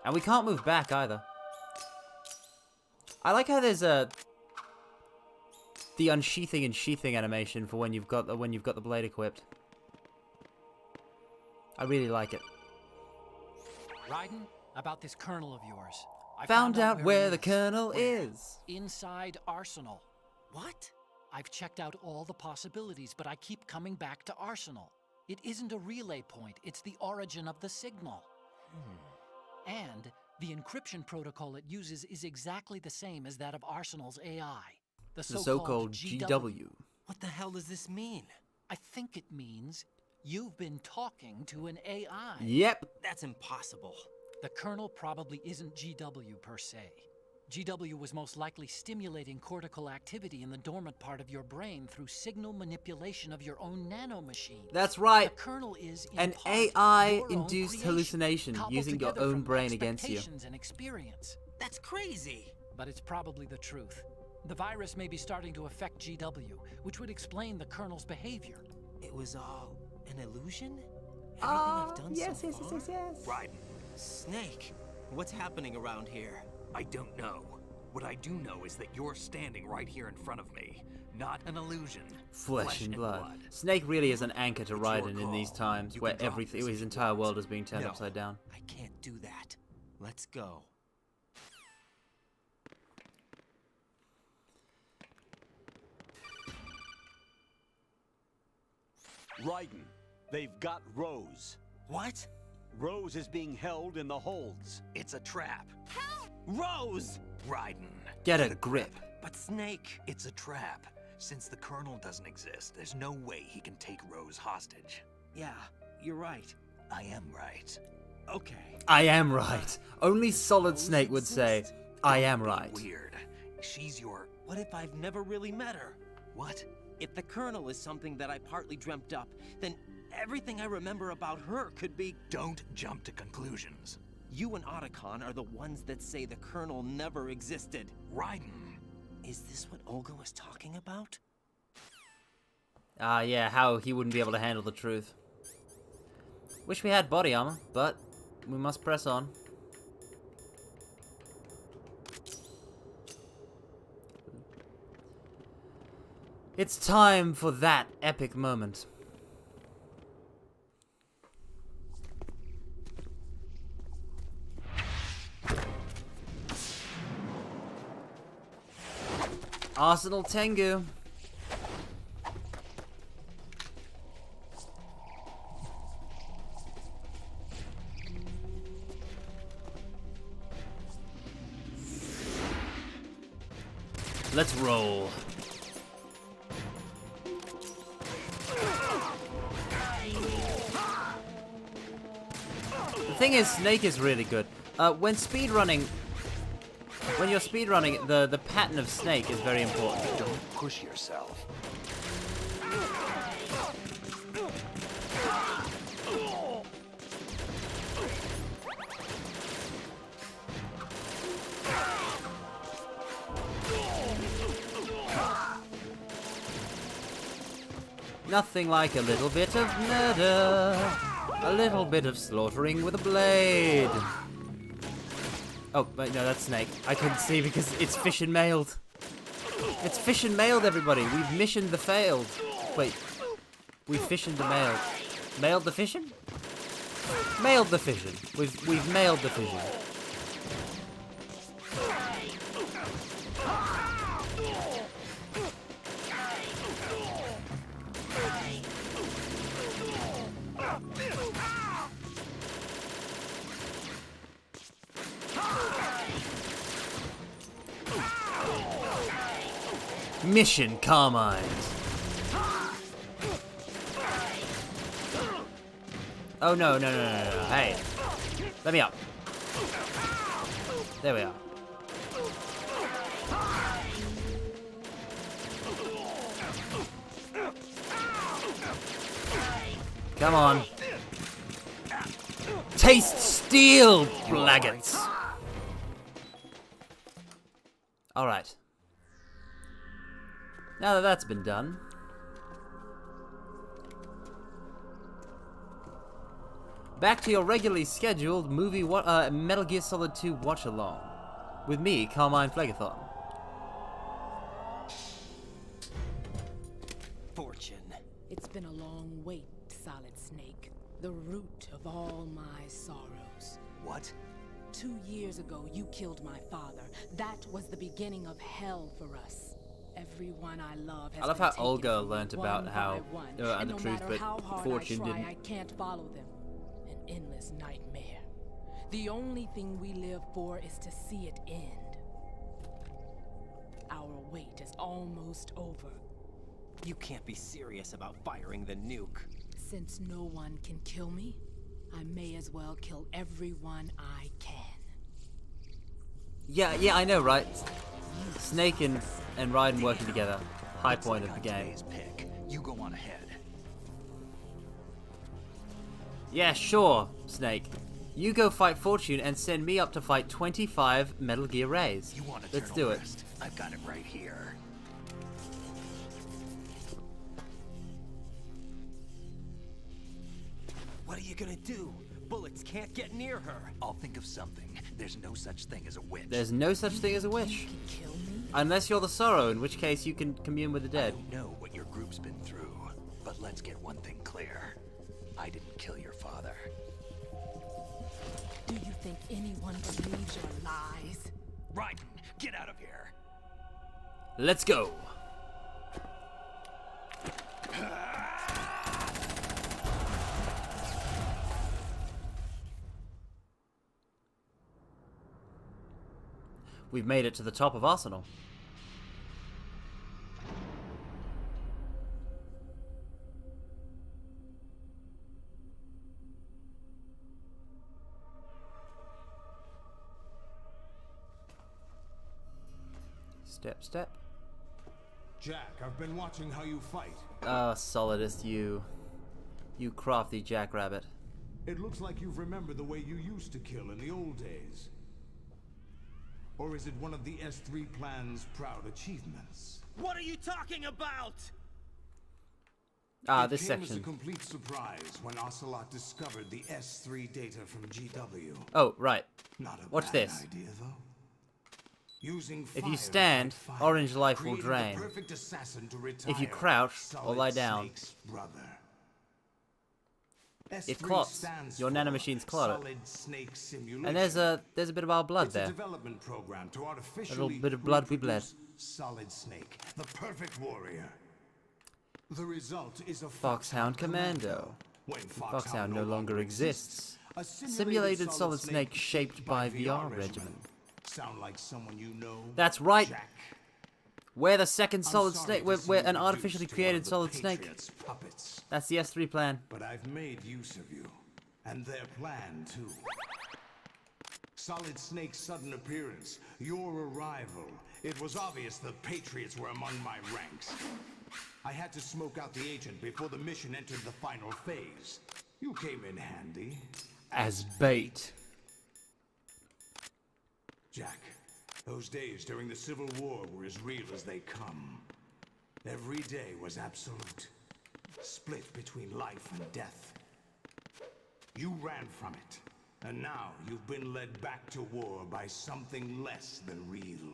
And we can't move back, either. I like how there's the unsheathing and sheathing animation for when you've got the blade equipped. I really like it.
Raiden, about this colonel of yours. I
found out where the colonel is.
Inside Arsenal.
What?
I've checked out all the possibilities, but I keep coming back to Arsenal. It isn't a relay point, it's the origin of the signal. And the encryption protocol it uses is exactly the same as that of Arsenal's AI. The so-called
GW.
What the hell does this mean?
I think it means you've been talking to an AI.
Yep.
That's impossible.
The colonel probably isn't GW per se. GW was most likely stimulating cortical activity in the dormant part of your brain through signal manipulation of your own nanomachine.
That's right.
The kernel is
an AI-induced hallucination using your own brain against you.
And experience.
That's crazy.
But it's probably the truth. The virus may be starting to affect GW, which would explain the colonel's behavior.
It was all an illusion? Everything I've done so far?
Yes.
Raiden.
Snake, what's happening around here?
I don't know. What I do know is that you're standing right here in front of me. Not an illusion.
Flesh and blood. Snake really is an anchor to Raiden in these times where everything, his entire world is being turned upside down.
I can't do that. Let's go.
Raiden, they've got Rose.
What?
Rose is being held in the holds.
It's a trap.
Help!
Rose!
Raiden.
Get a grip.
But Snake...
It's a trap. Since the Colonel doesn't exist, there's no way he can take Rose hostage.
Yeah, you're right.
I am right.
Okay.
I am right. Only Solid Snake would say, I am right.
Weird. She's your...
What if I've never really met her?
What?
If the Colonel is something that I partly dreamt up, then everything I remember about her could be...
Don't jump to conclusions.
You and Otacon are the ones that say the Colonel never existed.
Raiden.
Is this what Olga was talking about?
Yeah, how he wouldn't be able to handle the truth. Wish we had body armor, but we must press on. It's time for that epic moment. Arsenal Tengu. Let's roll. The thing is, Snake is really good. When you're speedrunning, the pattern of Snake is very important.
Don't push yourself.
Nothing like a little bit of murder, a little bit of slaughtering with a blade. Oh, wait, no, that's Snake. I couldn't see because it's fish and mailed. It's fish and mailed, everybody. We've missioned the failed. Wait, we fissioned the mailed. Mailed the fission? Mailed the fission. We've mailed the fission. Mission Carmine. Oh no. Hey. Let me up. There we are. Come on. Taste steel, blaggots. Alright. Now that that's been done, back to your regularly scheduled movie Metal Gear Solid 2 watch-along with me, Carmine Phlegathon.
Fortune.
It's been a long wait, Solid Snake. The root of all my sorrows.
What?
2 years ago, you killed my father. That was the beginning of hell for us. Everyone I love has
I love
been
how
taken
Olga
from me
learnt about
one
how
by one.
the
And no
truth,
matter
but
how hard
Fortune
I try,
didn't.
I can't follow them. An endless nightmare. The only thing we live for is to see it end. Our wait is almost over.
You can't be serious about firing the nuke.
Since no one can kill me, I may as well kill everyone I can.
Yeah, I know, right? Snake and Raiden working together. High point of the game.
Pick. You go on ahead.
Yeah, sure, Snake. You go fight Fortune and send me up to fight 25 Metal Gear Rays.
You want
Let's do it.
rest? I've got it right here.
What are you gonna do? Bullets can't get near her.
I'll think of something. There's no such thing as a witch.
There's no such thing as a witch. Unless you're the Sorrow, in which case you can commune with the dead.
I don't know what your group's been through, but let's get one thing clear. I didn't kill your father.
Do you think anyone believes your lies?
Raiden, get out of here.
Let's go. we've made it to the top of Arsenal. Step, step.
Jack, I've been watching how you fight.
Ah, Solidus, you crafty jackrabbit.
It looks like you've remembered the way you used to kill in the old days. Or is it one of the S3 plan's proud achievements?
What are you talking about?
Ah, this
It came as a
section.
complete surprise when Ocelot discovered the S3 data from GW.
Oh, right.
Not a
Watch
bad
this.
idea, though. Using
If
fire
you
to
stand,
fight fire
orange life will
created the
drain.
perfect assassin to
If you
retire
crouch or
Solid
lie down,
Snake's brother.
it
S3
clots.
stands
Your
for
nanomachine's clot it.
Solid Snake Simulation.
And there's a bit of our blood
It's
there.
a development program to
A
artificially
little bit of blood we bled.
reproduce Solid Snake, the perfect warrior. The result is a
Foxhound Commando.
When
Foxhound no longer exists. A simulated Solid Snake shaped by VR regimen.
Sound like someone you know?
That's right.
Jack.
We're the second Solid
sorry
Snake.
to
We're
see you
an artificially
reduced to one
created
of the
Solid Snake.
Patriots' puppets.
That's the S3 plan.
But I've made use of you. And their plan, too. Solid Snake's sudden appearance, your arrival. It was obvious the Patriots were among my ranks. I had to smoke out the agent before the mission entered the final phase. You came in handy.
As bait.
Jack, those days during the Civil War were as real as they come. Every day was absolute. Split between life and death. You ran from it. And now you've been led back to war by something less than real.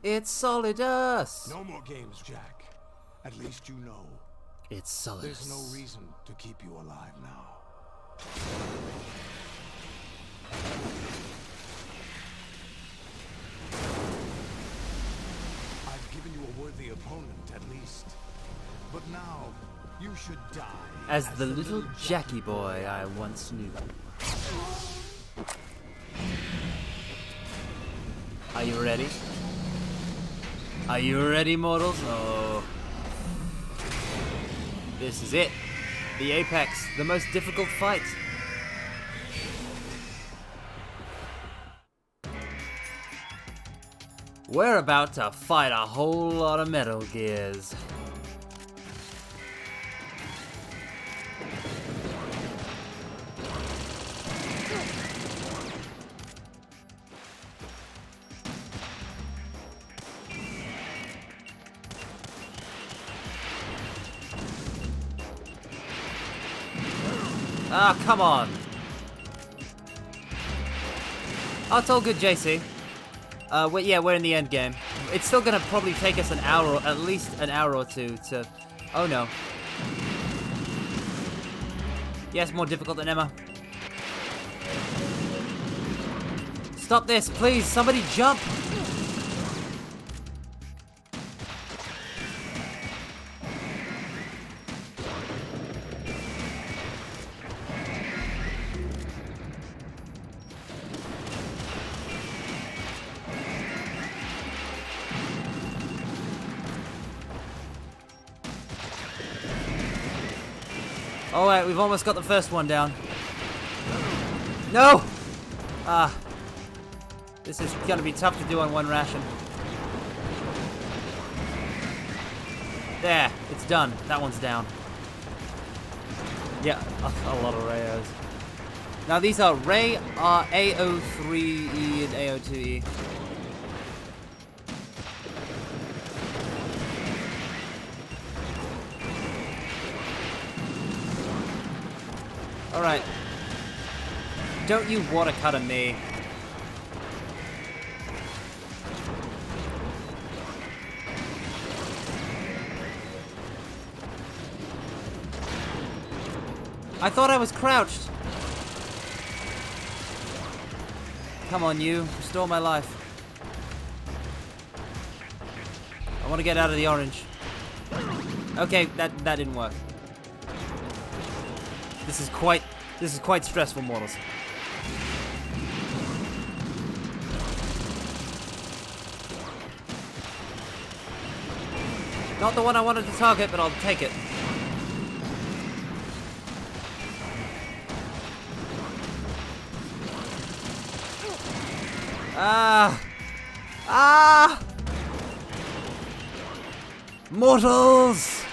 It's Solidus!
No more games, Jack. At least you know.
It's Solidus.
There's no reason to keep you alive now. I've given you a worthy opponent, at least. But now, you should die.
As the little Jackie boy I once knew. Are you ready? Are you ready, mortals? Oh. This is it. The apex. The most difficult fight. We're about to fight a whole lot of Metal Gears. Ah, come on. Oh, it's all good, JC. Yeah, we're in the end game. It's still gonna probably take us an hour, at least an hour or two to... Oh no. Yes, more difficult than Emma. Stop this, please. Somebody jump. Alright, we've almost got the first one down. No! Ah. This is gonna be tough to do on one ration. There, it's done. That one's down. Yeah, a lot of Rayos. Now these are Ray AO3E and AO2E. Alright. Don't you water cutter me. I thought I was crouched. Come on, you. Restore my life. I want to get out of the orange. Okay, that didn't work. This is quite stressful, mortals. Not the one I wanted to target, but I'll take it. Ah! Ah! Mortals!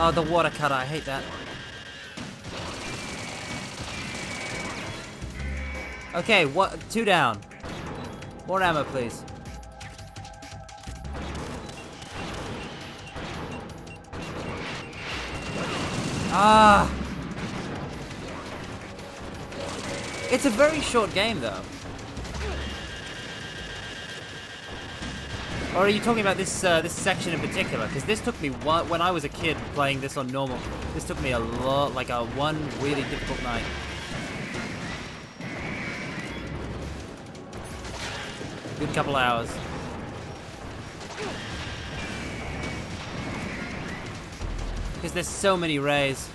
Oh, the water cutter, I hate that. Okay, what? 2 down. More ammo, please. Ah! It's a very short game, though. Or are you talking about this this section in particular? Because this took me when I was a kid playing this on normal. This took me a lot, like one really difficult night. Good couple hours. Because there's so many rays.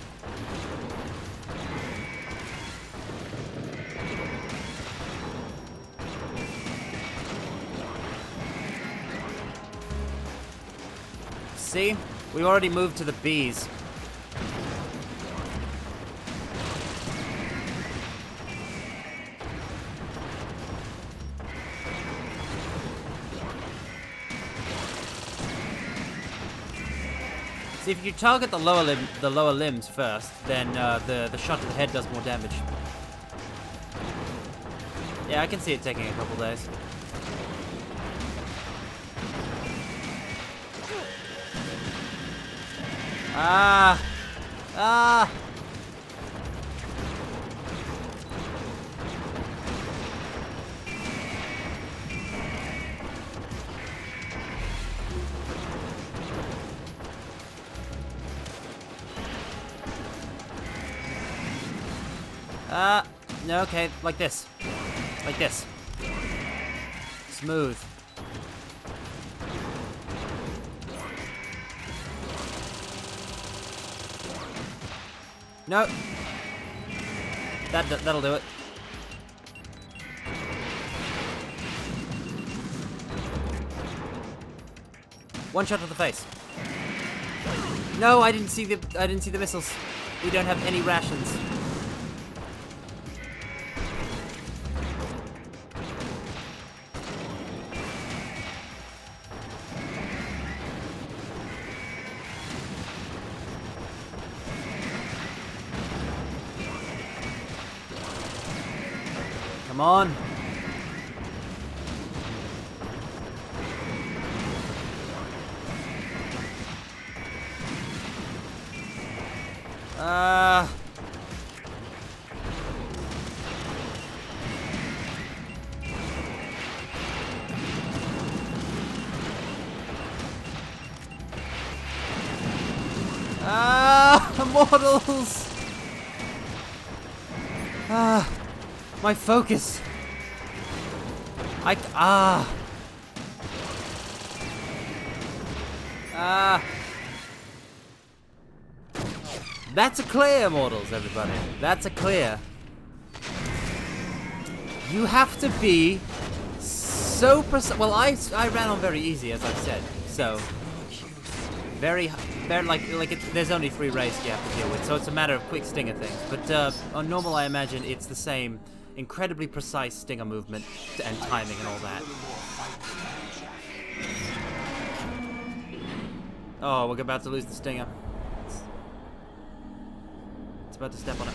See? We already moved to the bees. See, if you target the lower limbs first, then the shot to the head does more damage. Yeah, I can see it taking a couple days. Ah! Ah! No, okay, like this. Like this. Smooth. No. That'll do it. One shot to the face. No, I didn't see the missiles. We don't have any rations. Come on. Mortals! My focus. That's a clear, mortals, everybody. That's a clear. You have to be so precise. Well, I ran on very easy, as I've said. So very there's only 3 rays you have to deal with, so it's a matter of quick stinger things. But on normal, I imagine it's the same incredibly precise stinger movement and timing and all that. Oh, we're about to lose the stinger. It's about to step on it.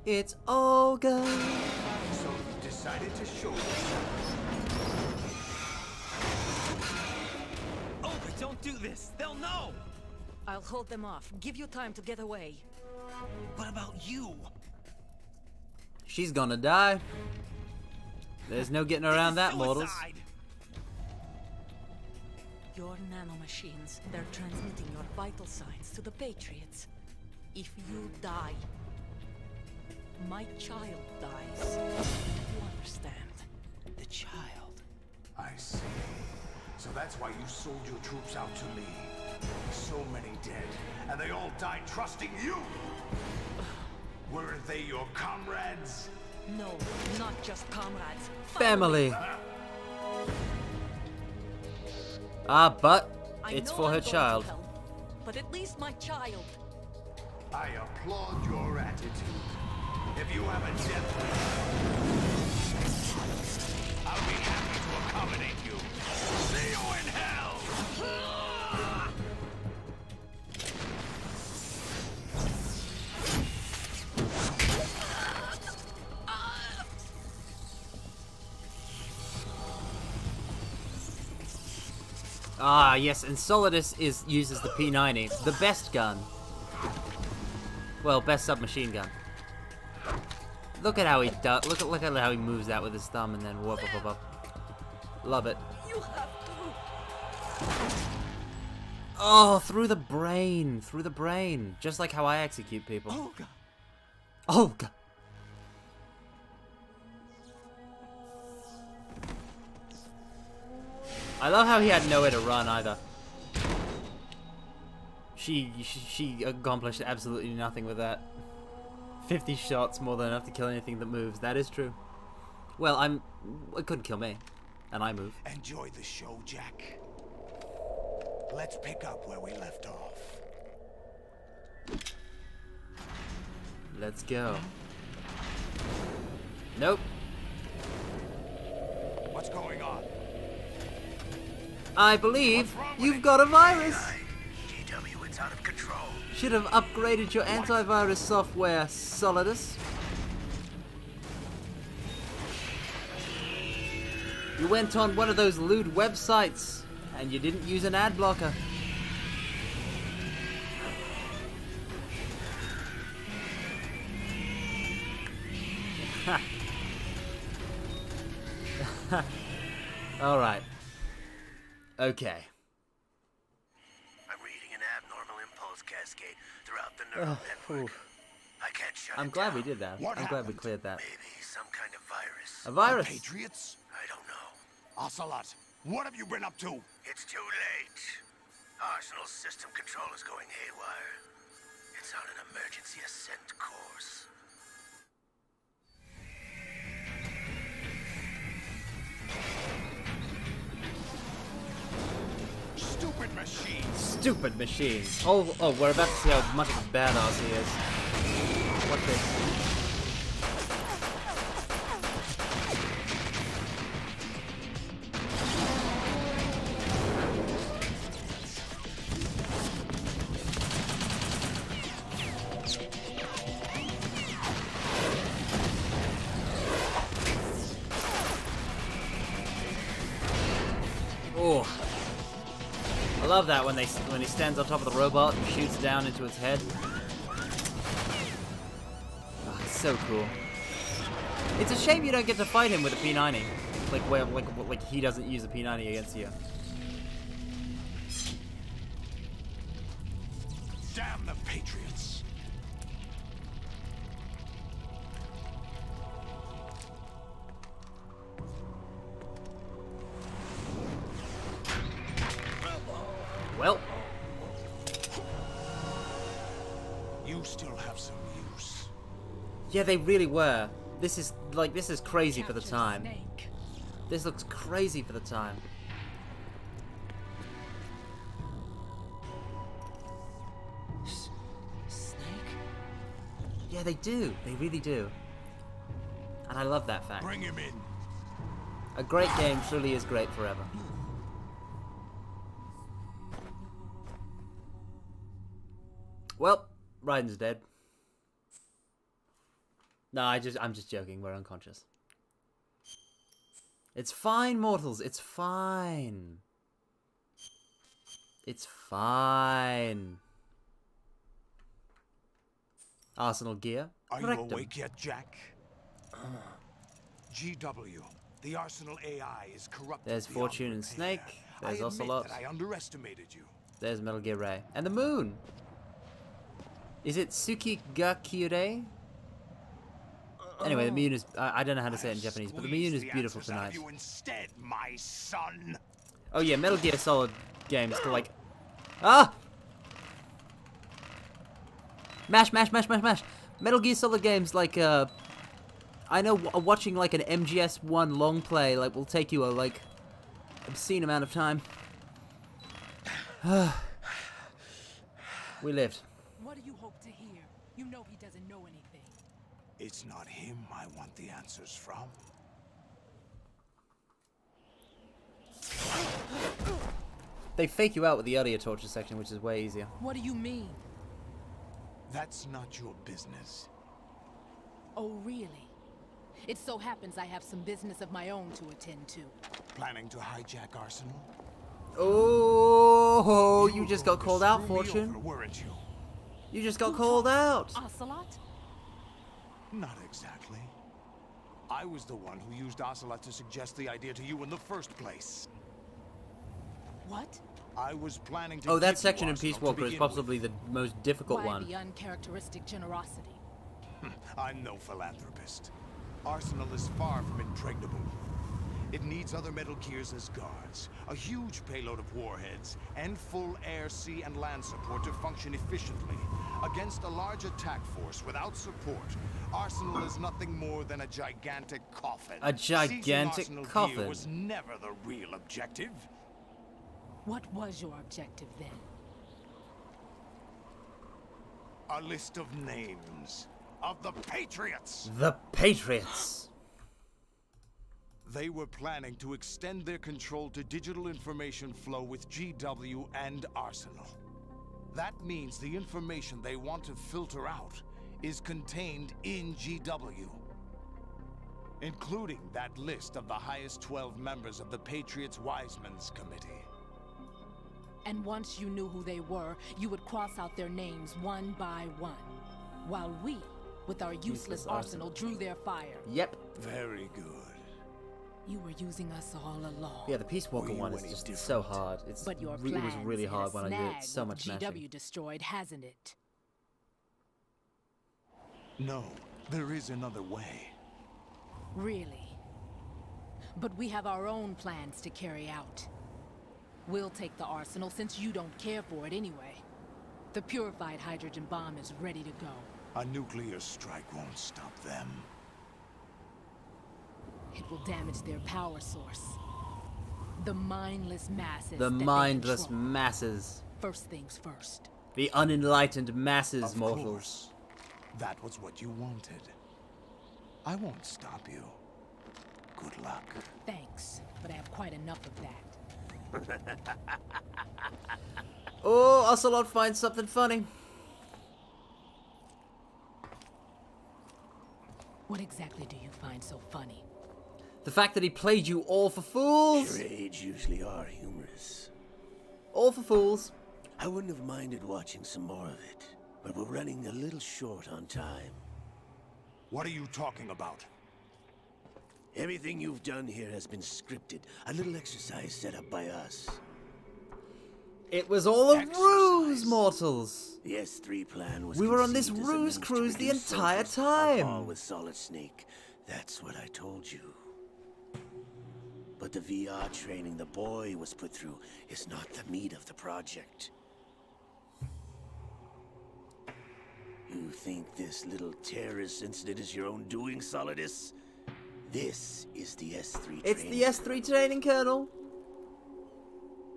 It's all good.
So you decided to show yourself.
Oh, but don't do this. They'll know.
I'll hold them off. Give you time to get away.
What about you?
She's gonna die. There's no getting around that, mortals.
Your nanomachines, they're transmitting your vital signs to the Patriots. If you die, my child dies. You understand?
that's why you sold your troops out to me. So many dead, and they all died trusting you! Weren't they your comrades?
No, not just comrades.
Family. But it's for her child.
But at least my child.
I applaud your attitude. If you have a death wish, I'll be happy to accommodate you. See you in hell!
Ah, yes, and Solidus uses the P90, the best gun. Well, best submachine gun. Look at how he does. Look at how he moves that with his thumb, and then whoop, whoop, whoop, whoop. Love it.
You have to.
Oh, through the brain, just like how I execute people.
Oh God.
Oh God. I love how he had nowhere to run either. She accomplished absolutely nothing with that. 50 shots, more than enough to kill anything that moves. That is true. Well, it couldn't kill me, and I move.
Enjoy the show, Jack. Let's pick up where we left off.
Let's go. Nope.
What's going on?
I believe you've got a virus.
GW, it's out of control.
Should have upgraded your antivirus software, Solidus. You went on one of those lewd websites, and you didn't use an ad blocker. Alright. Okay.
I'm reading an abnormal impulse cascade throughout the neural network. I can't shut
I'm
it
glad
down.
we did that. I'm glad we cleared that.
Maybe some kind of virus.
A virus?
The Patriots?
I don't know.
Ocelot, what have you been up to?
It's too late. Arsenal's system control is going haywire. It's on an emergency ascent course.
Stupid machine.
Stupid machine. Oh, we're about to see how much of a badass he is. Watch this. Oh. I love that when he stands on top of the robot and shoots down into its head. Oh, it's so cool. It's a shame you don't get to fight him with a P90. Like he doesn't use a P90 against you.
Damn the Patriots.
Well,
you still have some use.
yeah, they really were. This is crazy for the time. This looks crazy for the time.
Snake?
Yeah, they do. They really do. And I love that fact.
Bring him in.
A great game truly is great forever. Well, Raiden's dead. No, I'm just joking. We're unconscious. It's fine, mortals. It's fine. It's fine. Arsenal gear.
Are you
Rectum.
awake yet, Jack? GW, the Arsenal AI is corrupt.
There's Fortune and Snake. There's Ocelot.
I underestimated you.
There's Metal Gear Ray. And the moon! Is it Tsukigakure? Anyway, the moon is... I don't know how to say it in Japanese, but the moon is beautiful tonight.
You instead, my son.
Oh yeah, Metal Gear Solid games to like... Ah! Mash, mash, mash, mash, mash. Metal Gear Solid games like, I know watching like an MGS1 long play like will take you a like obscene amount of time. We lived.
What do you hope to hear? You know he doesn't know anything.
It's not him I want the answers from.
They fake you out with the audio torture section, which is way easier.
What do you mean?
That's not your business.
Oh, really? It so happens I have some business of my own to attend to.
Planning to hijack Arsenal?
Oh, you just got called out, Fortune.
Over, weren't you?
You just got called out.
Ocelot?
Not exactly. I was the one who used Ocelot to suggest the idea to you in the first place.
What?
I was planning to.
Oh, that section in Peace Walker is possibly the most difficult one.
Why the uncharacteristic generosity?
I'm no philanthropist. Arsenal is far from impregnable. It needs other Metal Gears as guards, a huge payload of warheads, and full air, sea, and land support to function efficiently. Against a large attack force without support, Arsenal is nothing more than a gigantic coffin.
A gigantic
Seizing Arsenal
coffin.
Gear was never the real objective.
What was your objective then?
A list of names of the Patriots.
The Patriots.
They were planning to extend their control to digital information flow with GW and Arsenal. That means the information they want to filter out is contained in GW, including that list of the highest 12 members of the Patriots Wiseman's Committee.
And once you knew who they were, you would cross out their names one by one, while we, with our useless arsenal, drew their fire.
Yep.
Very good.
You were using us all along.
Yeah, the Peace Walker one is just so hard. It was really hard when I did it. So much mashing.
GW destroyed, hasn't it?
No, there is another way.
Really? But we have our own plans to carry out. We'll take the arsenal since you don't care for it anyway. The purified hydrogen bomb is ready to go.
A nuclear strike won't stop them.
It will damage their power source. The mindless masses.
The mindless masses.
First things first.
The unenlightened masses,
Of
mortals.
course. That was what you wanted. I won't stop you. Good luck.
Thanks, but I have quite enough of that.
Oh, Ocelot finds something funny.
What exactly do you find so funny?
The fact that he played you all for fools.
Charades usually are humorous.
All for fools.
I wouldn't have minded watching some more of it, but we're running a little short on time.
What are you talking about?
Everything you've done here has been scripted. A little exercise set up by us.
It was all a ruse, mortals.
The S3 plan was.
We were on this
conceived as a
ruse
means to
cruise the
produce
entire
soldiers on par
time.
with Solid Snake. That's what I told you. But the VR training the boy was put through is not the meat of the project. You think this little terrorist incident is your own doing, Solidus? This is the S3 training.
It's the S3 training, Colonel.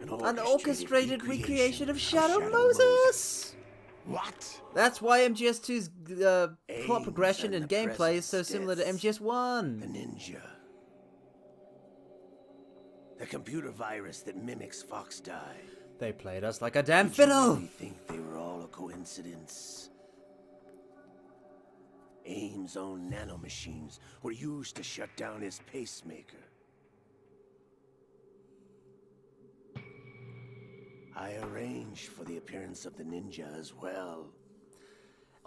An orchestrated recreation of Shadow Moses.
What?
That's why MGS2's plot progression and gameplay is so similar to MGS1.
The ninja. The computer virus that mimics Fox Die.
They played us like a damn
Did you
fiddle.
really think they were all a coincidence? AIM's own nanomachines were used to shut down his pacemaker. I arranged for the appearance of the ninja as well.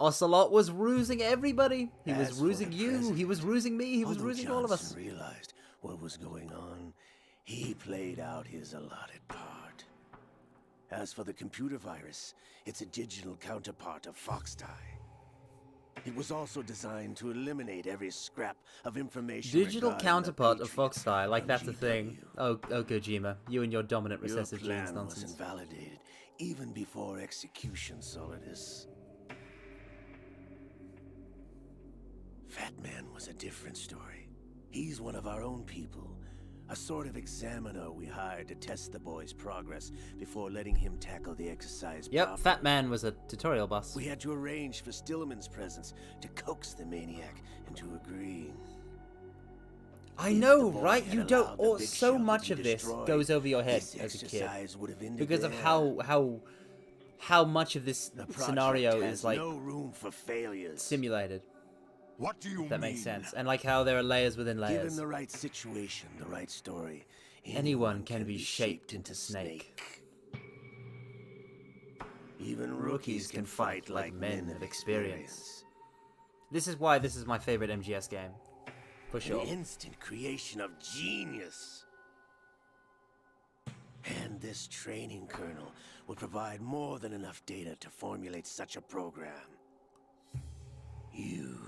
Ocelot was rusing everybody. He was
As for
rusing
the
you.
president,
He was rusing me. He was
although
rusing all of us.
Johnson realized what was going on, he played out his allotted part. As for the computer virus, it's a digital counterpart of Fox Die. It was also designed to eliminate every scrap of information.
Digital
regarding
counterpart
the
of Foxfire, like that's a thing. Oh, Kojima, you and your dominant recessive
Your
genes
plan was
nonsense.
invalidated even before execution, Solidus. Fat Man was a different story. He's one of our own people. A sort of examiner we hired to test the boy's progress before letting him tackle the exercise
Yep,
proper.
Fat Man was a tutorial boss.
We had to arrange for Stillman's presence to coax the maniac into agreeing.
I know, right? You don't. Or so much of this goes over your head as a kid because of how much of this scenario is like
no room for failures.
Simulated.
What do you
If that makes sense. And like how there are layers within layers.
Given the right situation, the right story,
anyone can be shaped into Snake.
Even rookies can fight like men of experience.
This is why this is my favorite MGS game. For sure.
An instant creation of genius. And this training kernel will provide more than enough data to formulate such a program. You,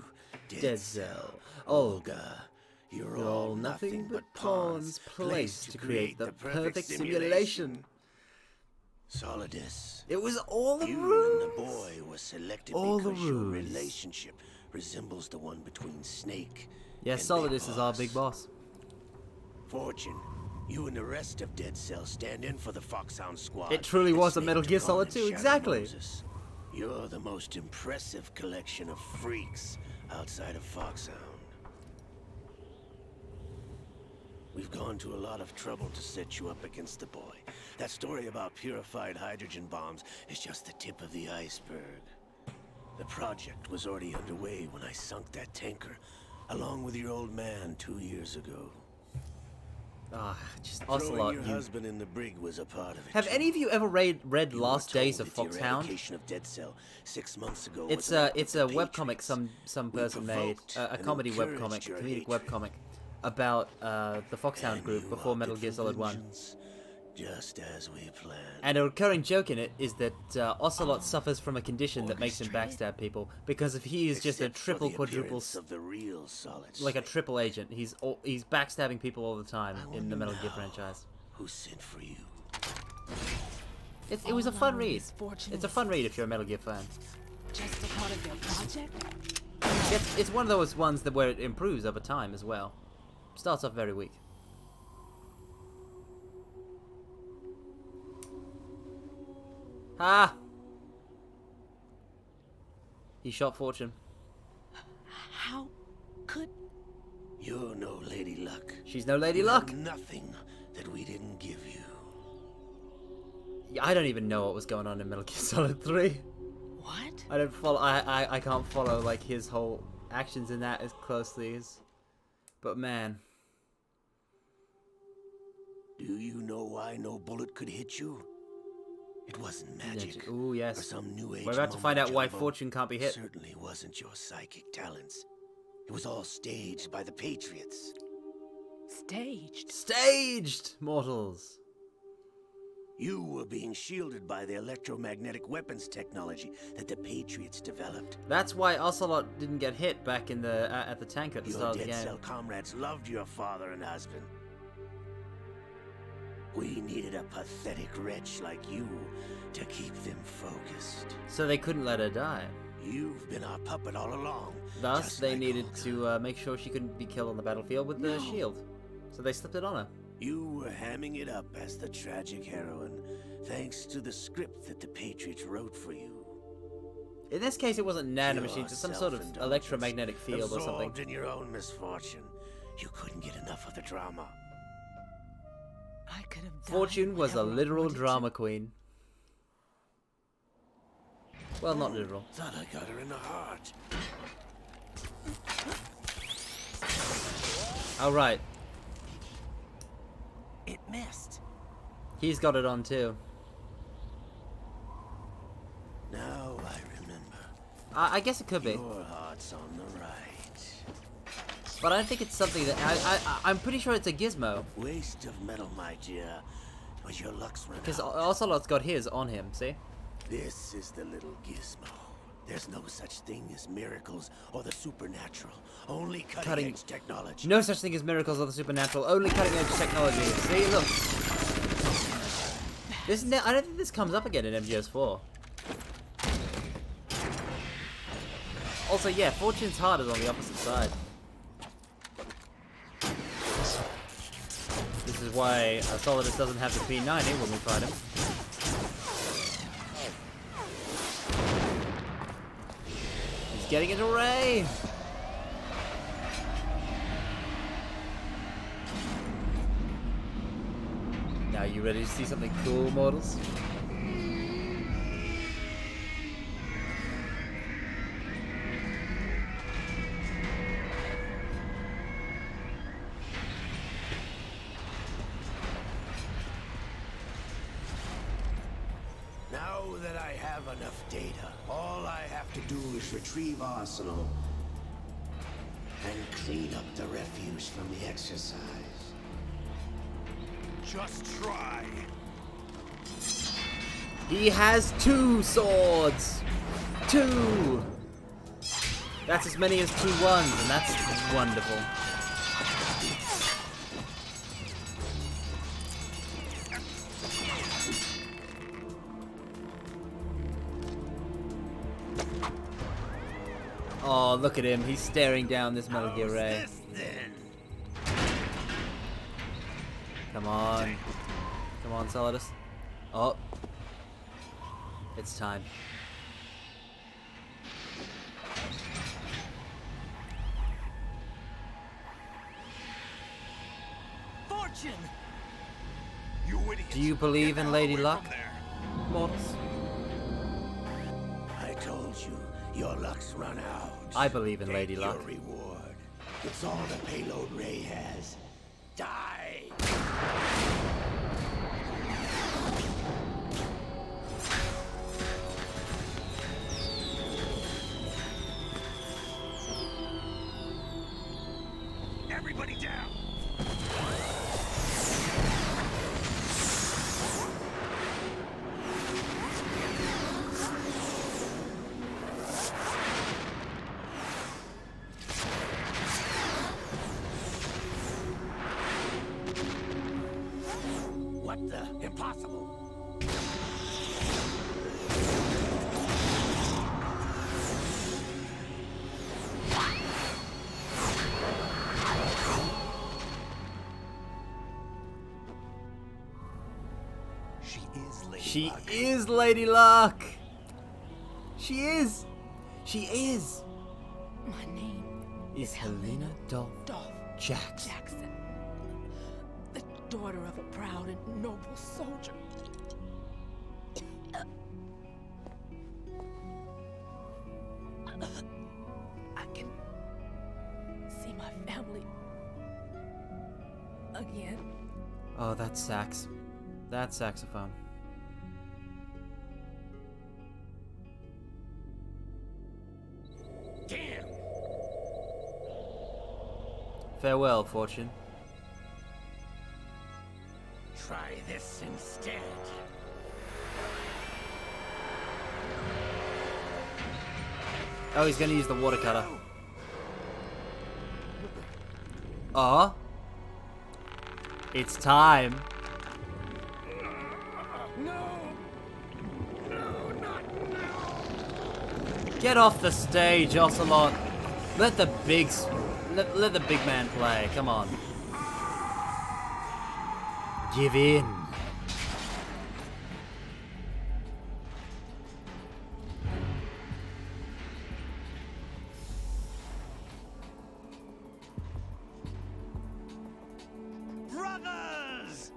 Dead Cell, Olga, you're all nothing but pawns placed to create the perfect simulation. Solidus.
It was all the
you
rules.
and the boy were selected
all
because
the
your
rules.
relationship resembles the one between Snake
Yeah,
and
Solidus
Big
is our
Boss.
big boss.
Fortune, you and the rest of Dead Cell stand in for the Foxhound Squad.
It truly
and
was a
Snake
Metal Gear
took on
Solid
and
2,
Shadow
exactly.
Moses. You're the most impressive collection of freaks outside of Foxhound. We've gone to a lot of trouble to set you up against the boy. That story about purified hydrogen bombs is just the tip of the iceberg. The project was already underway when I sunk that tanker, along with your old man 2 years ago.
Ah, just
Throwing
Ocelot.
your
You...
husband in the brig was a part of it.
Have any of you ever read Last Days of
The
Foxhound?
eradication of Dead Cell 6 months ago
It's
was
a webcomic some person made, a comedy webcomic, comedic webcomic about the Foxhound group before Metal Gear Solid 1.
Just as we planned.
And a recurring joke in it is that Ocelot suffers from a condition that makes him backstab people because if he is just a triple, quadruple,
of the real Solid
like a triple agent, he's backstabbing people all the time in the Metal Gear franchise.
Who sent for you?
It was a fun read. It's a fun read if you're a Metal Gear fan.
Just a part of your project?
It's one of those ones that where it improves over time as well. Starts off very weak. Ah! He shot Fortune.
How could...
You're no Lady Luck.
She's no Lady
You
Luck.
have nothing that we didn't give you.
Yeah, I don't even know what was going on in Metal Gear Solid 3.
What?
I don't follow. I can't follow like his whole actions in that as closely as. But man.
Do you know why no bullet could hit you? It wasn't magic.
Ooh, yes.
Or some new age
We're about to find out why
mumbo-jumbo.
Fortune can't be hit.
Certainly wasn't your psychic talents. It was all staged by the Patriots.
Staged?
Staged, mortals.
You were being shielded by the electromagnetic weapons technology that the Patriots developed.
That's why Ocelot didn't get hit back in the at the tank at the
Your
start of the
Dead
game.
Cell comrades loved your father and husband. We needed a pathetic wretch like you to keep them focused.
So they couldn't let her die.
You've been our puppet all along.
Thus,
just
they
like
needed
Olga.
to make sure she couldn't be killed on the battlefield with the shield. So they slipped it on her.
You were hamming it up as the tragic heroine, thanks to the script that the Patriots wrote for you.
In this case, it wasn't nanomachines,
Your
it's some sort of
self-indulgence,
electromagnetic field or something.
absorbed in your own misfortune. You couldn't get enough of the drama.
I could have died
Fortune was a
whenever I
literal
wanted to.
drama queen. Well, not literal.
Thought I got her in the heart.
Alright,
It missed.
he's got it on too.
Now I remember.
I guess it could be.
Your heart's on the right.
But I don't think it's something that... I'm pretty sure it's a gizmo.
Waste of metal, my dear. Was your luck's run
Because
out.
Ocelot's got his on him, see?
This is the little gizmo. There's no such thing as miracles or the supernatural. Only cutting-edge technology.
No such thing as miracles or the supernatural. Only cutting-edge technology. See, look. I don't think this comes up again in MGS4. Also, yeah, Fortune's heart is on the opposite side. This is why Solidus doesn't have the P90 when we fight him. He's getting into Ray! Now, you ready to see something cool, mortals?
Now that I have enough data, all I have to do is retrieve Arsenal and clean up the refuse from the exercise.
Just try.
He has 2 swords! 2! That's as many as 2 ones, and that's wonderful. Oh, look at him. He's staring down this Metal Gear Ray. Come on. Come on, Solidus. Oh. It's time.
Fortune! You idiot.
Do you believe in Lady Luck, mortals?
I told you, your luck's run out.
I believe in
Take
Lady Luck.
your reward. It's all the payload Ray has. Die!
Everybody down!
What the? Impossible!
She is Lady Luck! She is! She is!
My name
is Helena Dolph Jackson.
The daughter of a proud and noble soldier. I can see my family again.
Oh, that sax. That saxophone.
Damn!
Farewell, Fortune.
Try this instead.
Oh, he's gonna use the water cutter. Oh. It's time. Get off the stage, Ocelot. Let the big man play. Come on. Give in.
Brothers!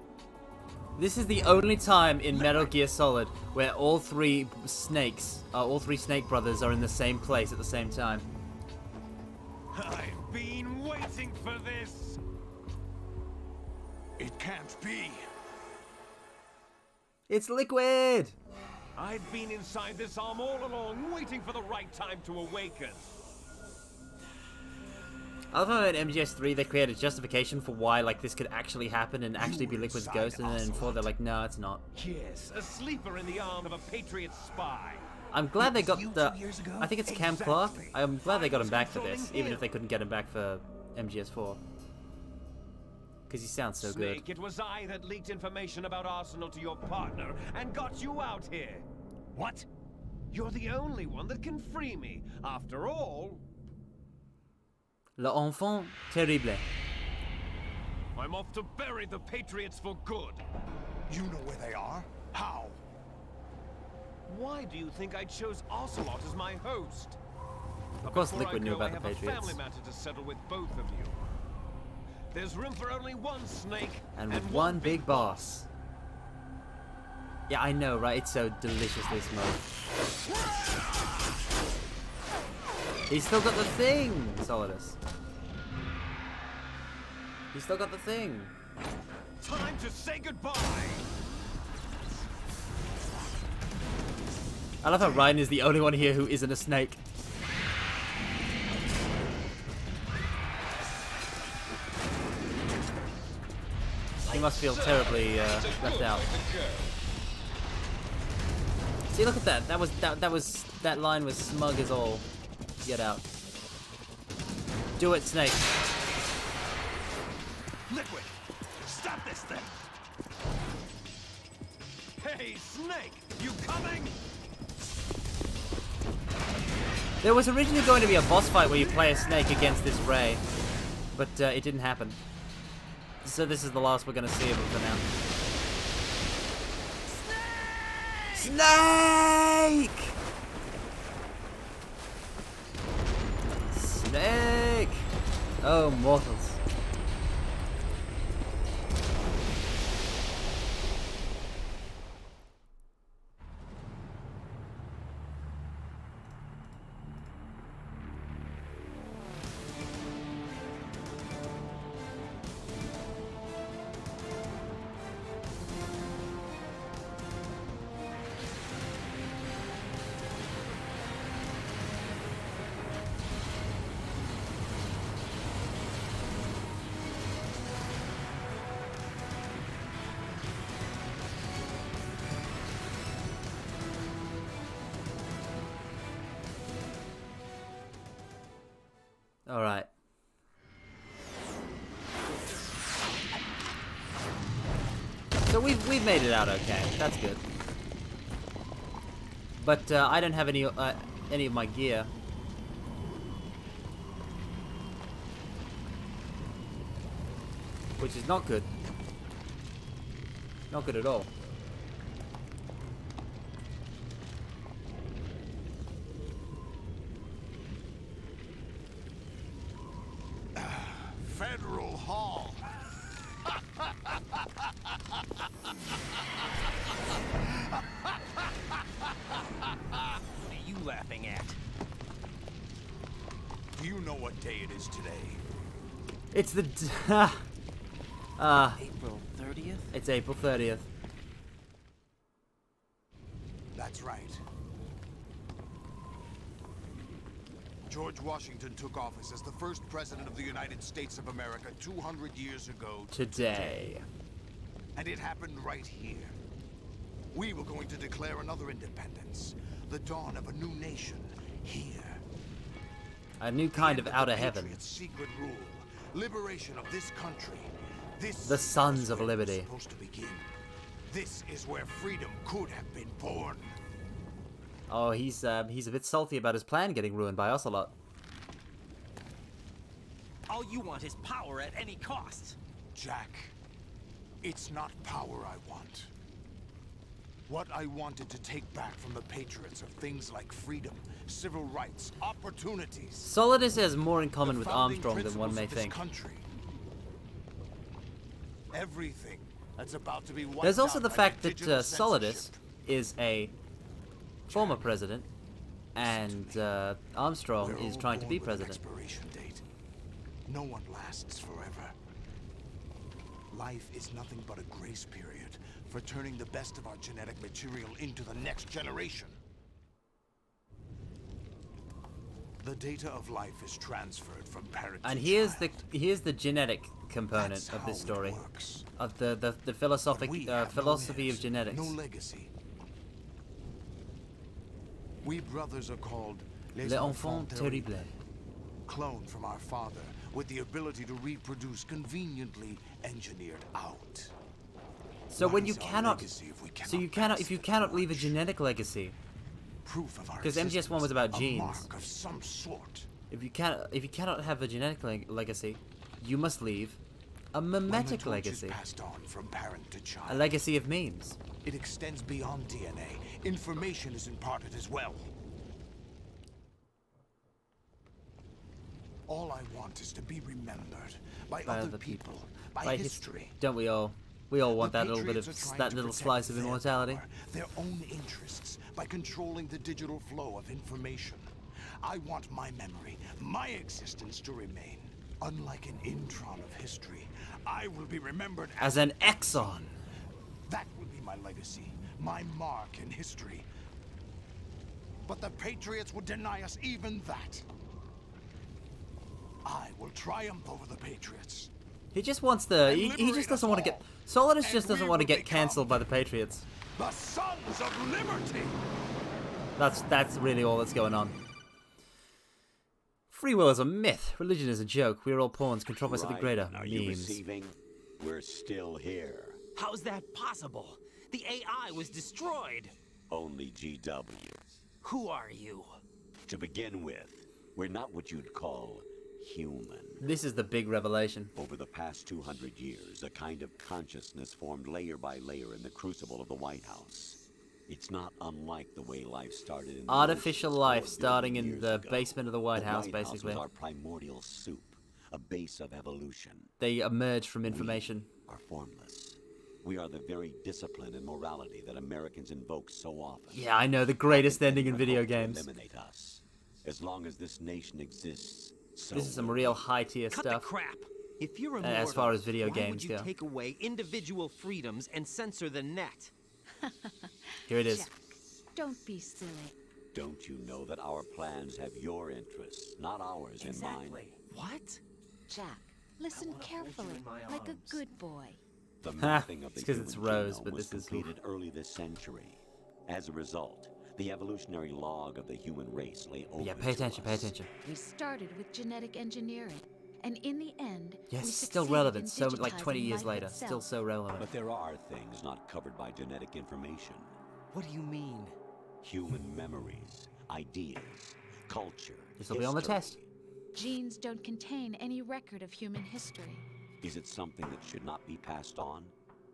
This is the only time in Metal Gear Solid where all 3 Snake brothers are in the same place at the same time.
I've been waiting for this. It can't be.
It's Liquid!
I've been inside this arm all along, waiting for the right time to awaken.
I love how in MGS3 they created justification for why this could actually happen and actually be Liquid's ghost, and then in 4 they're like, no, it's not.
Yes, a sleeper in the arm of a Patriot spy.
I'm glad they got the... I think it's Cam Clark. I'm glad they got him back for this, even if they couldn't get him back for MGS4. Because he sounds so good.
Snake, it was I that leaked information about Arsenal to your partner and got you out here. What? You're the only one that can free me. After all...
L'enfant terrible.
I'm off to bury the Patriots for good.
You know where they are? How?
Why do you think I chose Ocelot as my host?
Of course
Before
Liquid
I
knew
go,
about
I
the
have
Patriots.
a family matter to settle with both of you. There's room for only one Snake
And with one big boss. Yeah, I know, right? It's so deliciously smoked. He's still got the thing, Solidus. He's still got the thing.
Time to say goodbye.
I love how Ryan is the only one here who isn't a snake. He must feel terribly left out. See, look at that. That line was smug as all. Get out. Do it, Snake.
Liquid, stop this thing. Hey, Snake, you coming?
There was originally going to be a boss fight where you play a snake against this Ray, but it didn't happen. So this is the last we're going to see of it for now. Snake! Snake! Oh, mortals. All right. So we've made it out okay. That's good. But I don't have any of my gear. Which is not good. Not good at all.
Federal Hall.
What are you laughing at?
Do you know what day it is today?
It's the
April 30th?
It's April 30th.
That's right. George Washington took office as the first president of the United States of America 200 years ago
Today.
And it happened right here. We were going to declare another independence. The dawn of a new nation here.
A new kind of outer heaven.
Patriots' secret rule. Liberation of this country. This
The Sons
is
of
where it was
Liberty.
supposed to begin. This is where freedom could have been born.
Oh, he's a bit salty about his plan getting ruined by Ocelot.
All you want is power at any cost.
Jack, it's not power I want. What I wanted to take back from the Patriots are things like freedom, civil rights, opportunities.
Solidus has more in common
The
with
founding
Armstrong than one
principles
may
of this
think.
country. Everything that's about to be wiped
There's also
out
the
by
fact that
digital
Solidus
censorship.
is a former president, and Armstrong
We're
is
all
trying to
born
be
with an
president.
expiration date. No one lasts forever. Life is nothing but a grace period for turning the best of our genetic material into the next generation. The data of life is transferred from parent
And
to
here's
child.
the genetic component of this story, of the philosophy
We have no
philosophy of
heirs,
genetics.
No legacy. We brothers are called
Les enfants terribles.
Cloned from our father, with the ability to reproduce conveniently engineered out.
So when you cannot, if you cannot leave a genetic legacy,
proof of our
because MGS1 was about genes.
A mark of some sort.
If you cannot have a genetic legacy, you must leave a mimetic legacy.
Passed on from parent to child.
A legacy of memes.
It extends beyond DNA. Information is imparted as well. All I want is to be remembered by other people, by history.
Don't we all? We all want that little bit of slice of immortality.
Their own interests by controlling the digital flow of information. I want my memory, my existence to remain. Unlike an intron of history, I will be remembered
as an exon.
That will be my legacy, my mark in history. But the Patriots would deny us even that. I will triumph over the Patriots.
He just wants the. He just doesn't want to get. Solidus just doesn't want to get cancelled by the Patriots.
The Sons of Liberty.
That's really all that's going on. Free will is a myth. Religion is a joke. We are all pawns controlled by something greater.
Are you
Memes.
receiving? We're still here.
How's that possible? The AI was destroyed.
Only GW.
Who are you?
To begin with, we're not what you'd call human.
This is the big revelation.
Over the past 200 years, a kind of consciousness formed layer by layer in the crucible of the White House. It's not unlike the way life started in the
artificial life starting in the basement of the White House, basically.
Was our primordial soup, a base of evolution.
They emerged from information.
We are formless. We are the very discipline and morality that Americans invoke so often.
Yeah, I know, the greatest ending in video games.
Eliminate us. As long as this nation exists, so
this is some real high-tier stuff.
Cut the crap. If you're immortal,
as far as video
why
games
would you
go.
take away individual freedoms and censor the net?
Here it is.
Jack, don't be silly.
Don't you know that our plans have your interests, not ours, in mind?
What?
Jack, listen carefully, like a good boy.
The mapping of the
because it's
human
Rose,
genome
but
was
this is
completed early this century. As a result, the evolutionary log of the human race lay open.
Yeah, pay attention, pay attention.
We started with genetic engineering, and in the end,
yes,
we
still
succeeded
relevant.
in
So like 20
digitizing
years
life
later,
itself.
still so relevant.
But there are things not covered by genetic information.
What do you mean?
Human memories, ideas, culture.
This will be on the test.
Genes don't contain any record of human history.
Is it something that should not be passed on?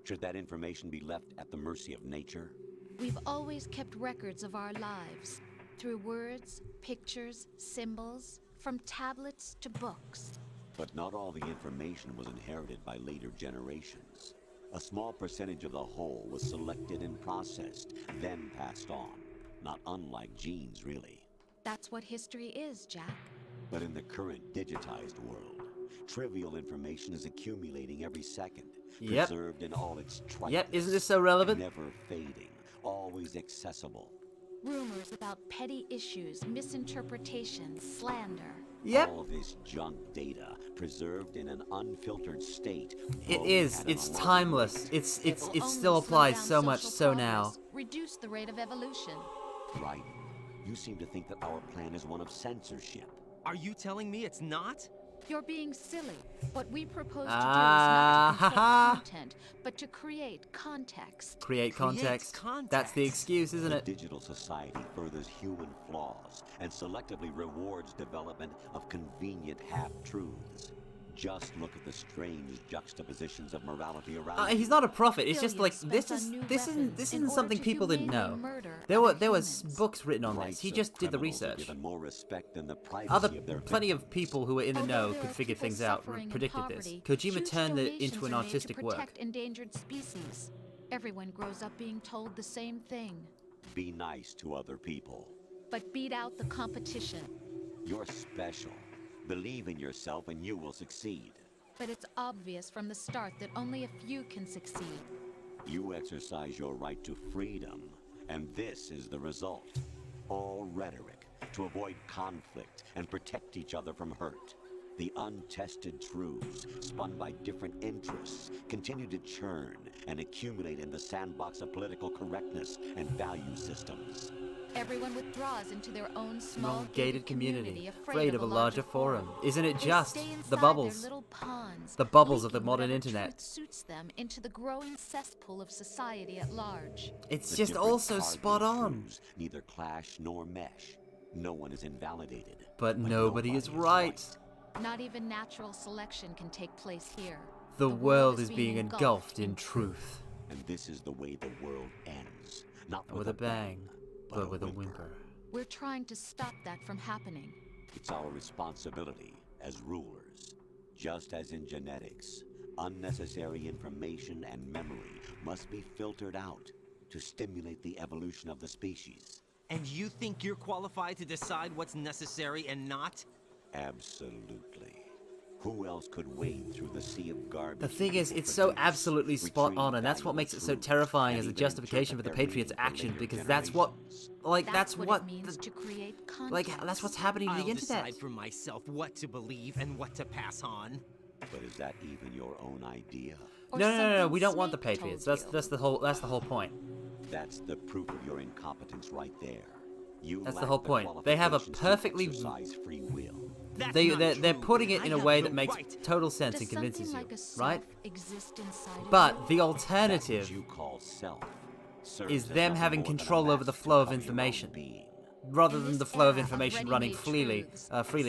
Should that information be left at the mercy of nature?
We've always kept records of our lives, through words, pictures, symbols, from tablets to books.
But not all the information was inherited by later generations. A small percentage of the whole was selected and processed, then passed on. Not unlike genes, really.
That's what history is, Jack.
But in the current digitized world, trivial information is accumulating every second, preserved in all its triteness.
Yep, isn't this so relevant?
Never fading, always accessible.
Rumors about petty issues, misinterpretations, slander.
Yep.
All this junk data preserved in an unfiltered state.
It is. It's timeless. It still applies so much so now.
Reduce the rate of evolution.
Right. You seem to think that our plan is one of censorship.
Are you telling me it's not?
You're being silly. What we propose to do is not to control content, but to create context.
Create context. That's the excuse, isn't it?
The digital society furthers human flaws and selectively rewards development of convenient half-truths. Just look at the strange juxtapositions of morality around.
He's not a prophet. It's just like this isn't something people didn't know. There were books written on this. He just did the research.
More respect than the privacy of their
plenty of people who were in the know could figure things out, predicted this. Kojima turned it into an artistic work.
Protect endangered species. Everyone grows up being told the same thing.
Be nice to other people.
But beat out the competition.
You're special. Believe in yourself and you will succeed.
But it's obvious from the start that only a few can succeed.
You exercise your right to freedom, and this is the result. All rhetoric to avoid conflict and protect each other from hurt. The untested truths, spun by different interests, continue to churn and accumulate in the sandbox of political correctness and value systems.
Everyone withdraws into their own small
gated community,
afraid of a larger forum.
Isn't it
They
just
stay
the
inside
bubbles?
their little ponds,
The bubbles of the
leaking
modern
whatever
internet.
truth suits them into the growing cesspool of society at large.
It's
The
just
different
also
target
spot on.
truths neither clash nor mesh. No one is invalidated.
But nobody is right.
Not even natural selection can take place here.
The world is being engulfed in truth.
And this is the way the world ends. Not
With a bang, but with a whimper.
We're trying to stop that from happening.
It's our responsibility as rulers. Just as in genetics, unnecessary information and memory must be filtered out to stimulate the evolution of the species.
And you think you're qualified to decide what's necessary and not?
Absolutely. Who else could wade through the sea of garbage?
The thing is, it's so absolutely spot on, and that's what makes it so terrifying as a justification for the Patriots' action, because that's what, that's what
it means to create context.
like, that's what's happening to the
I'll
internet.
decide for myself what to believe and what to pass on.
But is that even your own idea?
No, we don't want the Patriots. That's the whole point.
That's the proof of your incompetence right there. You
That's the
lack
whole point. They have a
qualifications to
perfectly
exercise free will.
they're putting it in a way that makes total sense and convinces you, right? But the alternative
you call self
is them having control over the flow of information, rather than the flow of information running freely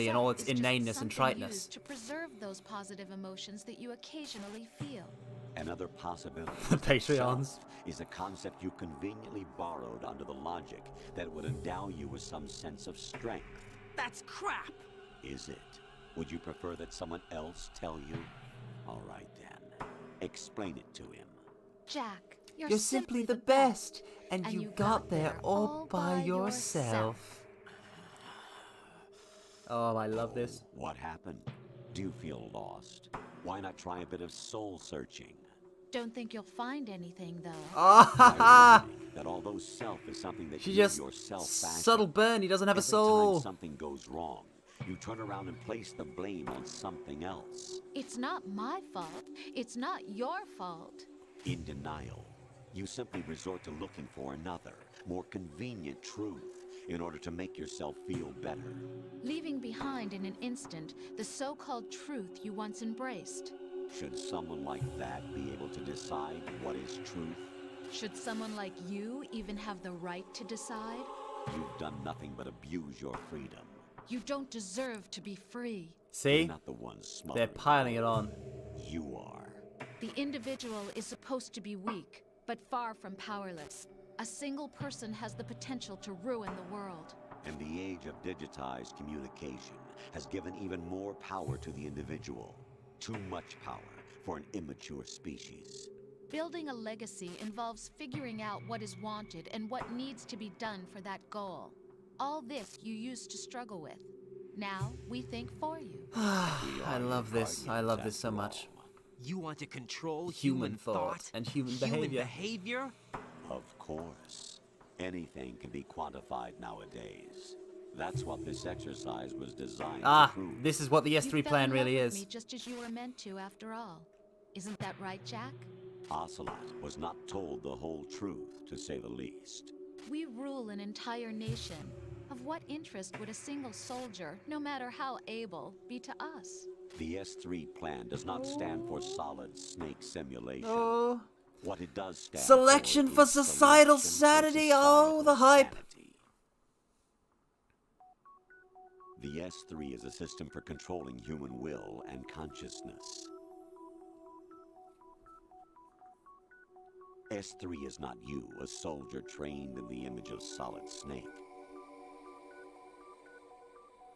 in all its inaneness and triteness.
To preserve those positive emotions that you occasionally feel.
Another possibility
The Patreons
is a concept you conveniently borrowed under the logic that would endow you with some sense of strength.
That's crap!
Is it? Would you prefer that someone else tell you? All right then. Explain it to him.
Jack,
You're simply the best, and you got there all by yourself. Oh, I love this.
What happened? Do you feel lost? Why not try a bit of soul searching?
Don't think you'll find anything, though.
That although self is something that
She
you
just
yourself fashion,
subtle burn. He doesn't have a
every
soul.
time something goes wrong, you turn around and place the blame on something else.
It's not my fault. It's not your fault.
In denial, you simply resort to looking for another, more convenient truth in order to make yourself feel better.
Leaving behind in an instant the so-called truth you once embraced.
Should someone like that be able to decide what is truth?
Should someone like you even have the right to decide?
You've done nothing but abuse your freedom.
You don't deserve to be free.
See?
You're not the one
They're
smothering.
piling it on.
You are.
The individual is supposed to be weak, but far from powerless. A single person has the potential to ruin the world.
And the age of digitized communication has given even more power to the individual. Too much power for an immature species.
Building a legacy involves figuring out what is wanted and what needs to be done for that goal. All this you used to struggle with. Now we think for you.
I love this. I love this so much.
You want to control
Human thought and human behavior.
behavior?
Of course. Anything can be quantified nowadays. That's what this exercise was designed to prove.
This is what the S3 plan really
You fell in love with
is.
me just as you were meant to, after all. Isn't that right, Jack?
Ocelot was not told the whole truth, to say the least.
We rule an entire nation. Of what interest would a single soldier, no matter how able, be to us?
The S3 plan does not stand for solid snake simulation.
Oh.
What it does stand
Selection for
is
societal
selection for
sanity. Oh, the hype.
sanity. The S3 is a system for controlling human will and consciousness. S3 is not you, a soldier trained in the image of solid snake.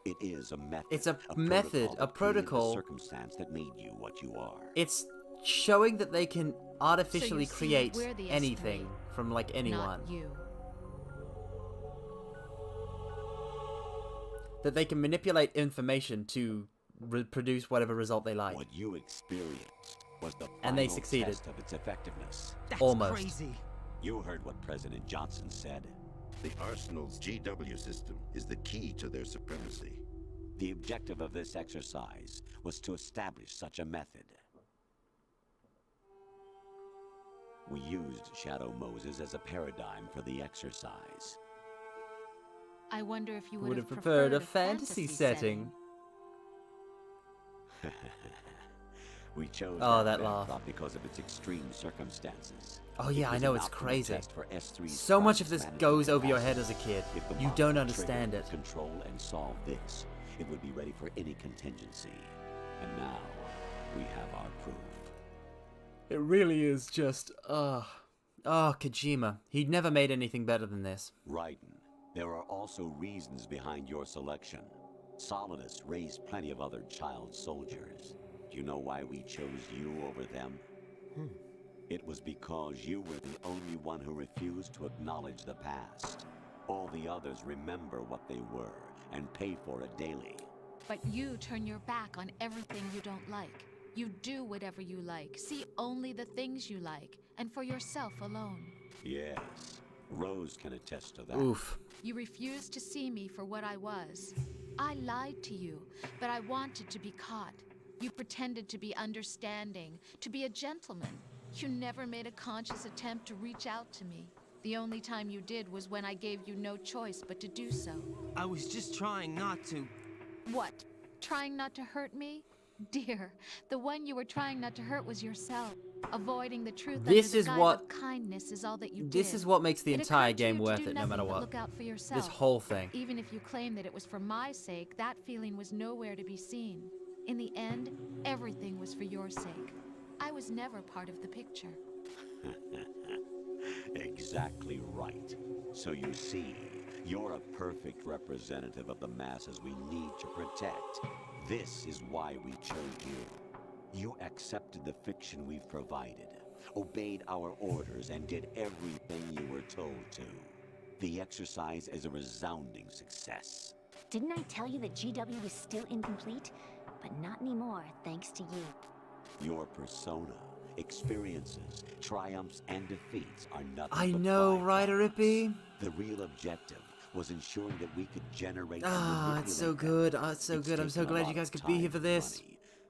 It is a method.
It's a method, a
that created
protocol.
the circumstance that made you what you are.
It's showing that they can artificially
see,
create
we're the
anything
S3,
from like anyone.
Not you.
That they can manipulate information to produce whatever result they like.
What you experienced was the
And they
final
succeeded.
test of its effectiveness.
That's
Almost.
crazy.
You heard what President Johnson said.
The Arsenal's GW system is the key to their supremacy.
The objective of this exercise was to establish such a method. We used Shadow Moses as a paradigm for the exercise.
I wonder if you
would have preferred a fantasy setting.
We chose
Oh,
that
that laugh.
backdrop because of its extreme circumstances.
Oh yeah,
It
I
was
know,
an
it's
optimal
crazy.
test for S3's
So much of
crisis
this
management
goes over your
capacity.
head as a kid.
If the
You
model
don't
could
understand
trigger,
it.
control and solve this, it would be ready for any contingency. And now, we have our proof.
It really is just, Kojima. He'd never made anything better than this.
Raiden, there are also reasons behind your selection. Solidus raised plenty of other child soldiers. Do you know why we chose you over them? It was because you were the only one who refused to acknowledge the past. All the others remember what they were and pay for it daily.
But you turn your back on everything you don't like. You do whatever you like, see only the things you like, and for yourself alone.
Yes, Rose can attest to that.
Oof.
You refused to see me for what I was. I lied to you, but I wanted to be caught. You pretended to be understanding, to be a gentleman. You never made a conscious attempt to reach out to me. The only time you did was when I gave you no choice but to do so.
I was just trying not to...
What? Trying not to hurt me? Dear, the one you were trying not to hurt was yourself. Avoiding the truth
This
under the
is
guise
what-
of kindness is all that you did.
This is what makes the
It
entire
occurred to
game
you to
worth
do
it, no
nothing
matter
but
what.
Look out for yourself.
This whole thing.
Even if you claim that it was for my sake, that feeling was nowhere to be seen. In the end, everything was for your sake. I was never part of the picture.
Exactly right. So you see, you're a perfect representative of the masses we need to protect. This is why we chose you. You accepted the fiction we've provided, obeyed our orders, and did everything you were told to. The exercise is a resounding success.
Didn't I tell you that GW was still incomplete? But not anymore, thanks to you.
Your persona, experiences, triumphs, and defeats are nothing
I
but
know, right, Rippy?
The real objective was ensuring that we could generate.
Ah, it's so good. Oh, it's so good. I'm so glad you guys could be here for this.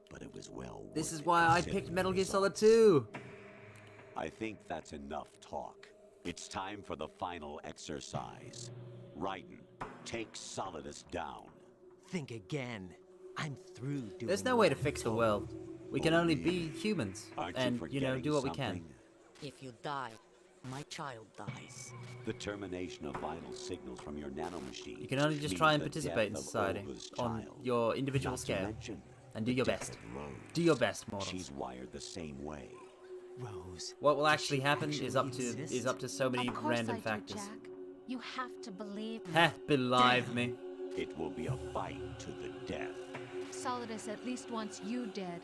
But it was well worth
This is
it
why I
considering
picked Metal
the
Gear Solid
results.
2.
I think that's enough talk. It's time for the final exercise. Raiden, take Solidus down.
Think again. I'm through doing
There's no way to fix the world. We can only be humans.
Aren't you
And, you know,
forgetting
do what we can.
something?
If you die, my child dies.
The termination of vital signals from your nanomachine.
You can only just
means
try and
the
participate in
death of
society
Olga's
on
child.
your individual
Not to
scale.
mention
And do
the
your
death
best.
of Rose.
Do your best, mortals.
She's wired the same way.
Rose.
What will actually happen is up
exist?
to so many
Of course
random
I do,
factors.
Jack. You have to believe me.
Heh, believe me.
It will be a fight to the death.
Solidus at least wants you dead.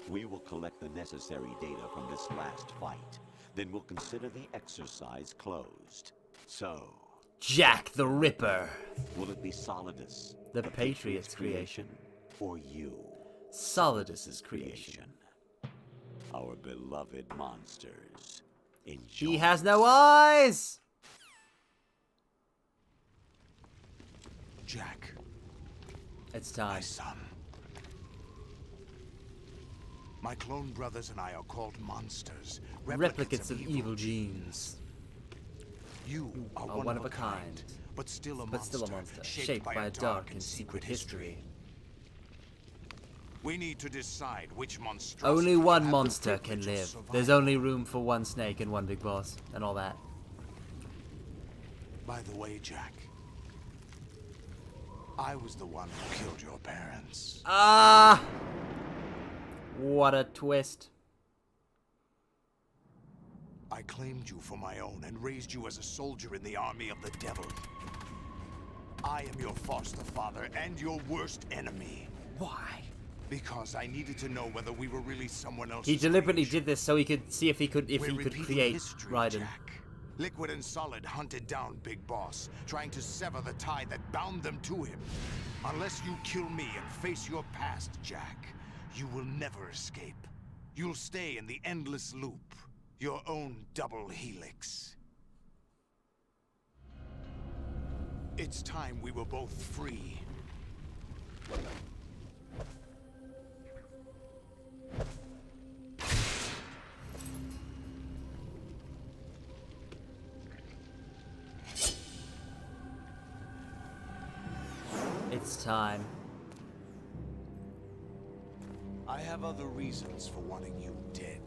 We will collect the necessary data from this last fight. Then we'll consider the exercise closed. So,
Jack the Ripper.
will it be Solidus,
The Patriot's creation.
or you,
Solidus's creation.
our beloved monsters? Enjoy.
He has no eyes!
Jack,
It's
my
time.
son. My clone brothers and I are called monsters.
Replicates of evil genes.
You are
one of a kind.
but still a monster.
Shaped by a dark and secret history.
We need to decide which monstrosity
Only
will
one
have the
monster can
privilege of
live.
survival.
There's only room for one snake and one big boss, and all that.
By the way, Jack, I was the one who killed your parents.
Ah! What a twist.
I claimed you for my own and raised you as a soldier in the army of the devil. I am your foster father and your worst enemy.
Why?
Because I needed to know whether we were really someone else's
He deliberately
creation.
did this so he could see if he could
We're repeating
create
history,
Raiden.
Jack. Liquid and Solid hunted down Big Boss, trying to sever the tie that bound them to him. Unless you kill me and face your past, Jack, you will never escape. You'll stay in the endless loop, your own double helix. It's time we were both free.
It's time.
I have other reasons for wanting you dead.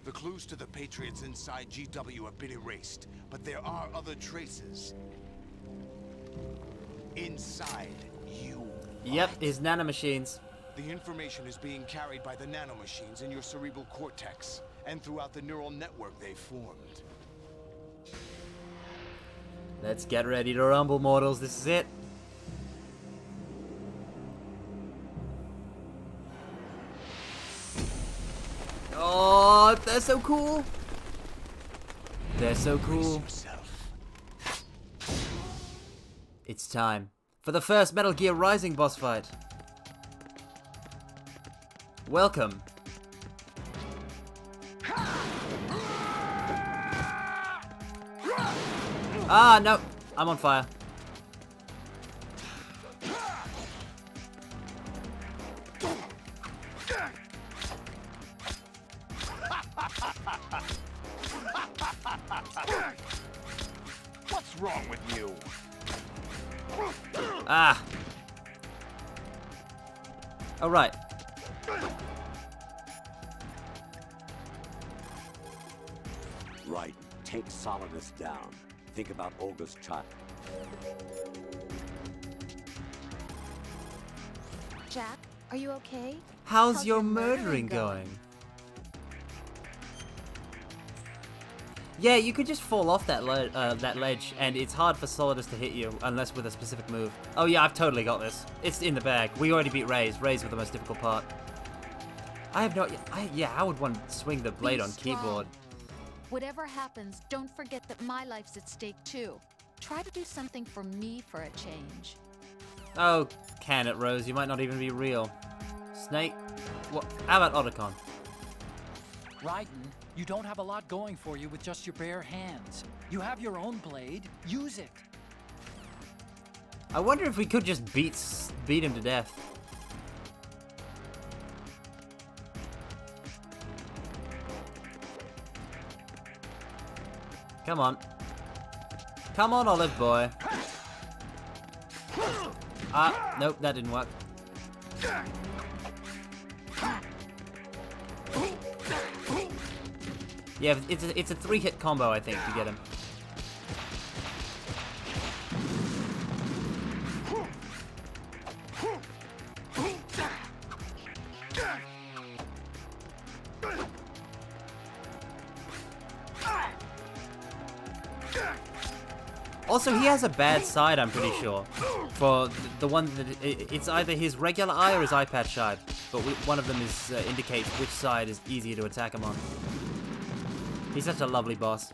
The clues to the Patriots inside GW have been erased, but there are other traces. Inside you.
Yep, his nanomachines.
The information is being carried by the nanomachines in your cerebral cortex, and throughout the neural network they formed.
Let's get ready to rumble, mortals. This is it. Oh, they're so cool. They're so cool. It's time for the first Metal Gear Rising boss fight. Welcome. Ah, no. I'm on fire.
What's wrong with you?
Ah. All right.
Right. Take Solidus down. Think about Olga's child.
Jack, are you okay?
How's your murdering going? Yeah, you could just fall off that ledge, and it's hard for Solidus to hit you unless with a specific move. Oh yeah, I've totally got this. It's in the bag. We already beat Ray's. Ray's was the most difficult part. I have no. I would want to swing the blade on keyboard.
Whatever happens, don't forget that my life's at stake too. Try to do something for me for a change.
Oh, can it, Rose? You might not even be real. Snake? What? How about Otacon?
Raiden, you don't have a lot going for you with just your bare hands. You have your own blade. Use it.
I wonder if we could just beat him to death. Come on. Come on, Olive Boy. Ah, nope, that didn't work. Yeah, it's a 3-hit combo, I think, to get him. Also, he has a bad side, I'm pretty sure. For the one that it's either his regular eye or his eye patch side, but one of them is indicates which side is easier to attack him on. He's such a lovely boss.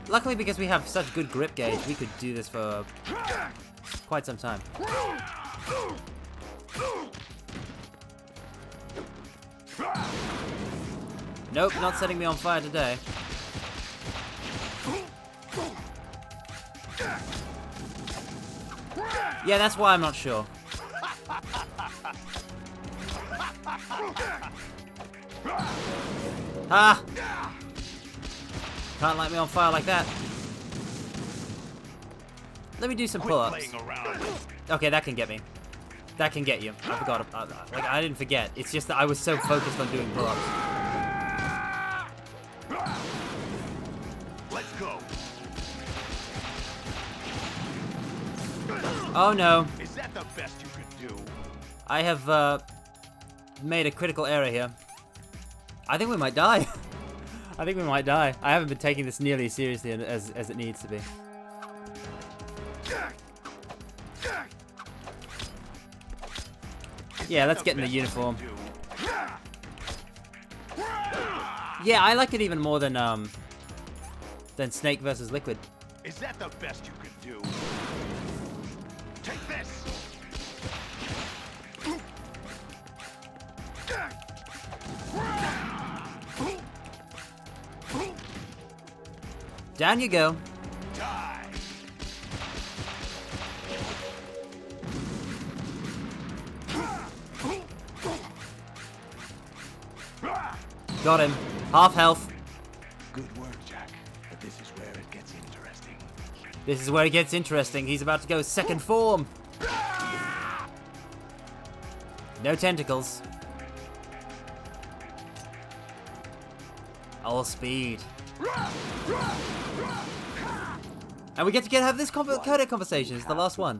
Luckily, because we have such good grip gauge, we could do this for quite some time. Nope, not setting me on fire today. Yeah, that's why I'm not sure. Ah! Can't light me on fire like that. Let me do some pull-ups. Okay, that can get me. That can get you. I forgot. Like, I didn't forget. It's just that I was so focused on doing pull-ups.
Let's go.
Oh no.
Is that the best you could do?
I have made a critical error here. I think we might die. I think we might die. I haven't been taking this nearly as seriously as it needs to be. Yeah, let's get in the uniform. Yeah, I like it even more than Snake versus Liquid.
Is that the best you could do? Take this.
Down you go.
Die.
Got him. Half health.
Good work, Jack. But this is where it gets interesting.
This is where it gets interesting. He's about to go second form. No tentacles. All speed. And we get to have this codec conversation. It's the last one.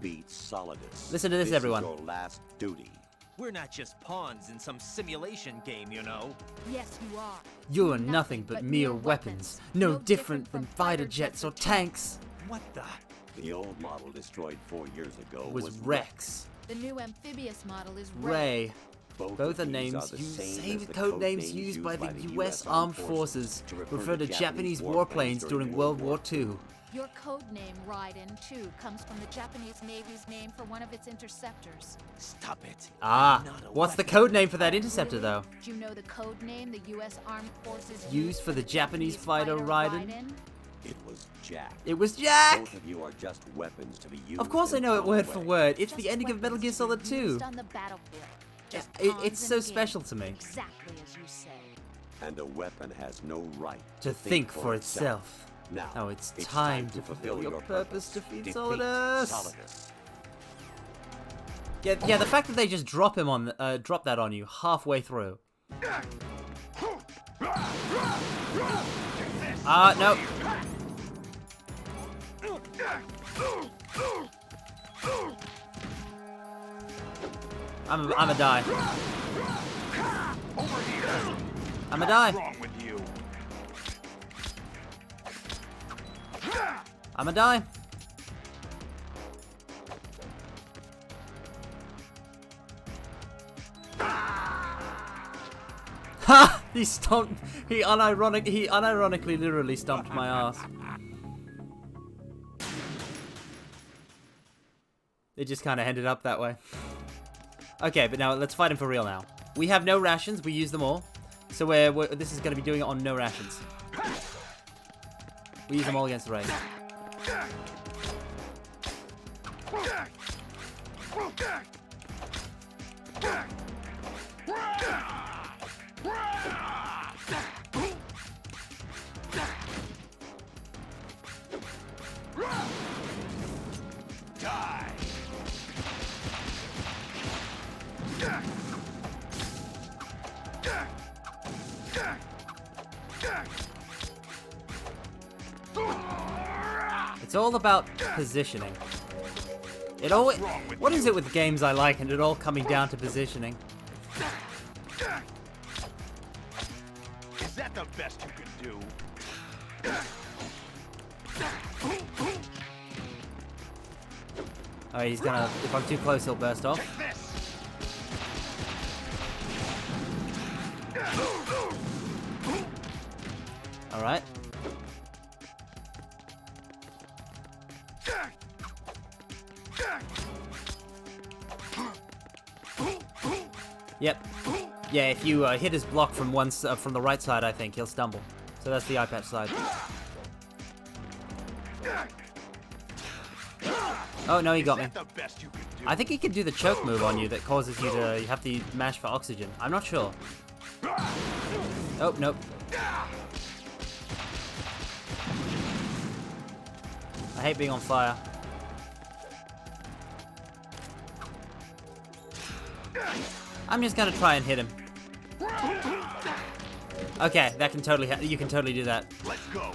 Listen to this, everyone.
Is your last duty.
We're not just pawns in some simulation game, you know.
Yes, you are.
You are nothing but mere weapons. No different than fighter jets or tanks.
What the?
The old model destroyed 4 years ago
Was Rex.
The new amphibious model is
Ray.
Both
are names same code names used by the U.S. Armed Forces to refer to Japanese warplanes during World War II.
Your code name, Raiden, too, comes from the Japanese Navy's name for one of its interceptors.
Stop it.
Ah, what's the code name for that interceptor, though?
Do you know the code name the U.S. Armed Forces
Used for the Japanese fighter Raiden?
It was Jack.
It was Jack!
Both of you are just weapons to be used.
Of course I know it word for word. It's the ending of Metal Gear Solid 2.
On the battlefield.
It's so special to me.
Exactly as you say.
And a weapon has no right
to think for itself. Now it's time to fulfill your purpose, defeat Solidus. Yeah, the fact that they just drop him on, drop that on you halfway through. No. I'm a die. I'm a die. I'm a die. Ha! He stomped. He unironically, literally stomped my ass. It just kind of ended up that way. Okay, but now let's fight him for real now. We have no rations. We use them all. So this is going to be doing it on no rations. We use them all against the Ray. It's all about positioning. It always. What is it with games I like and it all coming down to positioning?
Is that the best you can do?
Oh, he's gonna. If I'm too close, he'll burst off. All right. Yep. Yeah, if you hit his block from from the right side, I think he'll stumble. So that's the eye patch side. Oh no, he got me. I think he can do the choke move on you that causes you to have to mash for oxygen. I'm not sure. Oh nope. I hate being on fire. I'm just gonna try and hit him. Okay, that can totally. You can totally do that.
Let's go.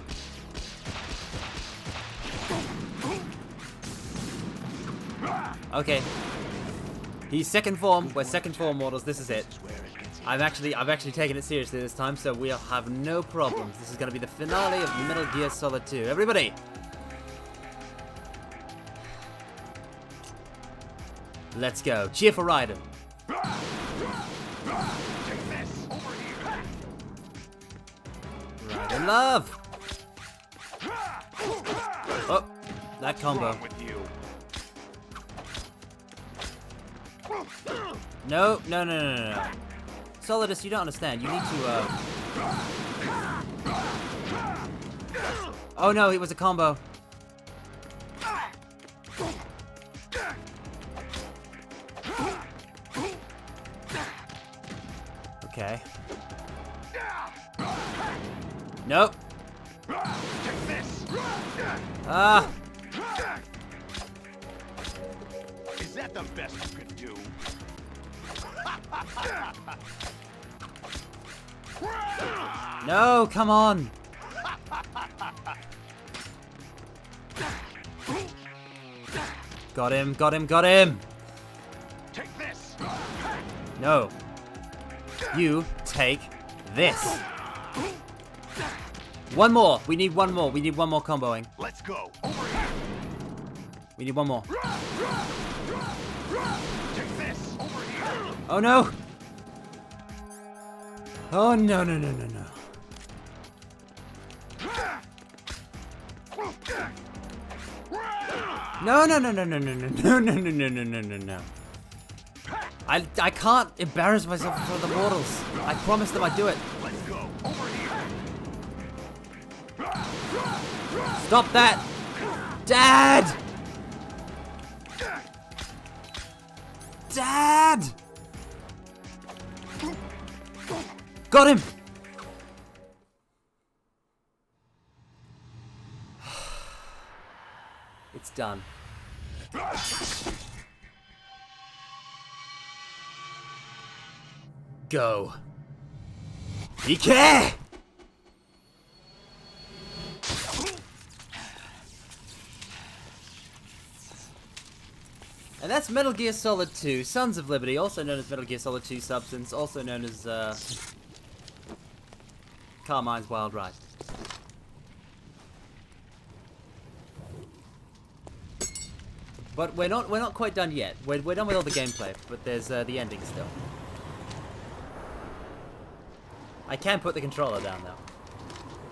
Okay. He's second form. We're second form mortals. This is it. I've actually taken it seriously this time, so we'll have no problems. This is gonna be the finale of Metal Gear Solid 2. Everybody. Let's go. Cheer for Raiden. Raiden love. Oh, that combo. No. Solidus, you don't understand. You need to, Oh no, it was a combo. Okay. Nope.
Take this.
Ah.
Is that the best you could do?
No, come on. Got him, got him, got him.
Take this.
No. You take this. One more. We need one more. We need one more comboing.
Let's go. Over here.
We need one more.
Take this. Over here.
Oh no. Oh no, no, no, no, no. No, no, no, no, no, no, no, no, no, no, no, no, no, no, no. I can't embarrass myself in front of the mortals. I promised them I'd do it.
Let's go. Over here.
Stop that! Dad! Dad! Got him! It's done. Go. DK! And that's Metal Gear Solid 2, Sons of Liberty, also known as Metal Gear Solid 2 Substance, also known as Carmine's Wild Ride. But we're not quite done yet. We're done with all the gameplay, but there's the ending still. I can put the controller down though,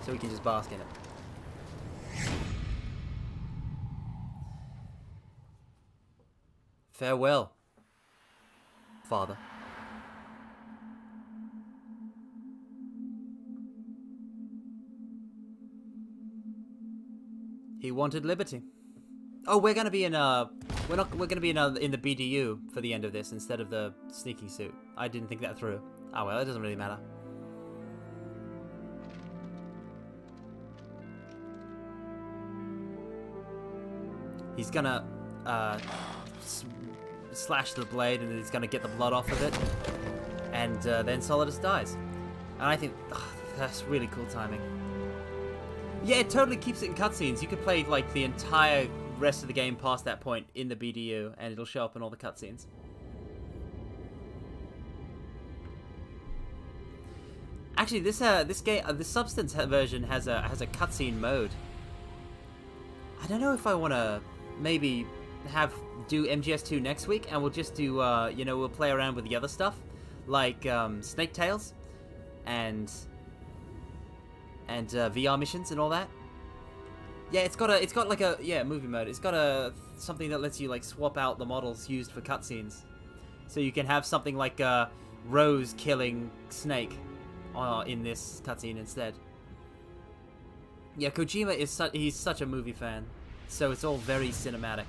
so we can just bask in it. Farewell, Father. He wanted liberty. Oh, we're gonna be in we're gonna be in the BDU for the end of this instead of the sneaking suit. I didn't think that through. Oh well, it doesn't really matter. He's gonna slash the blade, and he's gonna get the blood off of it, and then Solidus dies. And I think that's really cool timing. Yeah, it totally keeps it in cutscenes. You could play like the entire rest of the game past that point in the BDU, and it'll show up in all the cutscenes. Actually, this game, the Substance version has a cutscene mode. I don't know if I want to maybe do MGS2 next week, and we'll just do you know, we'll play around with the other stuff like Snake Tales and VR missions and all that. Yeah, it's got like a movie mode. It's got something that lets you like swap out the models used for cutscenes, so you can have something like Rose killing Snake in this cutscene instead. Yeah, Kojima is he's such a movie fan, so it's all very cinematic.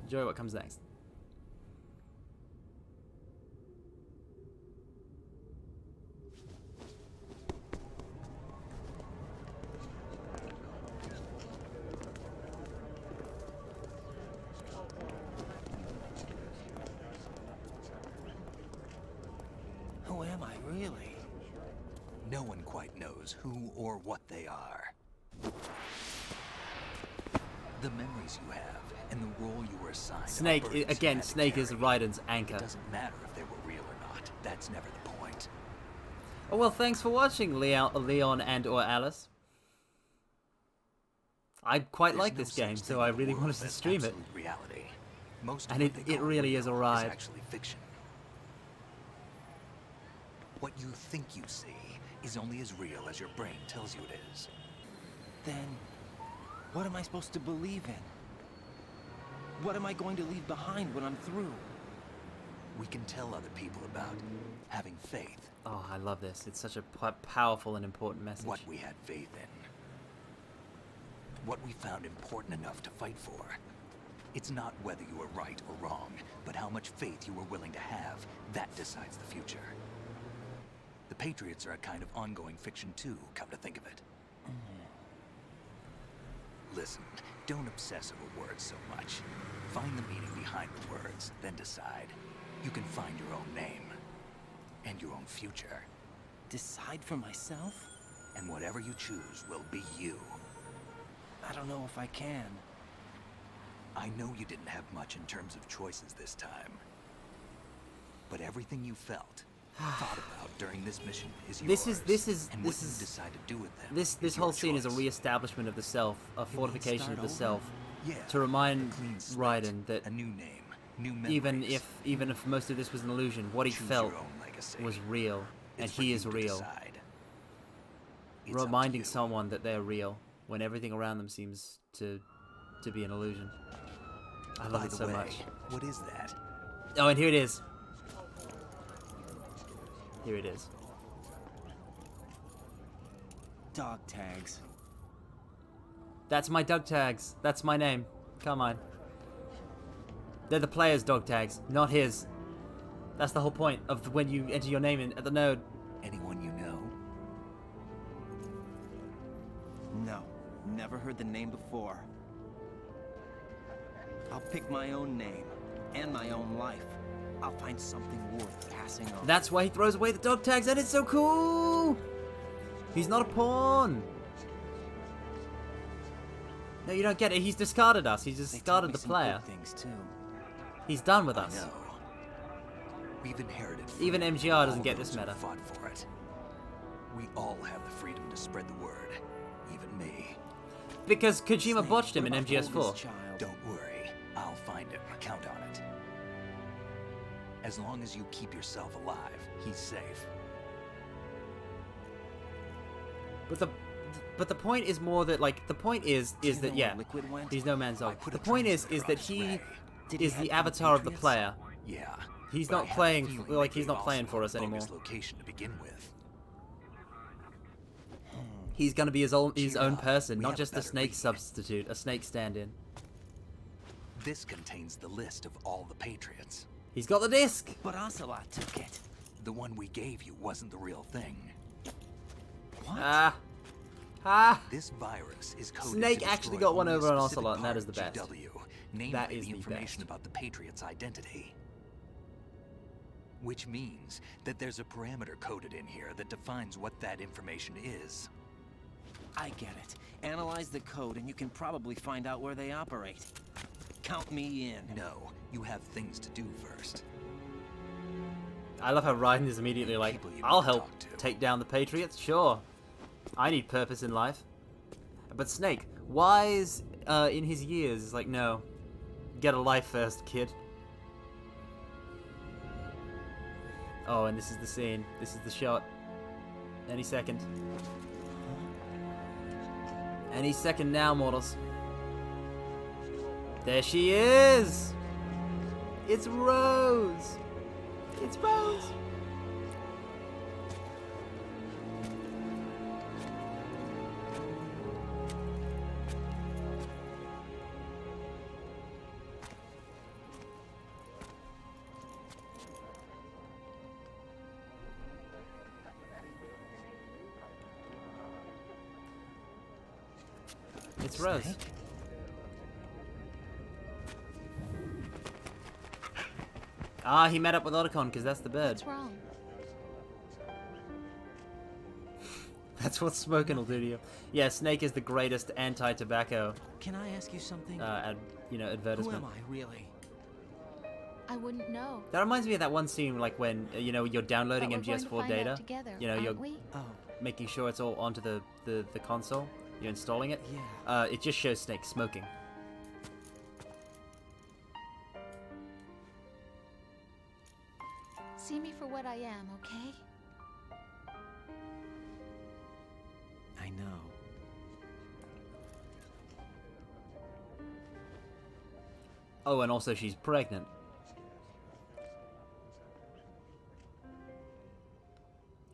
Enjoy what comes next.
Who am I, really? No one quite knows who or what they are. The memories you have and the role you were assigned.
Snake, again, Snake is Raiden's anchor.
It doesn't matter if they were real or not. That's never the point.
Oh well, thanks for watching, Leon and or Alice. I quite like this game, so I really wanted to stream it.
Reality. Most
and it really is a ride.
Is actually fiction. What you think you see is only as real as your brain tells you it is.
Then, what am I supposed to believe in? What am I going to leave behind when I'm through?
We can tell other people about having faith.
Oh, I love this. It's such a powerful and important message.
What we had faith in. What we found important enough to fight for. It's not whether you were right or wrong, but how much faith you were willing to have. That decides the future. The Patriots are a kind of ongoing fiction too, come to think of it. Listen, don't obsess over words so much. Find the meaning behind the words, then decide. You can find your own name. And your own future.
Decide for myself?
And whatever you choose will be you.
I don't know if I can.
I know you didn't have much in terms of choices this time. But everything you felt, thought about during this mission is yours. And what you decide to do with them.
This whole scene is a re-establishment of the self, a fortification of the self, to remind Raiden that
a new name, new
even if most of this was an illusion, what he felt was real, and he is real. Reminding someone that they're real when everything around them seems to be an illusion. I love it so much.
What is that?
Oh, and here it is. Here it is.
Dog tags.
That's my dog tags. That's my name. Come on. They're the player's dog tags, not his. That's the whole point of when you enter your name in at the node.
Anyone you know?
No, never heard the name before. I'll pick my own name and my own life. I'll find something worth passing on.
That's why he throws away the dog tags, and it's so cool! He's not a pawn! No, you don't get it. He's discarded us. He's discarded the player.
Things too.
He's done with us.
No. We've inherited
even MGR doesn't get this meta.
Fought for it. We all have the freedom to spread the word. Even me.
Because Kojima botched him in MGS4.
Don't worry. I'll find him. Count on it. As long as you keep yourself alive, he's safe.
But the point is more that, like, the point is that, yeah, he's no man's dog. The point is that he is the avatar of the player.
Yeah.
He's not playing, like, he's not playing for us anymore.
Location to begin with.
He's gonna be his own person, not just a snake substitute, a snake stand-in.
This contains the list of all the Patriots.
He's got the disc!
But Ocelot took it.
The one we gave you wasn't the real thing.
What?
This virus is coded
Snake
to
actually
destroy
got one
only
over
a
on
specific
Ocelot, and that
part
is the best.
GW, namely
That is
the
the
information
best.
about the Patriot's identity. Which means that there's a parameter coded in here that defines what that information is.
I get it. Analyze the code and you can probably find out where they operate. Count me in.
No, you have things to do first.
I love how Raiden is immediately like, I'll help take down the Patriots, sure. I need purpose in life. But Snake, wise in his years, is like, no. Get a life first, kid. Oh, and this is the scene. This is the shot. Any second. Any second now, mortals. There she is! It's Rose! It's Rose! It's Rose. Ah, he met up with Otacon because that's the bird.
What's wrong?
That's what smoking will do to you. Yeah, Snake is the greatest anti-tobacco.
Can I ask you something?
Advertisement.
Who am I, really?
I wouldn't know.
That reminds me of that one scene, like when you're downloading
But we're going to
MGS4
find out
data.
together,
You're
aren't we?
making sure it's all onto the console. You're installing it.
Yeah.
It just shows Snake smoking.
See me for what I am, okay?
I know.
Oh, and also she's pregnant.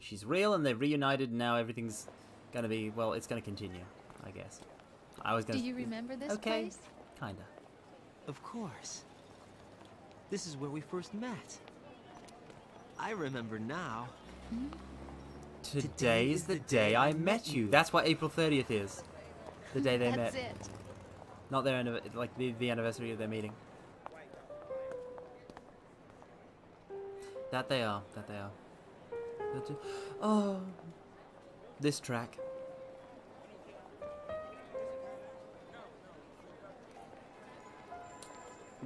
She's real, and they've reunited, and now everything's gonna be, well, it's gonna continue, I guess. I was gonna...
Do you remember this
okay.
place?
Kinda.
Of course. This is where we first met. I remember now.
Today is the day I met you. That's what April 30th is. The day they met.
That's it.
Not their like the anniversary of their meeting. That they are. That they are. Oh, this track.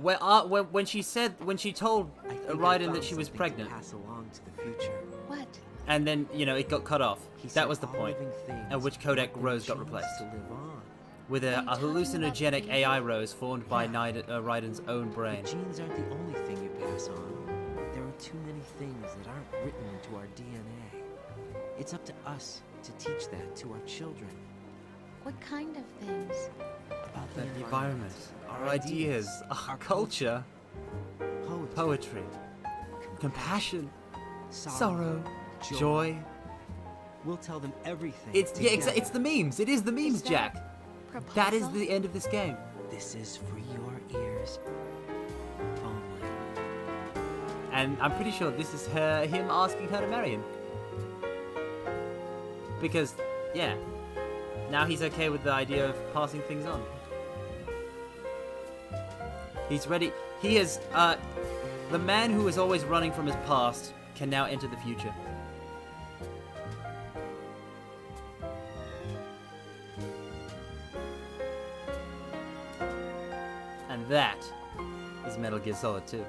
When she told Raiden that she was pregnant.
Pass along to the future.
What?
And then, you know, it got cut off. That was the point. At which Codec Rose got replaced. With a hallucinogenic AI Rose formed by Raiden's own brain.
The genes aren't the only thing you pass on. There are too many things that aren't written into our DNA. It's up to us to teach that to our children.
What kind of things?
About
The environment, our ideas, our culture, poetry, compassion, sorrow, joy.
We'll tell them everything.
It's it's the memes. It is the memes, Jack. That is the end of this game.
This is for your ears only.
And I'm pretty sure this is him asking her to marry him. Because, yeah, now he's okay with the idea of passing things on. He's ready. He is, the man who is always running from his past can now enter the future. And that is Metal Gear Solid 2.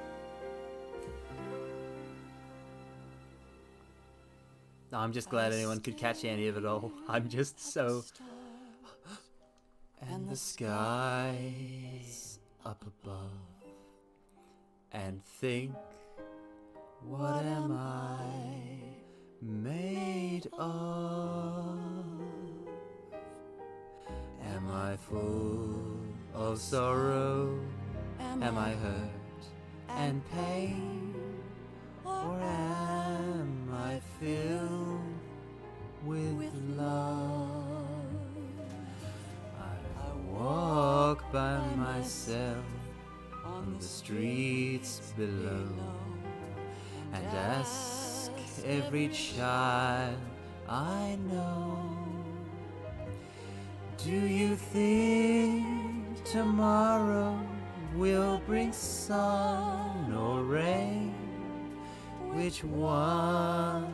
I'm just glad anyone could catch any of it all. I'm just so... And the skies up above. And think, what am I made of? Am I full of sorrow? Am I hurt and pain? Or am I filled with love? I walk by myself on the streets below and ask every child I know, do you think tomorrow will bring sun or rain? Which one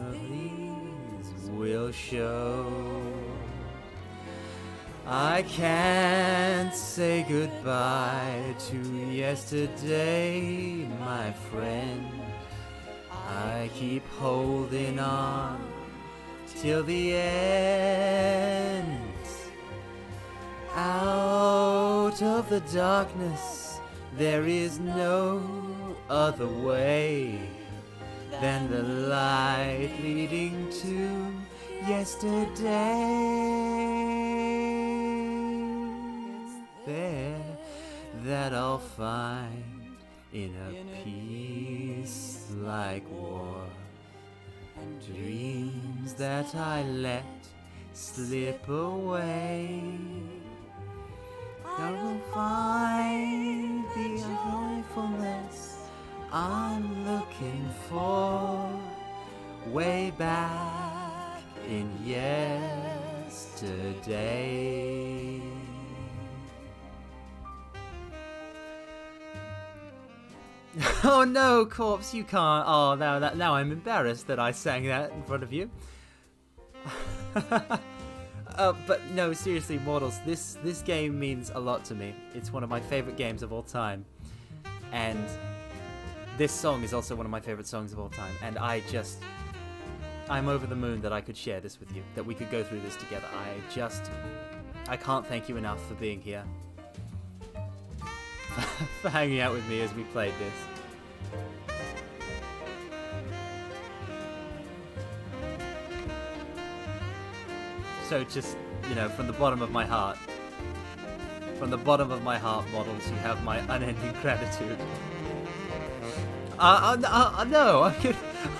of these will show? I can't say goodbye to yesterday, my friend. I keep holding on till the end. Out of the darkness, there is no other way than the light leading to yesterday. There that I'll find in a peace like war, and dreams that I let slip away. I will find the joyfulness I'm looking for way back in yesterday. Oh no, Corpse, you can't. Oh, now I'm embarrassed that I sang that in front of you. But no, seriously, Mortals, this game means a lot to me. It's one of my favorite games of all time. And this song is also one of my favorite songs of all time. And I'm over the moon that I could share this with you, that we could go through this together. I can't thank you enough for being here. For hanging out with me as we played this. So just, you know, from the bottom of my heart, Models, you have my unending gratitude. No,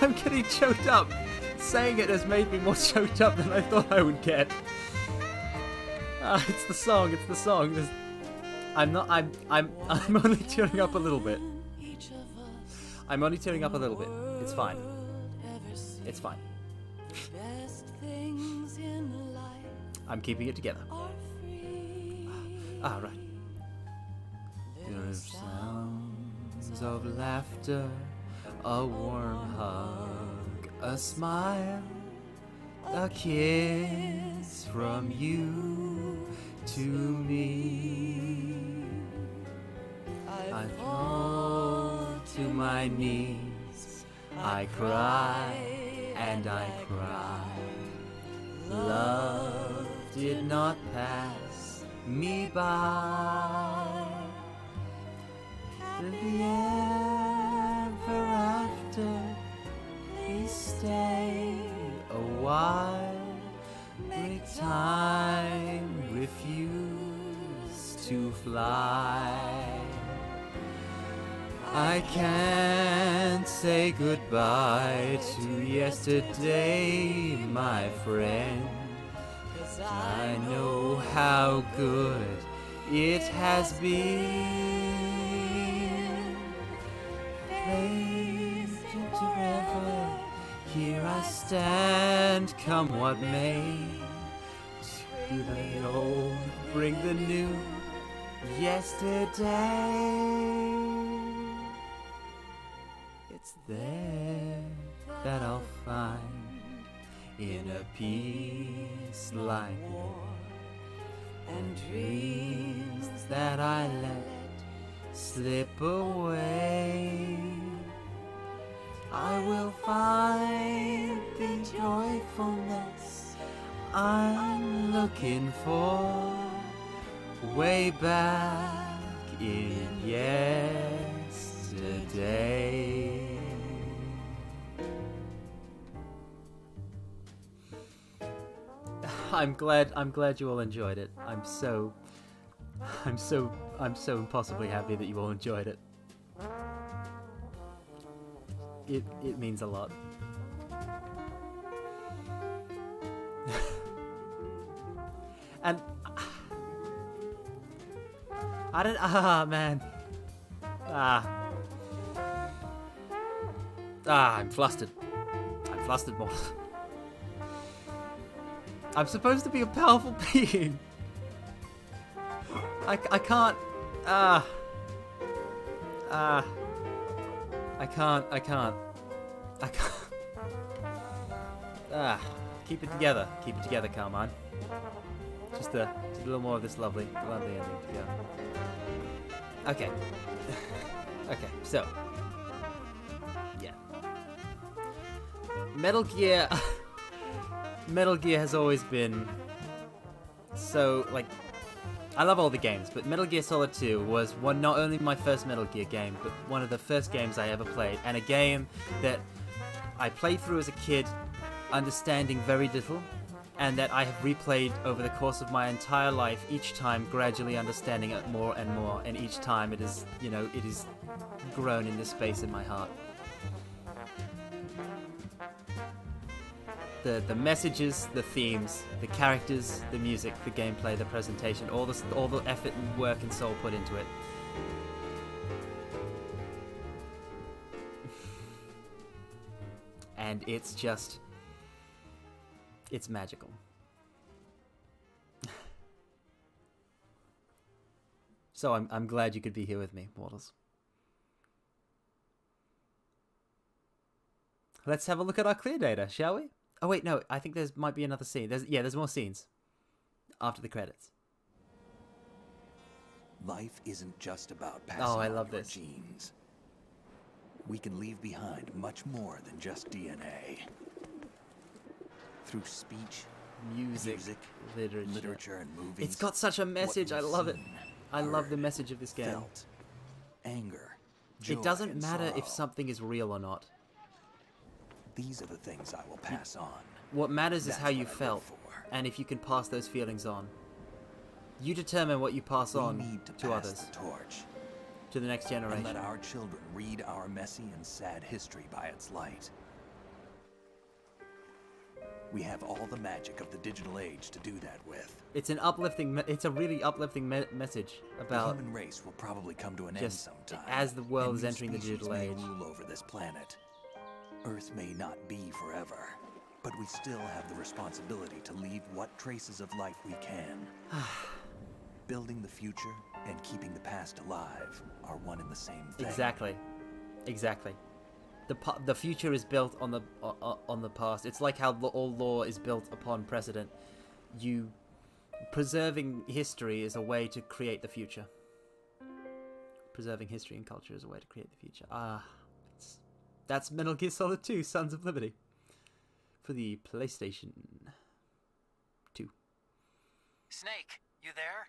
I'm getting choked up. Saying it has made me more choked up than I thought I would get. It's the song. I'm only tearing up a little bit. I'm only tearing up a little bit. It's fine. It's fine. I'm keeping it together. Ah, right. There are sounds of laughter, a warm hug, a smile, a kiss from you to me. I fall to my knees, I cry and I cry. Love did not pass me by. The ever after, please stay a while. Break time, refuse to fly. I can't say goodbye to yesterday, my friend. 'Cause I know how good it has been. Fade into forever, here I stand, come what may. To the old, bring the new, yesterday. It's there that I'll find in a peace like war, and dreams that I let slip away. I will find the joyfulness I'm looking for way back in yesterday. I'm glad you all enjoyed it. I'm so impossibly happy that you all enjoyed it. It means a lot. And I don't man. I'm flustered. I'm flustered more. I'm supposed to be a powerful being. I can't. I can't. Keep it together. Keep it together, Carmine. Just a little more of this lovely ending together. Okay. Okay, so. Yeah. Metal Gear has always been so, like, I love all the games, but Metal Gear Solid 2 was not only my first Metal Gear game, but one of the first games I ever played, and a game that I played through as a kid, understanding very little, and that I have replayed over the course of my entire life, each time gradually understanding it more and more, and each time it is, it is grown in this space in my heart. The messages, the themes, the characters, the music, the gameplay, the presentation, all the effort and work and soul put into it. And it's just, it's magical. So I'm glad you could be here with me, mortals. Let's have a look at our clear data, shall we? Oh wait, no, I think there might be another scene. There's more scenes after the credits.
Life isn't just about passing
I
on
love
your
this.
genes. We can leave behind much more than just DNA. Through speech, music, literature, and movies.
It's got such a message. I love it. I love the message of this game.
Felt, anger, joy,
it doesn't
and
matter
sorrow.
if something is real or not.
These are the things I will pass on.
What matters is
That's
how you
what I live
felt,
for.
and if you can pass those feelings on. You determine what you pass on to
pass
others,
the torch,
to the next generation.
and let our children read our messy and sad history by its light. We have all the magic of the digital age to do that with.
It's an uplifting. It's a really uplifting message about
the human race will probably come to an end sometime.
As the world is
new
entering the digital
species
age.
may rule over this planet. Earth may not be forever, but we still have the responsibility to leave what traces of life we can. Building the future and keeping the past alive are one and the same thing.
Exactly. Exactly. The future is built on the past. It's like how all law is built upon precedent. Preserving history is a way to create the future. Preserving history and culture is a way to create the future. That's Metal Gear Solid 2: Sons of Liberty for the PlayStation 2.
Snake, you there?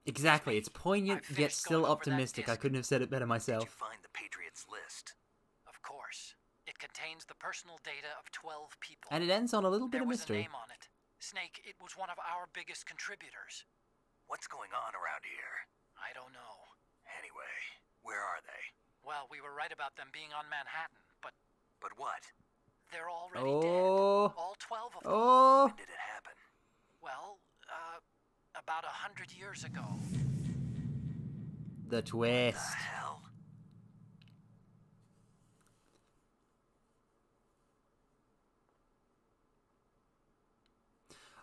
Exactly. It's poignant yet still optimistic. I couldn't have said it better myself.
Did you find the Patriots list?
Of course. It contains the personal data of 12 people.
And it ends on a little bit of mystery.
There was a name on it. Snake, it was one of our biggest contributors.
What's going on around here?
I don't know.
Anyway, where are they?
Well, we were right about them being on Manhattan, but...
But what?
They're already dead. All 12 of them.
When did it happen?
Well, about 100 years ago.
The twist.
What the hell?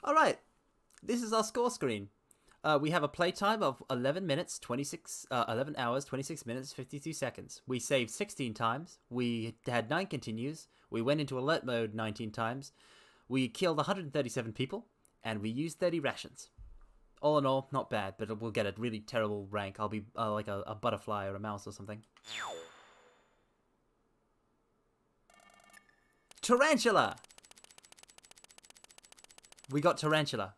Alright, this is our score screen. We have a playtime of 11 hours, 26 minutes, 52 seconds. We saved 16 times. We had 9 continues. We went into alert mode 19 times. We killed 137 people, and we used 30 rations. All in all, not bad, but we'll get a really terrible rank. I'll be like a butterfly or a mouse or something. Tarantula! We got Tarantula.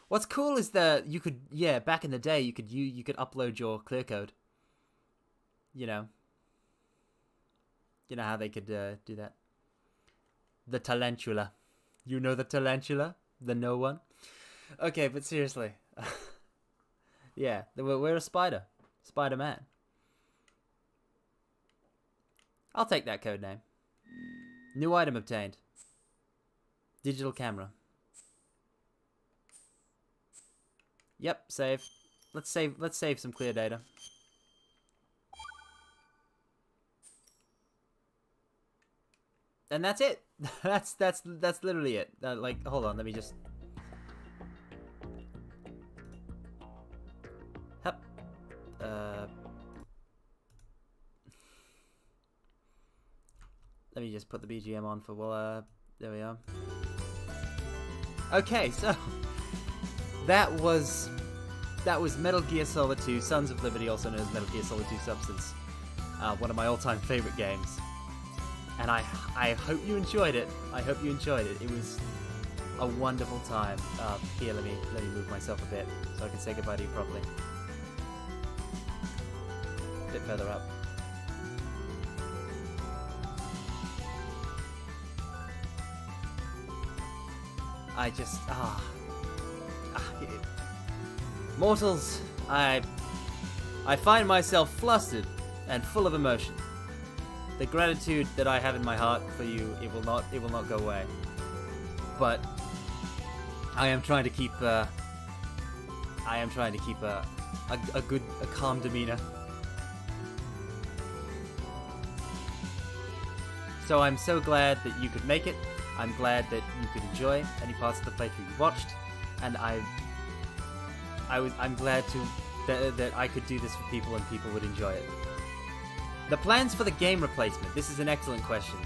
What's cool is that you could, back in the day, you could upload your clear code. You know how they could do that. The Tarantula. You know the Tarantula? The no one? Okay, but seriously. Yeah, we're a spider. Spider-Man. I'll take that code name. New item obtained. Digital camera. Yep, save. Let's save some clear data. And that's it. That's literally it. Like, hold on, let me just. Hup. Let me just put the BGM on for there we are. Okay, so that was Metal Gear Solid 2: Sons of Liberty, also known as Metal Gear Solid 2: Substance. One of my all-time favorite games. And I hope you enjoyed it. I hope you enjoyed it. It was a wonderful time. Here, let me move myself a bit so I can say goodbye to you properly. A bit further up. I just mortals, I find myself flustered and full of emotion. The gratitude that I have in my heart for you, it will not go away. But I am trying to keep a calm demeanor. So I'm so glad that you could make it. I'm glad that you could enjoy any parts of the playthrough you watched, and I'm glad that I could do this for people and people would enjoy it. The plans for the game replacement. This is an excellent question.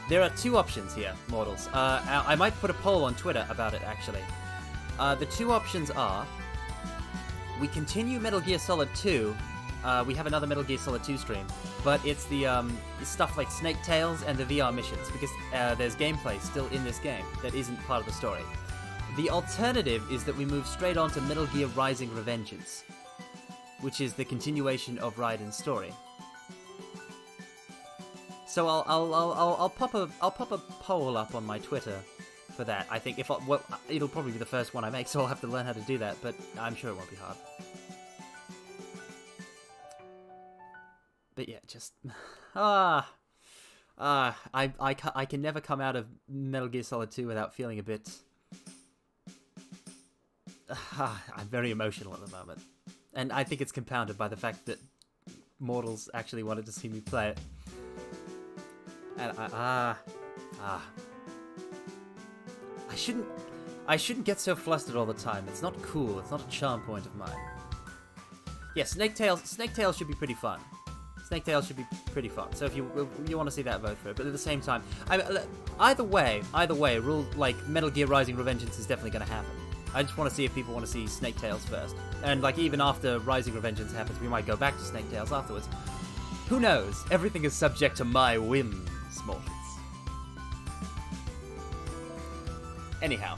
There are 2 options here, mortals. I might put a poll on Twitter about it, actually. The 2 options are: we continue Metal Gear Solid 2. We have another Metal Gear Solid 2 stream, but it's the stuff like Snake Tales and the VR missions, because there's gameplay still in this game that isn't part of the story. The alternative is that we move straight on to Metal Gear Rising Revengeance, which is the continuation of Raiden's story. So I'll pop a poll up on my Twitter for that. I think it'll probably be the first one I make, so I'll have to learn how to do that, but I'm sure it won't be hard. But yeah, just I can never come out of Metal Gear Solid 2 without feeling a bit... I'm very emotional at the moment. And I think it's compounded by the fact that mortals actually wanted to see me play it. And I shouldn't get so flustered all the time. It's not cool. It's not a charm point of mine. Yeah, Snake Tales should be pretty fun. Snake Tales should be pretty fun. So if you want to see that, vote for it. But at the same time, either way, like Metal Gear Rising: Revengeance is definitely going to happen. I just want to see if people want to see Snake Tales first. And like even after Rising Revengeance happens, we might go back to Snake Tales afterwards. Who knows? Everything is subject to my whims, mortals. Anyhow,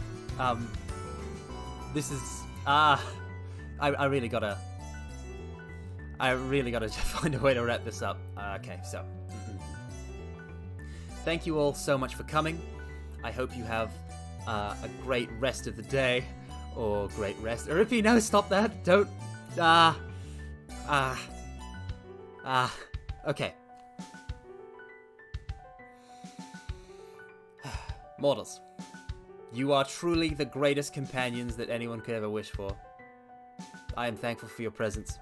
this is I really gotta find a way to wrap this up. Okay, so thank you all so much for coming. I hope you have a great rest of the day, or great rest. Or if you know, stop that. Don't. Okay. Mortals, you are truly the greatest companions that anyone could ever wish for. I am thankful for your presence,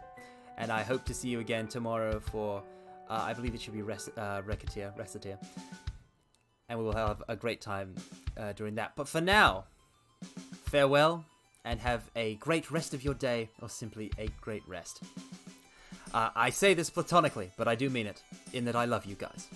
and I hope to see you again tomorrow for, I believe it should be Reciteer. And we will have a great time during that. But for now, farewell, and have a great rest of your day, or simply a great rest. I say this platonically, but I do mean it, in that I love you guys.